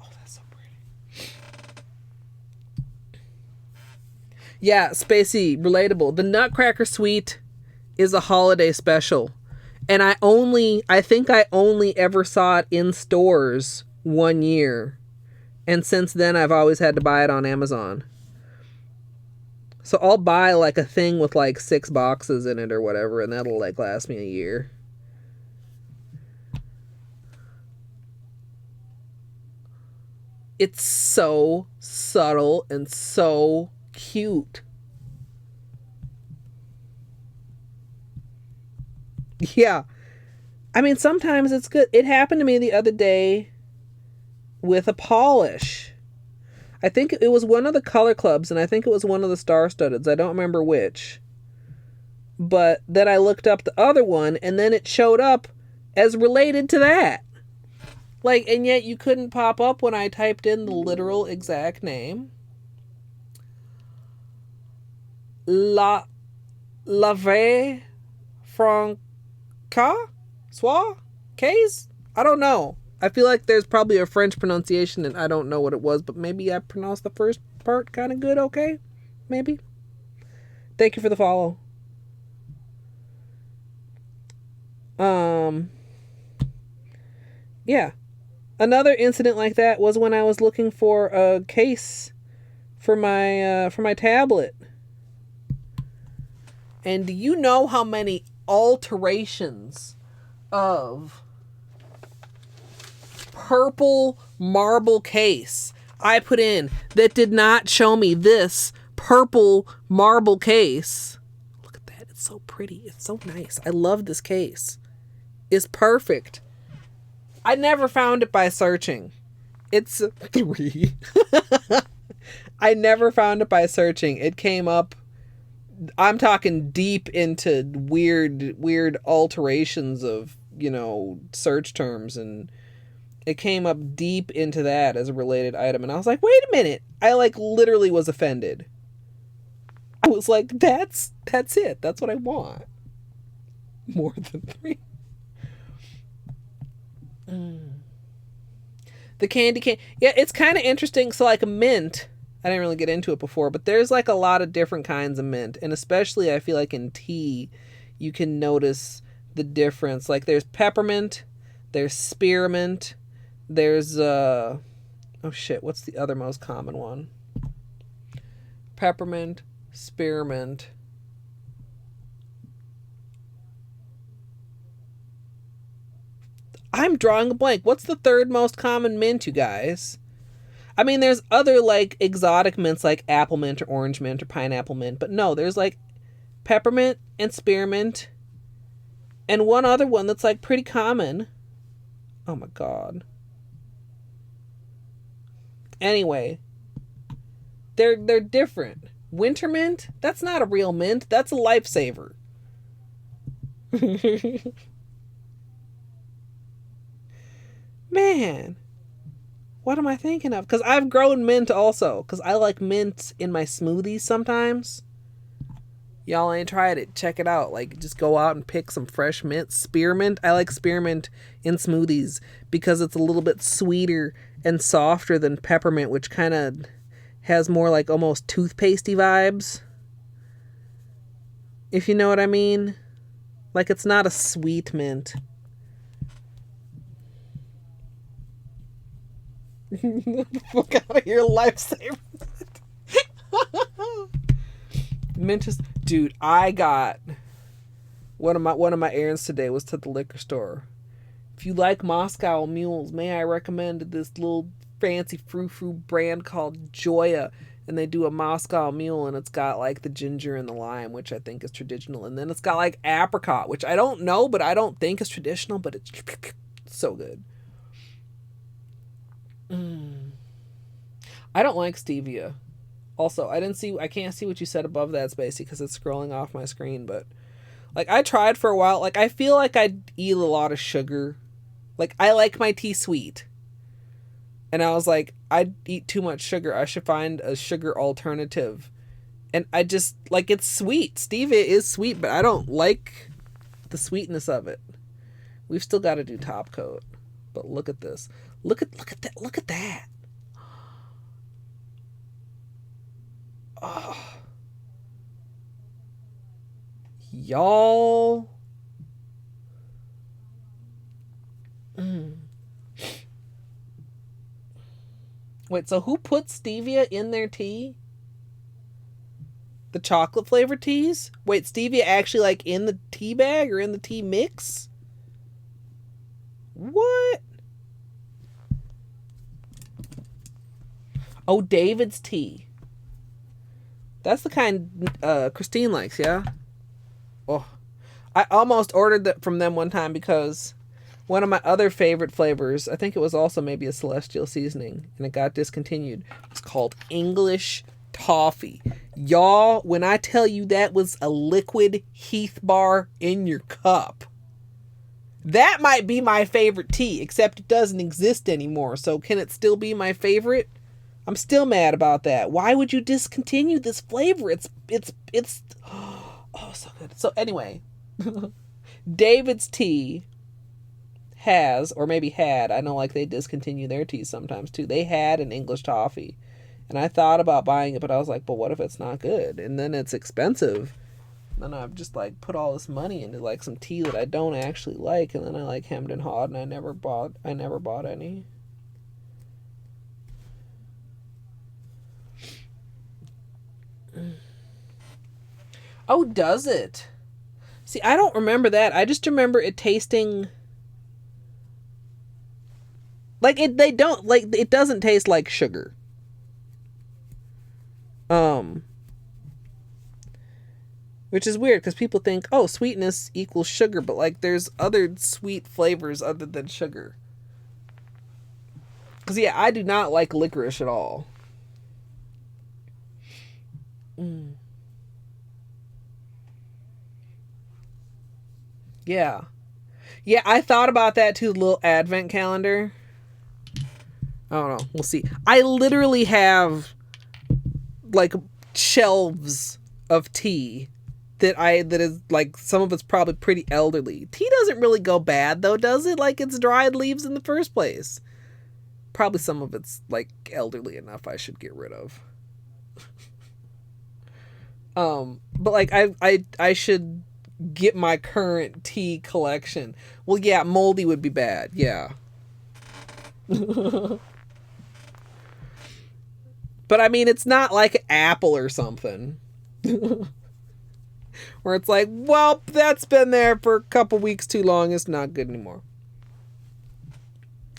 Oh, that's so pretty. Yeah, Spacey, relatable. The Nutcracker Suite is a holiday special. And I think I only ever saw it in stores one year. And since then, I've always had to buy it on Amazon. So I'll buy like a thing with like 6 boxes in it or whatever, and that'll like last me a year. It's so subtle and so cute. Yeah. I mean, sometimes it's good. It happened to me the other day with a polish. I think it was one of the color clubs, and I think it was one of the star studdeds. I don't remember which. But then I looked up the other one, and then it showed up as related to that. Like, and yet you couldn't pop up when I typed in the literal exact name. La Vraie Franca? Soie? Case? I don't know. I feel like there's probably a French pronunciation and I don't know what it was, but maybe I pronounced the first part kind of good, okay? Maybe. Thank you for the follow. Yeah. Another incident like that was when I was looking for a case for my tablet. And do you know how many alterations of purple marble case I put in that did not show me this purple marble case? Look at that. It's so pretty. It's so nice. I love this case. It's perfect. I never found it by searching. It's 3. I never found it by searching. It came up. I'm talking deep into weird alterations of, you know, search terms, and it came up deep into that as a related item. And I was like, wait a minute. I like literally was offended. I was like, that's it. That's what I want. More than 3. The candy cane. Yeah, it's kind of interesting. So like a mint, I didn't really get into it before, but there's like a lot of different kinds of mint. And especially I feel like in tea, you can notice the difference. Like there's peppermint, there's spearmint, there's, oh shit, what's the other most common one? Peppermint, spearmint. I'm drawing a blank. What's the third most common mint, you guys? I mean, there's other, like, exotic mints like apple mint or orange mint or pineapple mint. But no, there's, like, peppermint and spearmint. And one other one that's, like, pretty common. Oh, my God. Anyway. They're different. Winter mint? That's not a real mint. That's a lifesaver. Man. What am I thinking of? Because I've grown mint also. Because I like mint in my smoothies sometimes. Y'all ain't tried it. Check it out. Like, just go out and pick some fresh mint. Spearmint. I like spearmint in smoothies because it's a little bit sweeter and softer than peppermint, which kind of has more like almost toothpastey vibes. If you know what I mean. Like, it's not a sweet mint. Fuck out of here, lifesaver. Mint is, dude. I got one of my errands today was to the liquor store, If you like Moscow mules, may I recommend this little fancy frou-frou brand called Joya, and they do a Moscow mule, and it's got like the ginger and the lime, which I think is traditional, and then it's got like apricot, which I don't know, but I don't think is traditional, but it's so good. I don't like stevia. Also, I can't see what you said above that, Spacey, because it's scrolling off my screen, but like I tried for a while. Like I feel like I eat a lot of sugar. Like I like my tea sweet. And I was like, I eat too much sugar. I should find a sugar alternative. And I just like it's sweet. Stevia is sweet, but I don't like the sweetness of it. We've still got to do top coat. But look at this. Look at that. Look at that. Oh. Y'all. Wait, so who puts stevia in their tea? The chocolate flavored teas? Wait, stevia actually like in the tea bag or in the tea mix? What? Oh, David's tea. That's the kind Christine likes, yeah? Oh, I almost ordered that from them one time because one of my other favorite flavors, I think it was also maybe a celestial seasoning, and it got discontinued. It's called English toffee. Y'all, when I tell you that was a liquid Heath bar in your cup, that might be my favorite tea, except it doesn't exist anymore. So can it still be my favorite? I'm still mad about that. Why would you discontinue this flavor? It's oh, so good. So anyway, David's tea has, or maybe had, I know like they discontinue their teas sometimes too. They had an English toffee. And I thought about buying it, but I was like, but what if it's not good? And then it's expensive. And then I've just like put all this money into like some tea that I don't actually like, and then I like hemmed and hawed, and I never bought any. Oh, does it? See, I don't remember that. I just remember it tasting like it. They don't like it. Doesn't taste like sugar. Which is weird because people think, oh, sweetness equals sugar, but like there's other sweet flavors other than sugar. Because yeah, I do not like licorice at all. Yeah. Yeah, I thought about that too, the little advent calendar. I don't know. We'll see. I literally have like shelves of tea that is like, some of it's probably pretty elderly. Tea doesn't really go bad though, does it? Like it's dried leaves in the first place. Probably some of it's like elderly enough I should get rid of. But like I should get my current tea collection. Well, yeah, moldy would be bad. Yeah. But I mean, it's not like apple or something. Where it's like, well, that's been there for a couple weeks too long. It's not good anymore.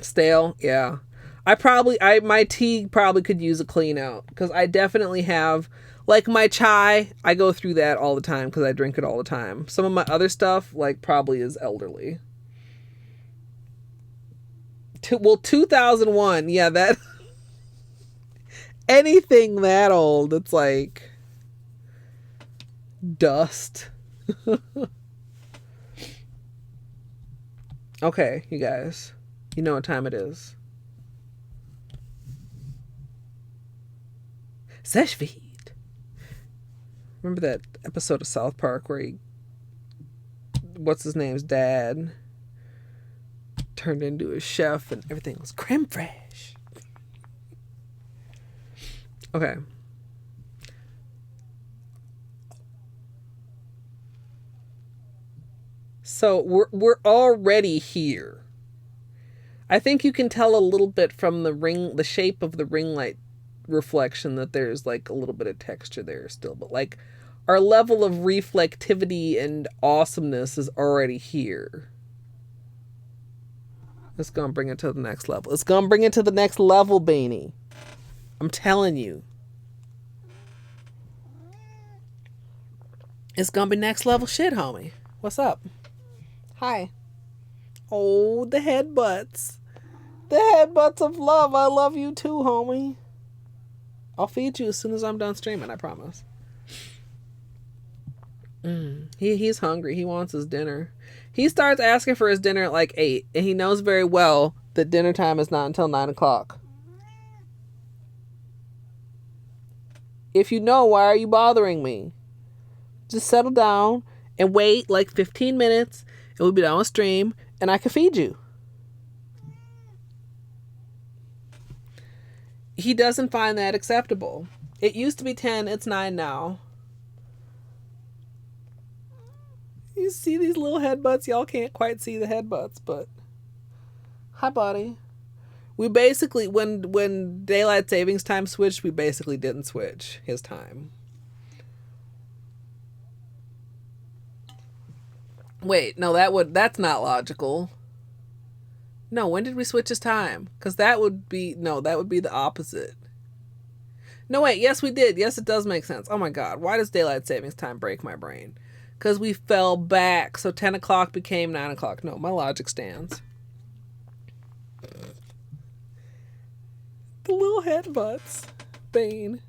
Stale, yeah. My tea probably could use a clean out. Because I definitely have, like my chai, I go through that all the time because I drink it all the time. Some of my other stuff, like, probably is elderly. 2001, yeah, that... anything that old, it's like... dust. Okay, you guys. You know what time it is. Sesh vide. Remember that episode of South Park where what's his name's dad turned into a chef and everything was creme fraiche. Okay. So we're already here. I think you can tell a little bit from the shape of the ring light reflection that there's like a little bit of texture there still, but like our level of reflectivity and awesomeness is already here. It's gonna bring it to the next level. It's gonna bring it to the next level, Beanie. I'm telling you. It's gonna be next level shit, homie. What's up? Hi. Oh, the headbutts. The headbutts of love. I love you too, homie. I'll feed you as soon as I'm done streaming, I promise. He's hungry. He wants his dinner. He starts asking for his dinner at like 8, and he knows very well that dinner time is not until 9 o'clock. If you know, why are you bothering me? Just settle down and wait like 15 minutes, and we'll be done with stream, and I can feed you. He doesn't find that acceptable. It used to be 10, it's 9 now. You see these little headbutts? Y'all can't quite see the headbutts, but... Hi, buddy. We basically, when daylight savings time switched, we basically didn't switch his time. Wait, no, that's not logical. No, when did we switch his time? Because that would be the opposite. No, wait, yes, we did. Yes, it does make sense. Oh my god, why does daylight savings time break my brain? Because we fell back, so 10 o'clock became 9 o'clock. No, my logic stands. The little headbutts. Bane.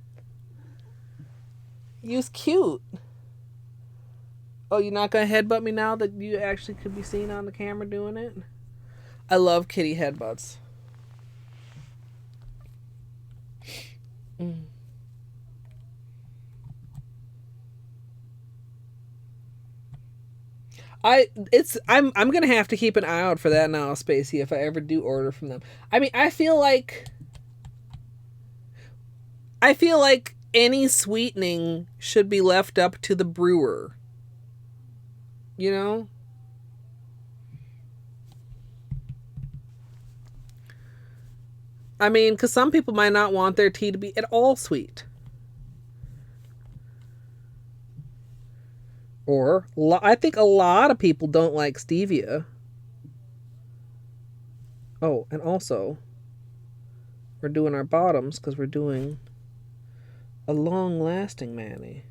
You's cute. Oh, you're not going to headbutt me now that you actually could be seen on the camera doing it? I love kitty headbutts. I'm gonna have to keep an eye out for that now, Spacey, if I ever do order from them. I mean, I feel like any sweetening should be left up to the brewer. You know? I mean, because some people might not want their tea to be at all sweet. Or, I think a lot of people don't like stevia. Oh, and also, we're doing our bottoms because we're doing a long-lasting mani.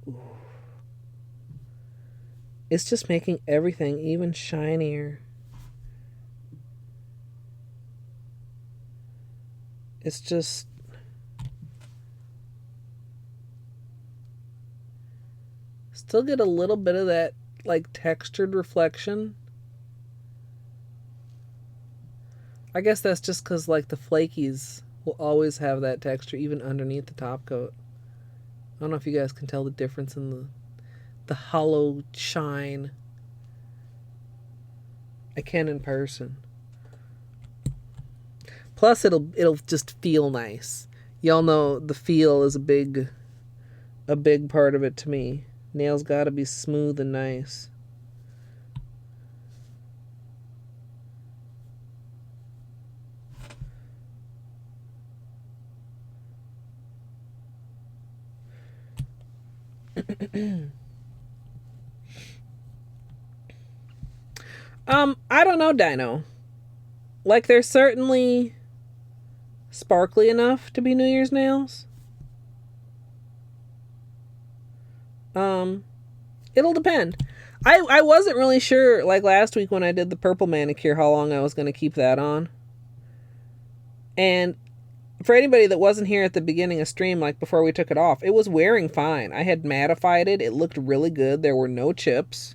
Ooh. It's just making everything even shinier. It's just... Still get a little bit of that, like, textured reflection. I guess that's just because, like, the Flakies will always have that texture, even underneath the top coat. I don't know if you guys can tell the difference in the hollow shine. I can in person. Plus, it'll just feel nice. Y'all know the feel is a big part of it to me. Nails gotta be smooth and nice. I don't know, Dino. Like, they're certainly sparkly enough to be New Year's nails. It'll depend. I wasn't really sure, like last week when I did the purple manicure, how long I was going to keep that on. And for anybody that wasn't here at the beginning of stream, like before we took it off, it was wearing fine. I had mattified it. It looked really good. There were no chips.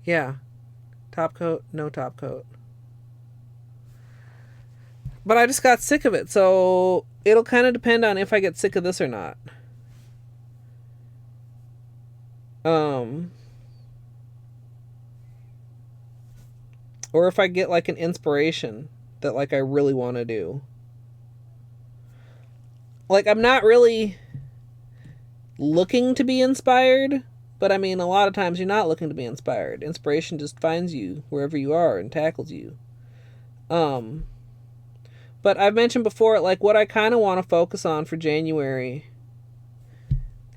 Yeah. Top coat, no top coat. But I just got sick of it, so it'll kind of depend on if I get sick of this or not. Or if I get like an inspiration that like I really want to do. Like, I'm not really looking to be inspired, but I mean, a lot of times you're not looking to be inspired. Inspiration just finds you wherever you are and tackles you. But I've mentioned before, like, what I kind of want to focus on for January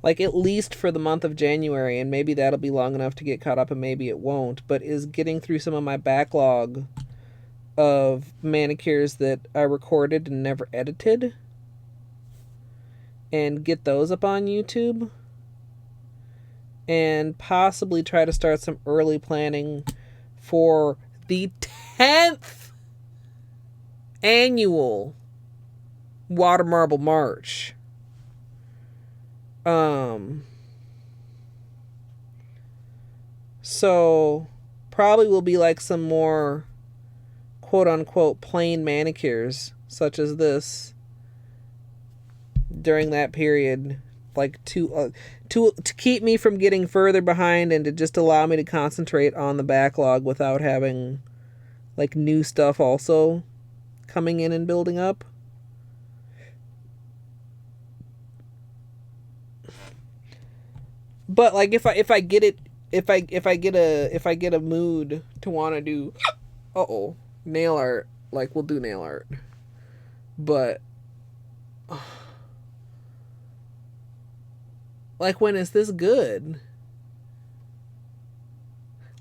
like at least for the month of January, and maybe that'll be long enough to get caught up and maybe it won't, but is getting through some of my backlog of manicures that I recorded and never edited and get those up on YouTube and possibly try to start some early planning for the 10th annual Water Marble March. So probably will be like some more quote unquote plain manicures such as this during that period, like to keep me from getting further behind and to just allow me to concentrate on the backlog without having like new stuff also coming in and building up. But like if I get a mood to want to do nail art, like we'll do nail art. But like when is this good?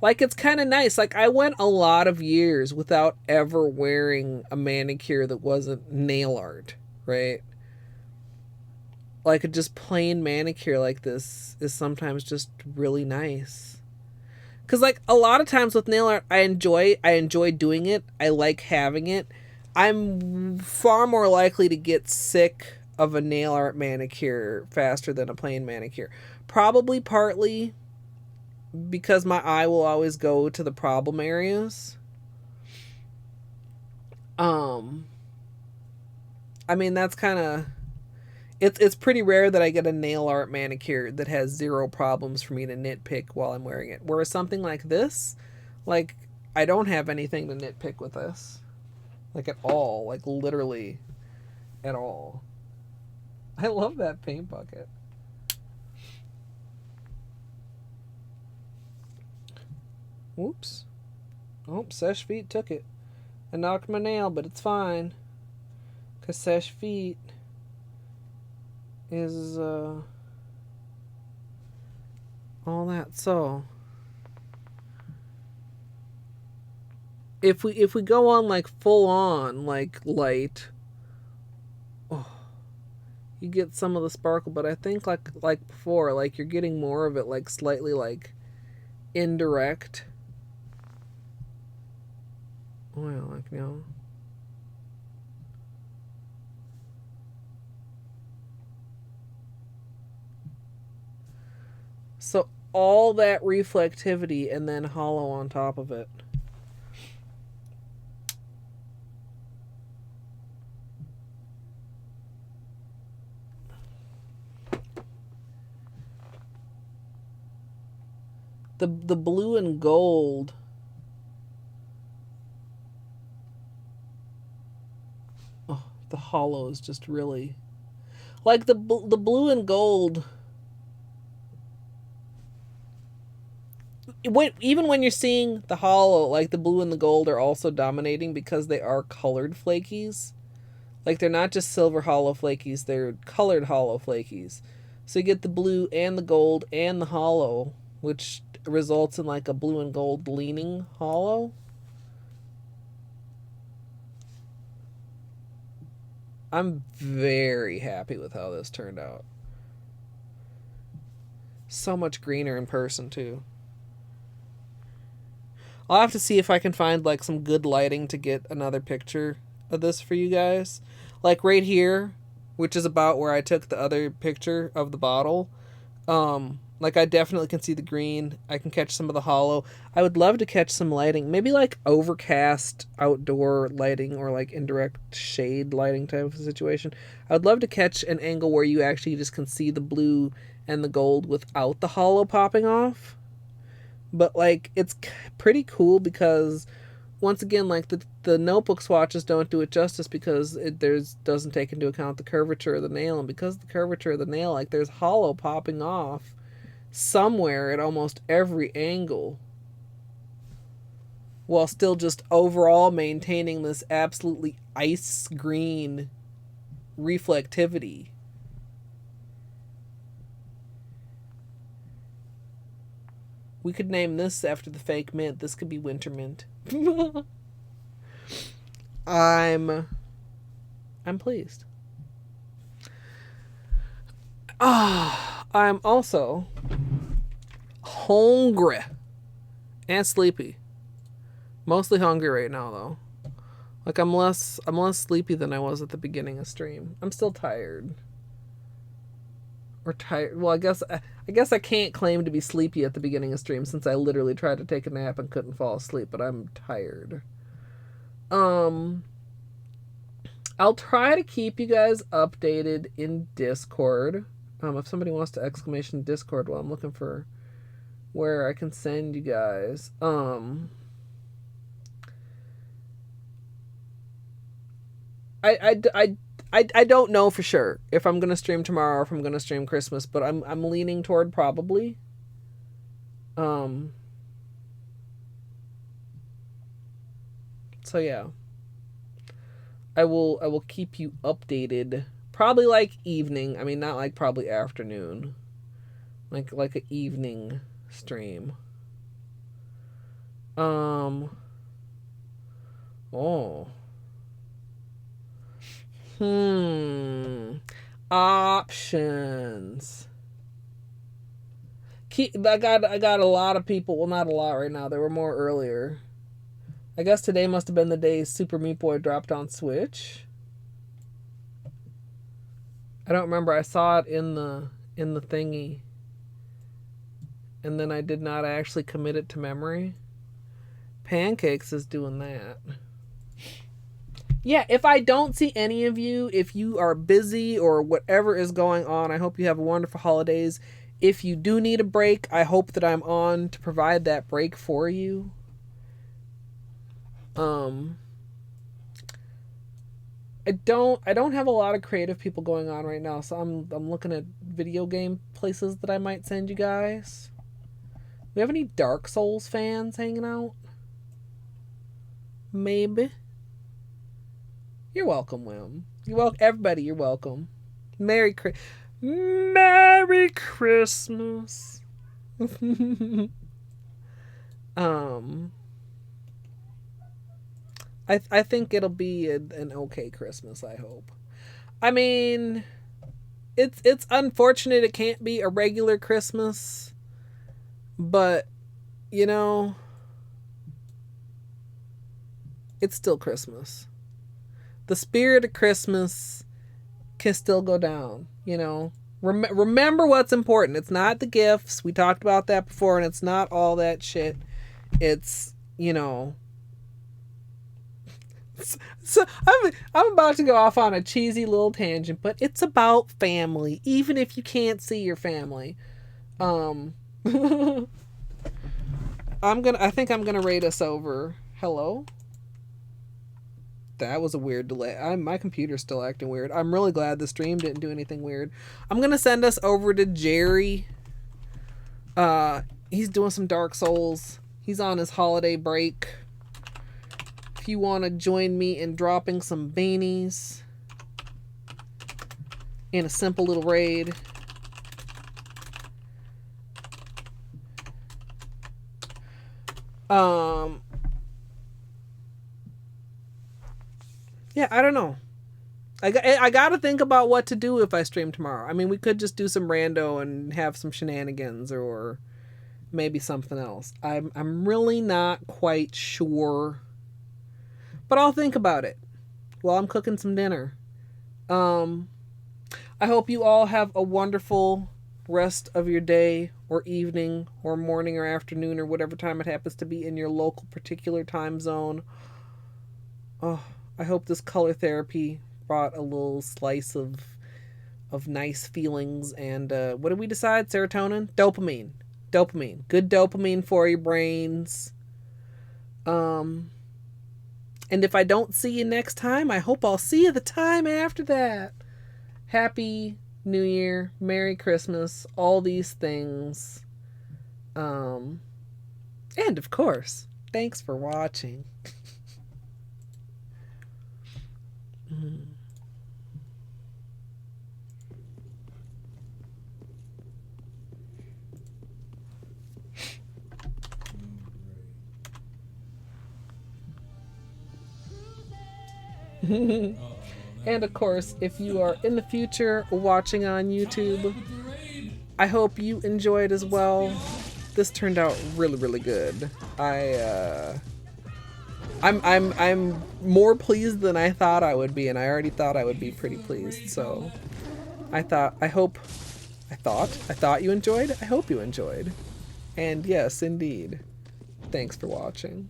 Like it's kind of nice. Like I went a lot of years without ever wearing a manicure that wasn't nail art, right? Like a just plain manicure like this is sometimes just really nice. Cause like a lot of times with nail art, I enjoy doing it. I like having it. I'm far more likely to get sick of a nail art manicure faster than a plain manicure. Probably partly because my eye will always go to the problem areas. I mean that's kind of it's pretty rare that I get a nail art manicure that has zero problems for me to nitpick while I'm wearing it. Whereas something like this, like I don't have anything to nitpick with this. Like at all, like literally at all. I love that paint bucket. Whoops. Oh, Sesh Feet took it. I knocked my nail, but it's fine. Because Sesh Feet is all that. So if we go on like full on like light, you get some of the sparkle, but I think like before, like you're getting more of it like slightly like indirect. Well, like so all that reflectivity and then hollow on top of it. The blue and gold the hollow is just really like the blue and gold. Even when you're seeing the hollow, like the blue and the gold are also dominating because they are colored flakies. Like they're not just silver hollow flakies, they're colored hollow flakies. So you get the blue and the gold and the hollow, which results in like a blue and gold leaning hollow. I'm very happy with how this turned out. So much greener in person too. I'll have to see if I can find like some good lighting to get another picture of this for you guys. Like right here, which is about where I took the other picture of the bottle. Like I definitely can see the green. I can catch some of the hollow. I would love to catch some lighting. Maybe like overcast outdoor lighting or like indirect shade lighting type of situation. I would love to catch an angle where you actually just can see the blue and the gold without the hollow popping off. But like it's pretty cool because once again, like the notebook swatches don't do it justice because it doesn't take into account the curvature of the nail, and because of the curvature of the nail, like there's hollow popping off somewhere at almost every angle while still just overall maintaining this absolutely ice green reflectivity. We could name this after the fake mint. This could be winter mint. I'm pleased. I'm also hungry and sleepy. Mostly hungry right now though. Like I'm less sleepy than I was at the beginning of stream. I'm still tired. Or tired. Well, I guess I can't claim to be sleepy at the beginning of stream since I literally tried to take a nap and couldn't fall asleep, but I'm tired. I'll try to keep you guys updated in Discord. If somebody wants to exclamation Discord while I'm looking for where I can send you guys. I don't know for sure if I'm gonna stream tomorrow or if I'm gonna stream Christmas, but I'm leaning toward probably. So yeah. I will keep you updated. Probably like evening. I mean, not like probably afternoon. Like an evening stream. Oh. Options. I got a lot of people. Well, not a lot right now. There were more earlier. I guess today must have been the day Super Meat Boy dropped on Switch. I don't remember. I saw it in the thingy. And then I did not actually commit it to memory. Pancakes is doing that. Yeah, if I don't see any of you, if you are busy or whatever is going on, I hope you have wonderful holidays. If you do need a break, I hope that I'm on to provide that break for you. I don't have a lot of creative people going on right now, so I'm looking at video game places that I might send you guys. We have any Dark Souls fans hanging out? Maybe. You're welcome, Wim. You're welcome, everybody. You're welcome. Merry Christmas. I think it'll be an okay Christmas, I hope. I mean, it's unfortunate it can't be a regular Christmas, but you know, it's still Christmas. The spirit of Christmas can still go down, you know. Remember what's important. It's not the gifts. We talked about that before, and it's not all that shit. It's, you know. So I'm about to go off on a cheesy little tangent, but it's about family, even if you can't see your family. I think I'm gonna rate us over. Hello? That was a weird delay. My computer's still acting weird. I'm really glad the stream didn't do anything weird. I'm gonna send us over to Jerry. He's doing some Dark Souls. He's on his holiday break. If you want to join me in dropping some beanies in a simple little raid. Yeah, I don't know. I gotta think about what to do if I stream tomorrow. I mean, we could just do some rando and have some shenanigans, or maybe something else. I'm really not quite sure, but I'll think about it while I'm cooking some dinner. I hope you all have a wonderful rest of your day or evening or morning or afternoon or whatever time it happens to be in your local particular time zone. Oh, I hope this color therapy brought a little slice of nice feelings. And what did we decide? Serotonin? Dopamine. Good dopamine for your brains. And if I don't see you next time, I hope I'll see you the time after that. Happy New Year, Merry Christmas, all these things. And of course, thanks for watching. And of course, if you are in the future watching on YouTube, I hope you enjoyed as well. This turned out really, really good. I'm more pleased than I thought I would be, and I already thought I would be pretty pleased. So I thought you enjoyed. I hope you enjoyed. And yes, indeed. Thanks for watching.